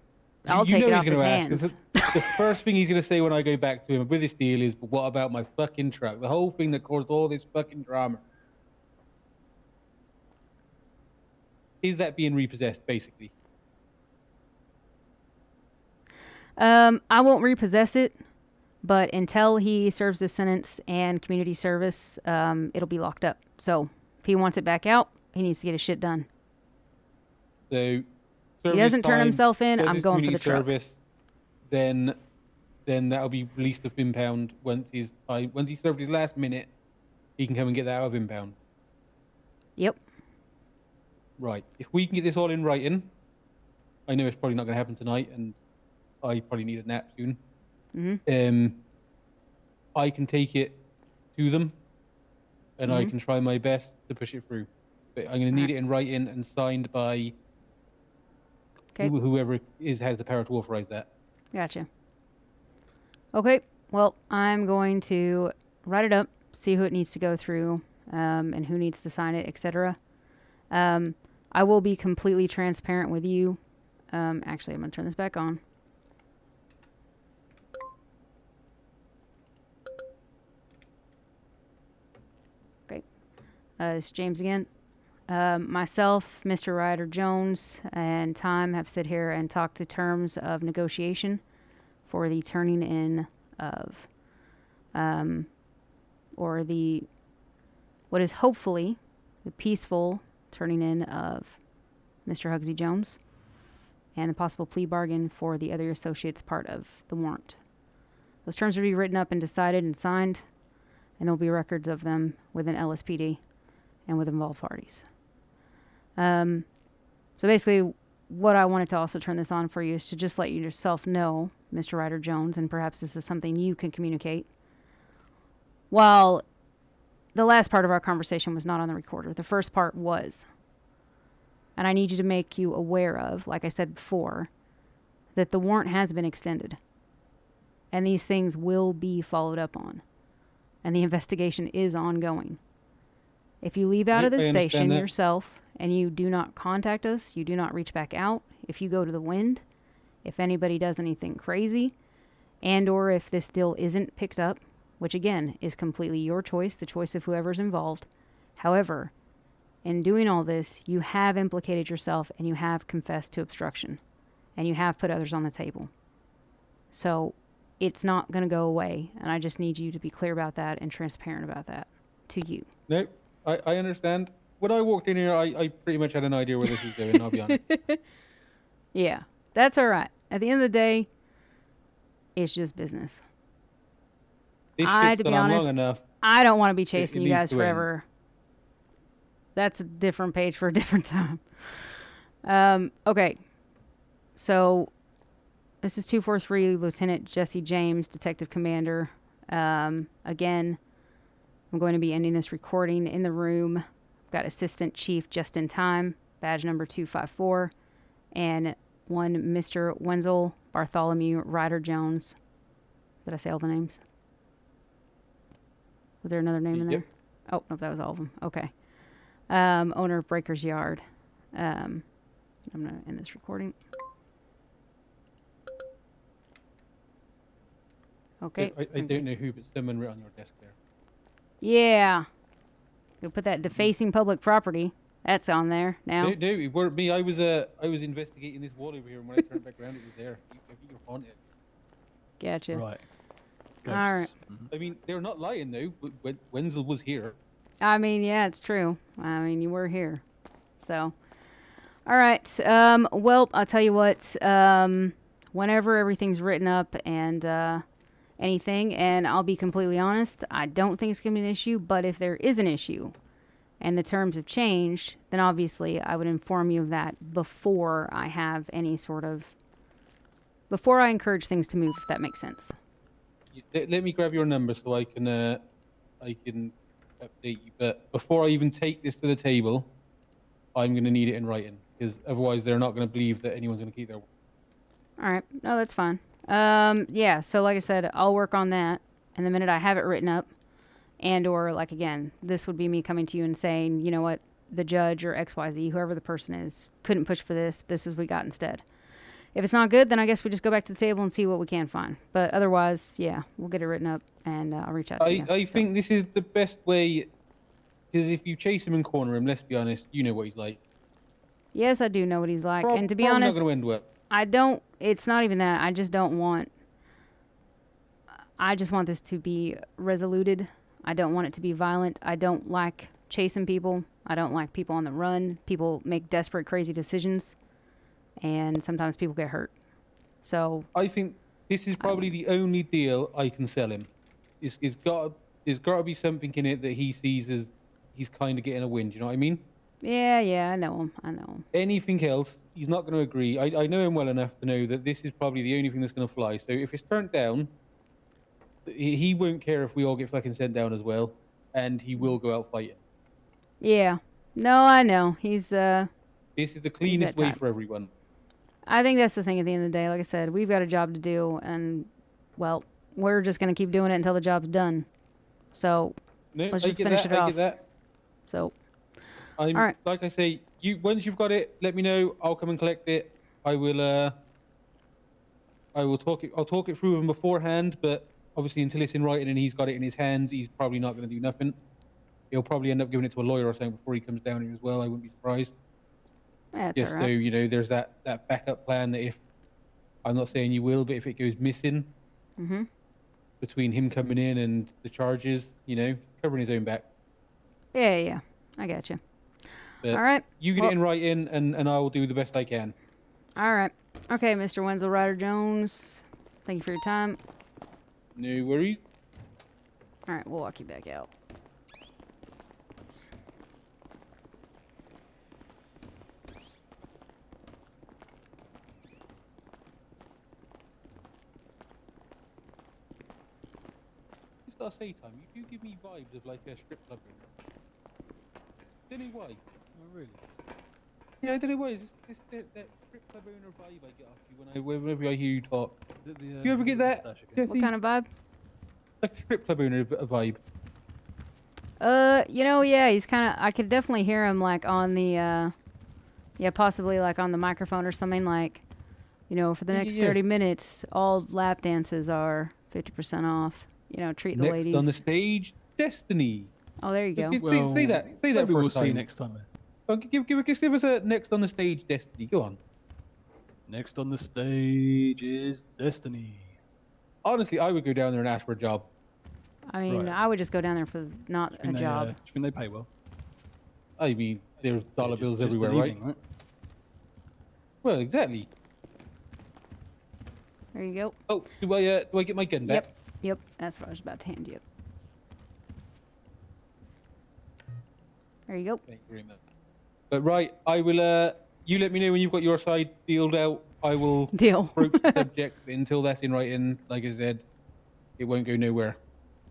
S1: I'll take it off his hands.
S3: The first thing he's going to say when I go back to him with this deal is, but what about my fucking truck? The whole thing that caused all this fucking drama. Is that being repossessed, basically?
S1: I won't repossess it, but until he serves his sentence and community service, it'll be locked up. So if he wants it back out, he needs to get his shit done.
S3: So
S1: he doesn't turn himself in, I'm going for the truck.
S3: Service, then that'll be released of impound once he's served his last minute. He can come and get that out of impound.
S1: Yep.
S3: Right. If we can get this all in writing, I know it's probably not going to happen tonight, and I probably need a nap soon. I can take it to them, and I can try my best to push it through. But I'm going to need it in writing and signed by
S1: Okay.
S3: Whoever has the power to authorize that.
S1: Gotcha. Okay. Well, I'm going to write it up, see who it needs to go through, and who needs to sign it, etc. I will be completely transparent with you. Actually, I'm going to turn this back on. Okay. It's James again. Myself, Mr. Ryder Jones, and Time have sit here and talked to terms of negotiation for the turning in of, or the, what is hopefully the peaceful turning in of Mr. Hugsy Jones, and the possible plea bargain for the other associates part of the warrant. Those terms will be written up and decided and signed, and there will be records of them within LSPD and with involved parties. So basically, what I wanted to also turn this on for you is to just let you yourself know, Mr. Ryder Jones, and perhaps this is something you can communicate. While the last part of our conversation was not on the recorder, the first part was. And I need you to make you aware of, like I said before, that the warrant has been extended. And these things will be followed up on. And the investigation is ongoing. If you leave out of the station yourself and you do not contact us, you do not reach back out, if you go to the wind, if anybody does anything crazy, and or if this deal isn't picked up, which again is completely your choice, the choice of whoever's involved. However, in doing all this, you have implicated yourself and you have confessed to obstruction and you have put others on the table. So it's not going to go away, and I just need you to be clear about that and transparent about that to you.
S3: No, I understand. When I walked in here, I pretty much had an idea where this was going, I'll be honest.
S1: Yeah, that's all right. At the end of the day, it's just business.
S3: This
S1: to
S3: shit's
S1: be
S3: gone on
S1: honest,
S3: long enough.
S1: I don't want to be chasing
S3: it
S1: you
S3: needs
S1: guys
S3: to end.
S1: forever. That's a different page for a different time. Okay. So, this is 243 Lieutenant Jesse James, Detective Commander. Again, I'm going to be ending this recording in the room. I've got Assistant Chief Just in Time, badge number 254, and one Mr. Wenzel Bartholomew Ryder Jones. Did I say all the names? Was there another name in there? Oh, no, that was all of them. Okay. Owner of Breaker's Yard. I'm going to end this recording. Okay.
S3: I don't know who, but someone wrote on your desk there.
S1: Yeah. Gonna put that defacing public property. That's on there now.
S3: No, it weren't me. I was investigating this wall over here, and when I turned back around, it was there. I think you're on it.
S1: Gotcha.
S10: Right.
S1: All right.
S3: I mean, they're not lying though. But Wenzel was here.
S1: I mean, yeah, it's true. I mean, you were here. So, all right. Well, I'll tell you what. Whenever everything's written up and anything, and I'll be completely honest, I don't think it's going to be an issue, but if there is an issue and the terms have changed, then obviously I would inform you of that before I have any sort of, before I encourage things to move, if that makes sense.
S3: Let me grab your number so I can update you. But before I even take this to the table, I'm going to need it in writing, because otherwise they're not going to believe that anyone's going to keep their word.
S1: All right. No, that's fine. Yeah, so like I said, I'll work on that. And the minute I have it written up, and or like, again, this would be me coming to you and saying, you know what, the judge or XYZ, whoever the person is, couldn't push for this. This is what we got instead. If it's not good, then I guess we just go back to the table and see what we can find. But otherwise, yeah, we'll get it written up and I'll reach out to you.
S3: I think this is the best way, because if you chase him and corner him, let's be honest, you know what he's like.
S1: Yes, I do know what he's like. And to be
S3: Probably
S1: honest,
S3: not going to end well.
S1: I don't, it's not even that. I just don't want, I just want this to be resoluted. I don't want it to be violent. I don't like chasing people. I don't like people on the run. People make desperate, crazy decisions. And sometimes people get hurt. So
S3: I think this is probably the only deal I can sell him. There's got to be something in it that he sees as he's kind of getting a win. Do you know what I mean?
S1: Yeah, I know him.
S3: Anything else, he's not going to agree. I know him well enough to know that this is probably the only thing that's going to fly. So if it's turned down, he won't care if we all get fucking sent down as well, and he will go out fighting.
S1: Yeah. No, I know. He's
S3: This is the cleanest way for everyone.
S1: I think that's the thing at the end of the day. Like I said, we've got a job to do, and, well, we're just going to keep doing it until the job's done. So,
S3: No,
S1: let's
S3: I
S1: just
S3: get
S1: finish
S3: that,
S1: it
S3: I
S1: off.
S3: get that.
S1: So,
S3: I'm,
S1: all right.
S3: Like I say, once you've got it, let me know. I'll come and collect it. I will talk it. I'll talk it through with him beforehand, but obviously until it's in writing and he's got it in his hands, he's probably not going to do nothing. He'll probably end up giving it to a lawyer or something before he comes down here as well. I wouldn't be surprised.
S1: That's
S3: Just
S1: all
S3: so
S1: right.
S3: you know, there's that backup plan that if, I'm not saying you will, but if it goes missing
S1: Mm-hmm.
S3: between him coming in and the charges, you know, covering his own back.
S1: Yeah. I got you.
S3: But
S1: All right.
S3: you get
S1: Well-
S3: it in writing, and I will do the best I can.
S1: All right. Okay, Mr. Wenzel Ryder Jones. Thank you for your time.
S3: No worries.
S1: All right, we'll walk you back out.
S3: Just gotta say, Tom, you do give me vibes of like a strip club. Don't know why.
S10: Oh, really?
S3: Yeah, I don't know why. It's that strip club owner vibe I get off you whenever I hear you talk. You ever get that?
S1: What kind of vibe?
S3: Like strip club owner vibe.
S1: You know, yeah, he's kind of. I could definitely hear him like on the, yeah, possibly like on the microphone or something. Like, you know, for the next 30 minutes, all lap dances are 50% off. You know, treat the
S3: Next
S1: ladies.
S3: on the stage, Destiny.
S1: Oh, there you go.
S3: Say that. Say that
S10: maybe we'll
S3: first time.
S10: see next time. Then.
S3: Oh, give us a next on the stage, Destiny. Go on.
S10: Next on the stage is Destiny.
S3: Honestly, I would go down there and ask for a job.
S1: I mean,
S10: Right.
S1: I would just go down there for not a job.
S10: Do you think they pay well?
S3: I mean, there's dollar bills
S10: just
S3: everywhere,
S10: leaving,
S3: right? Well, exactly.
S1: There you go.
S3: Oh, do I get my gun back?
S1: Yep. That's what I was about to hand you. There you go.
S3: Thank you very much. But right, I will. You let me know when you've got your side dealed out. I will
S1: Deal.
S3: broach the subject. But until that's in writing, like I said, it won't go nowhere.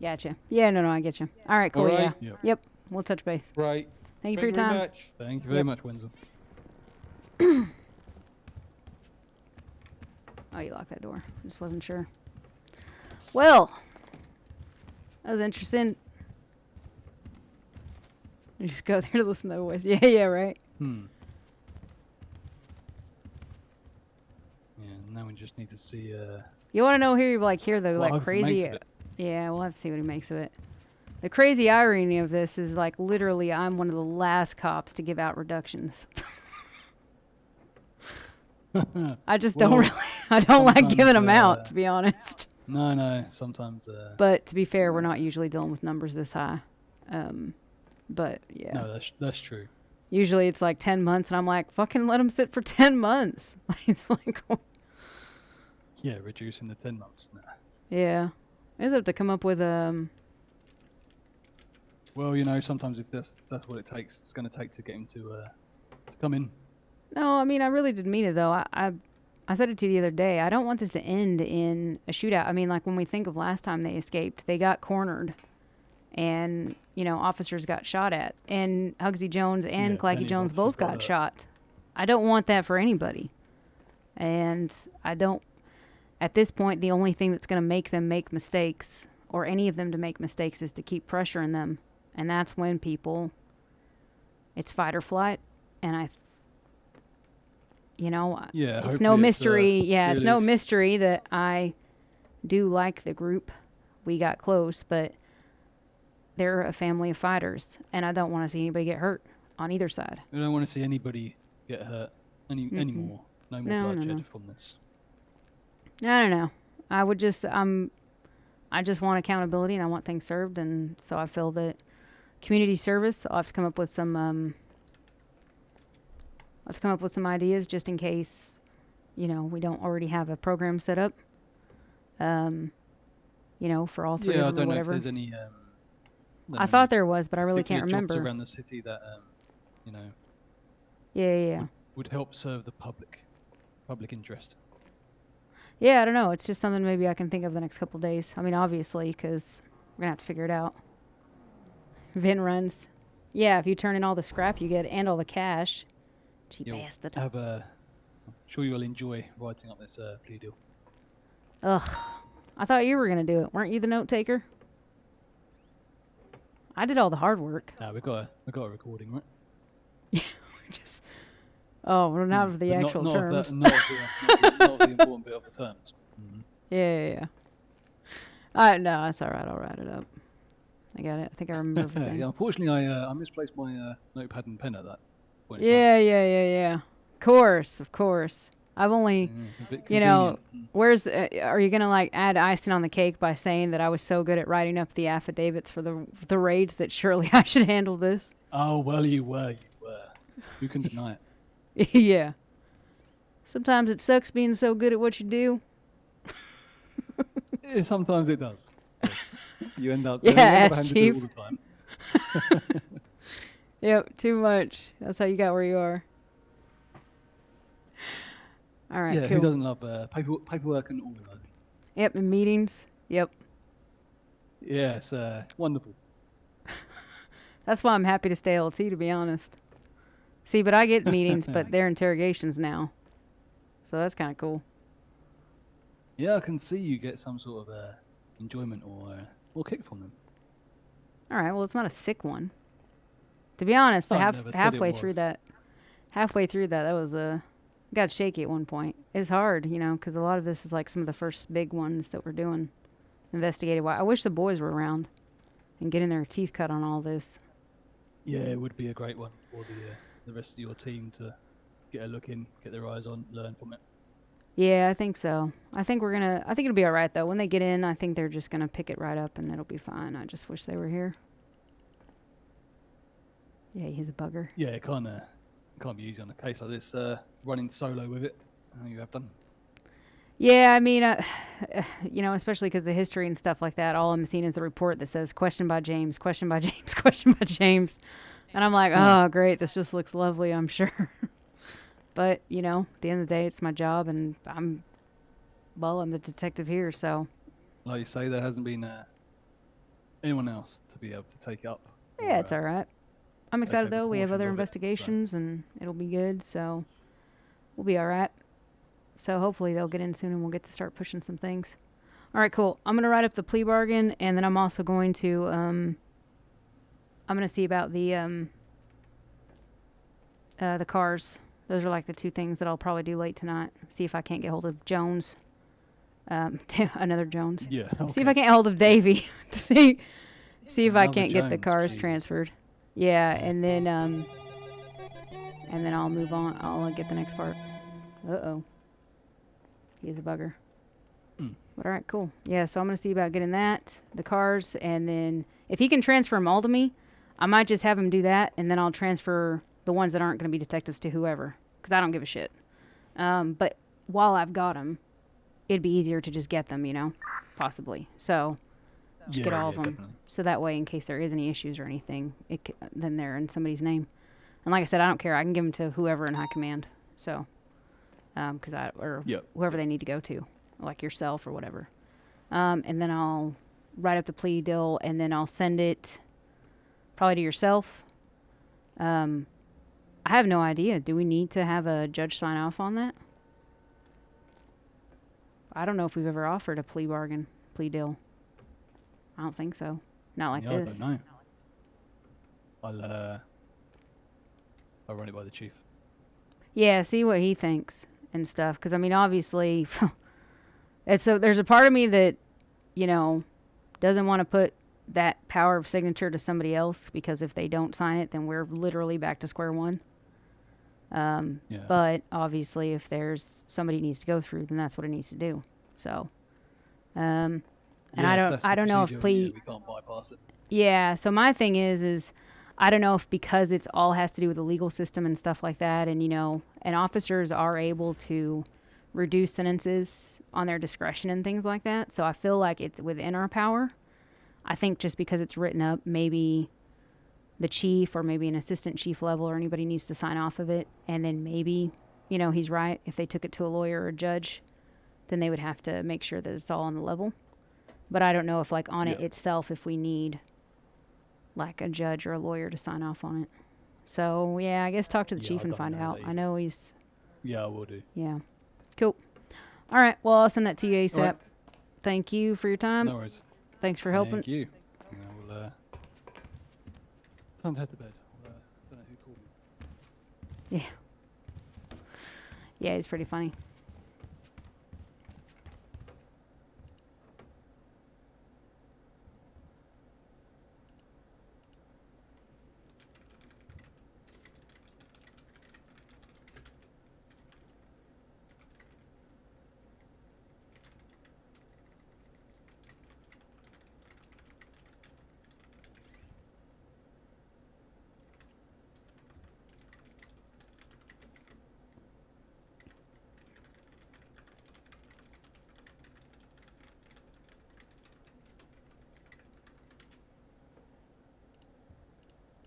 S1: Gotcha. Yeah, no, I get you. All right, cool.
S3: All right.
S1: Yeah. Yep. We'll touch base.
S3: Right.
S1: Thank you for your
S3: very
S1: time.
S3: much.
S10: Thank you very much, Wenzel.
S1: Oh, you locked that door. Just wasn't sure. Well, that was interesting. You just go there to listen to the voice. Yeah, right.
S10: Yeah, now we just need to see.
S1: You want to know here, like here the
S10: What
S1: like
S10: Hudson makes
S1: crazy.
S10: of it.
S1: Yeah, we'll have to see what he makes of it. The crazy irony of this is like literally, I'm one of the last cops to give out reductions. I just don't really. I don't like giving them out, to be honest.
S10: No. Sometimes.
S1: But to be fair, we're not usually dealing with numbers this high. But yeah.
S10: No, that's true.
S1: Usually it's like 10 months, and I'm like, fucking let them sit for 10 months. It's like,
S10: Yeah, reducing the 10 months now.
S1: yeah. I just have to come up with
S10: Well, you know, sometimes if that's what it takes, it's going to take to get him to come in.
S1: No, I mean, I really did mean it, though. I said it to you the other day. I don't want this to end in a shootout. I mean, like, when we think of last time they escaped, they got cornered. And, you know, officers got shot at. And Hugsy Jones and Clacky Jones both got shot. I don't want that for anybody. And I don't... At this point, the only thing that's going to make them make mistakes, or any of them to make mistakes, is to keep pressuring them. And that's when people... It's fight or flight. And you know,
S10: Yeah,
S1: it's no mystery. Yeah, it's no
S10: is.
S1: mystery that I do like the group. We got close, but they're a family of fighters, and I don't want to see anybody get hurt on either side.
S10: We don't want to see anybody get hurt anymore. No more bloodshed from this.
S1: I don't know. I would just I just want accountability, and I want things served, and so I feel that community service. I'll have to come up with some. I'll have to come up with some ideas just in case, you know, we don't already have a program set up. You know, for all three
S10: Yeah, I
S1: of them
S10: don't
S1: or
S10: know if
S1: whatever.
S10: there's any.
S1: I thought there was, but I really can't
S10: particular jobs
S1: remember.
S10: around the city that you know.
S1: Yeah.
S10: Would help serve the public interest.
S1: Yeah, I don't know. It's just something maybe I can think of the next couple of days. I mean, obviously, because we're going to have to figure it out. Vin runs. Yeah, if you turn in all the scrap you get and all the cash. Cheap
S10: You'll
S1: bastard.
S10: have a sure you'll enjoy writing up this plea deal.
S1: Ugh. I thought you were going to do it. Weren't you the note taker? I did all the hard work.
S10: Nah, we got a recording, right?
S1: Yeah, we just... Oh, well, not of the
S10: But
S1: actual
S10: not
S1: terms.
S10: Not of the important bit of the terms. Mm.
S1: Yeah. No, that's all right. I'll write it up. I got it. I think I remember everything.
S10: Yeah, unfortunately, I misplaced my notepad and pen at that point.
S1: Yeah. Of course. I've only, you know, where's, are you going to like add icing on the cake by saying that I was so good at writing up the affidavits for the raids that surely I should handle this?
S10: Oh, well, you were. Who can deny it?
S1: Yeah. Sometimes it sucks being so good at what you do.
S10: Yeah, sometimes it does. Yes. You end up
S1: Yeah,
S10: having
S1: as
S10: to do it
S1: chief.
S10: all the time.
S1: Yep, too much. That's how you got where you are. All right,
S10: Yeah,
S1: cool.
S10: who doesn't love paperwork and organising?
S1: Yep, in meetings. Yep.
S10: Yeah, it's wonderful.
S1: That's why I'm happy to stay LT, to be honest. See, but I get meetings, but they're interrogations now. So that's kind of cool.
S10: Yeah, I can see you get some sort of enjoyment or kick from them.
S1: All right, well, it's not a sick one. To be honest,
S10: I never said it
S1: halfway through
S10: was.
S1: that, that was got shaky at one point. It's hard, you know, because a lot of this is like some of the first big ones that we're doing. Investigative. I wish the boys were around and getting their teeth cut on all this.
S10: Yeah, it would be a great one for the rest of your team to get a look in, get their eyes on, learn from it.
S1: Yeah, I think so. I think it'll be all right, though. When they get in, I think they're just going to pick it right up, and it'll be fine. I just wish they were here. Yeah, he's a bugger.
S10: Yeah, it can't be easy on a case like this. Running solo with it, you have done.
S1: Yeah, I mean, you know, especially because the history and stuff like that, all I'm seeing is the report that says, question by James, question by James, question by James. And I'm like, oh, great, this just looks lovely, I'm sure. But, you know, at the end of the day, it's my job, and I'm the detective here, so.
S10: Like you say, there hasn't been anyone else to be able to take it up.
S1: Yeah, it's all right. I'm excited, though. We have other
S10: proportion of it, so.
S1: investigations, and it'll be good, so we'll be all right. So hopefully they'll get in soon, and we'll get to start pushing some things. All right, cool. I'm going to write up the plea bargain, and then I'm also going to, I'm going to see about the cars. Those are like the two things that I'll probably do late tonight. See if I can't get hold of Jones. Another Jones.
S10: Yeah. Okay.
S1: See if I can't get hold of Davey. see if I
S10: Another
S1: can't get the
S10: Jones,
S1: cars
S10: geez.
S1: transferred. Yeah, and then I'll move on. I'll get the next part. Uh-oh. He's a bugger. But all right, cool. Yeah, so I'm going to see about getting that, the cars, and then if he can transfer them all to me, I might just have him do that, and then I'll transfer the ones that aren't going to be detectives to whoever, because I don't give a shit. But while I've got them, it'd be easier to just get them, you know, possibly. So just get all of them.
S10: Definitely.
S1: So that way, in case there is any issues or anything, then they're in somebody's name. And like I said, I don't care. I can give them to whoever in high command. So, whoever they need to go to, like yourself or whatever. And then I'll write up the plea deal, and then I'll send it probably to yourself. I have no idea. Do we need to have a judge sign off on that? I don't know if we've ever offered a plea deal. I don't think so. Not like this.
S10: I don't know. I'll run it by the chief.
S1: Yeah, see what he thinks and stuff. Because, I mean, obviously, there's a part of me that, you know, doesn't want to put that power of signature to somebody else, because if they don't sign it, then we're literally back to square one. But obviously, if there's somebody needs to go through, then that's what it needs to do. So, and I don't know if plea.
S10: We can't bypass it.
S1: Yeah. So my thing is I don't know if, because it's all has to do with the legal system and stuff like that, and, you know, and officers are able to reduce sentences on their discretion and things like that. So I feel like it's within our power. I think just because it's written up, maybe the chief or maybe an assistant chief level or anybody needs to sign off of it. And then maybe, you know, he's right. If they took it to a lawyer or a judge, then they would have to make sure that it's all on the level. But I don't know if, like, on it itself, if we need, like, a judge or a lawyer to sign off on it. So, yeah, I guess talk to the chief and find out. I know he's
S10: Yeah, I will do.
S1: Yeah. Cool. All right. Well, I'll send that to you ASAP.
S10: All right.
S1: Thank you for your time.
S10: No worries.
S1: Thanks for helping.
S10: Thank you. Yeah, we'll, time to head to bed. Don't know who called me.
S1: Yeah. Yeah, he's pretty funny.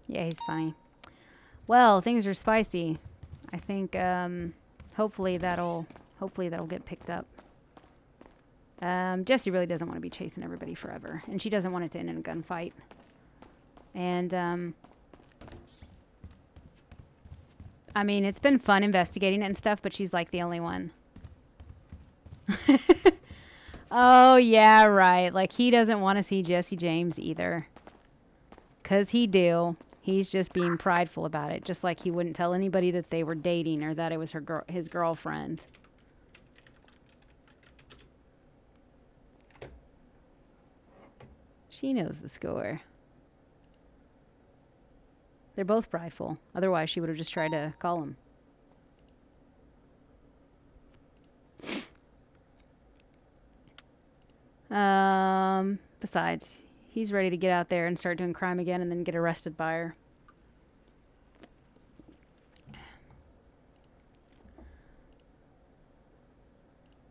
S1: Yeah, he's funny. Well, things are spicy. I think hopefully that'll get picked up. Jessie really doesn't want to be chasing everybody forever, and she doesn't want it to end in a gunfight. And I mean, it's been fun investigating it and stuff, but she's like the only one. Oh yeah, right. Like he doesn't want to see Jesse James either. 'Cause he do. He's just being prideful about it, just like he wouldn't tell anybody that they were dating or that it was his girlfriend. She knows the score. They're both prideful. Otherwise, she would have just tried to call him. Besides, he's ready to get out there and start doing crime again and then get arrested by her.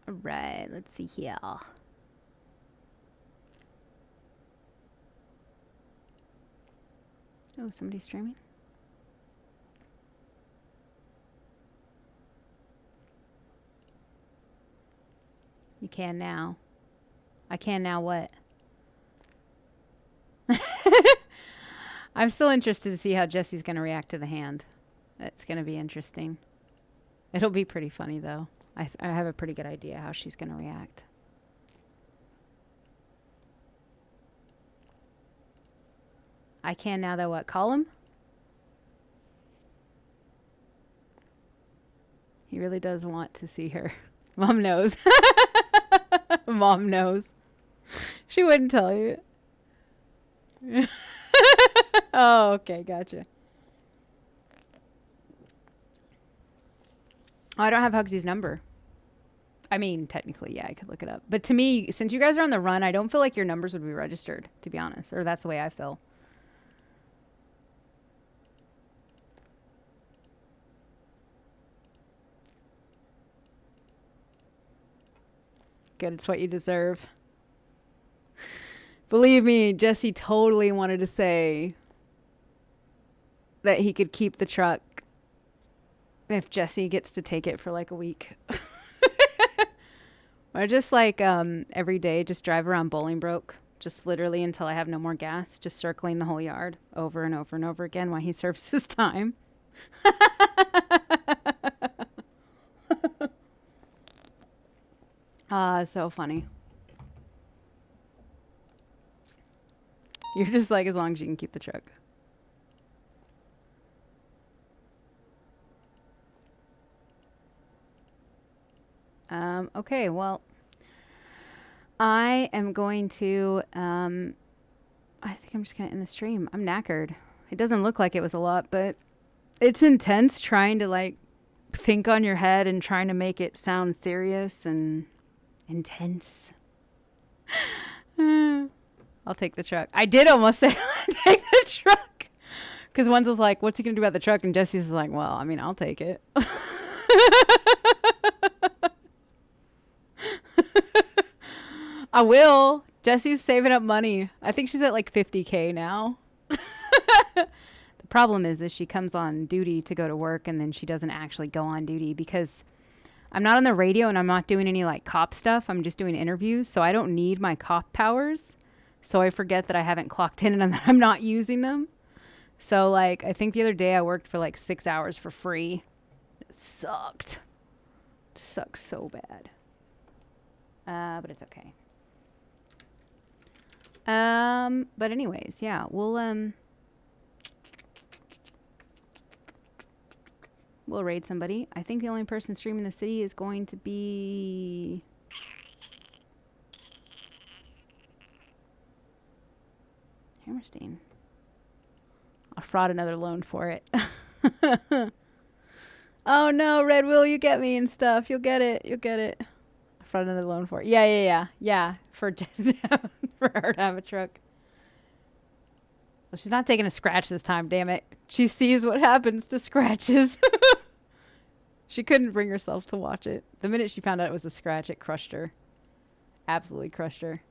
S1: Alright, let's see here. Oh, somebody's streaming? You can now. I can now what? I'm still interested to see how Jesse's going to react to the hand. It's going to be interesting. It'll be pretty funny, though. I have a pretty good idea how she's going to react. I can now, though, what? Call him? He really does want to see her. Mom knows. Mom knows. She wouldn't tell you. Oh, okay, gotcha. Oh, I don't have Hugsy's number. I mean, technically, yeah, I could look it up. But to me, since you guys are on the run, I don't feel like your numbers would be registered, to be honest. Or that's the way I feel. Good, it's what you deserve. Believe me, Jesse totally wanted to say that he could keep the truck if Jesse gets to take it for like a week. Or just like every day, just drive around Bolingbroke, just literally until I have no more gas, just circling the whole yard over and over and over again while he serves his time. So funny. You're just like, as long as you can keep the truck. Okay, well, I am going to, I think I'm just going to end the stream. I'm knackered. It doesn't look like it was a lot, but it's intense trying to, like, think on your head and trying to make it sound serious and intense. I'll take the truck. I did almost say take the truck. Because Wenzel's like, what's he going to do about the truck? And Jesse's like, well, I mean, I'll take it. I will. Jesse's saving up money. I think she's at like 50K now. The problem is she comes on duty to go to work and then she doesn't actually go on duty because I'm not on the radio and I'm not doing any like cop stuff. I'm just doing interviews. So I don't need my cop powers. So I forget that I haven't clocked in and that I'm not using them. So like, I think the other day I worked for like 6 hours for free. It sucked. Sucks so bad. But it's okay. But anyways, yeah, we'll raid somebody. I think the only person streaming the city is going to be Hammerstein. I'll fraud another loan for it. Oh no, Red, will you get me and stuff? You'll get it. You'll get it. I'll fraud another loan for it. Yeah. For just for her to have a truck. Well, she's not taking a scratch this time, damn it. She sees what happens to scratches. She couldn't bring herself to watch it. The minute she found out it was a scratch, it crushed her. Absolutely crushed her.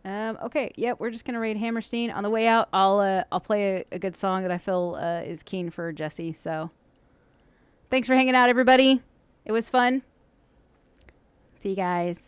S1: Okay, yep, we're just gonna raid Hammerstein. On the way out, I'll play a good song that I feel is keen for Jesse. So, thanks for hanging out, everybody. It was fun. See you guys.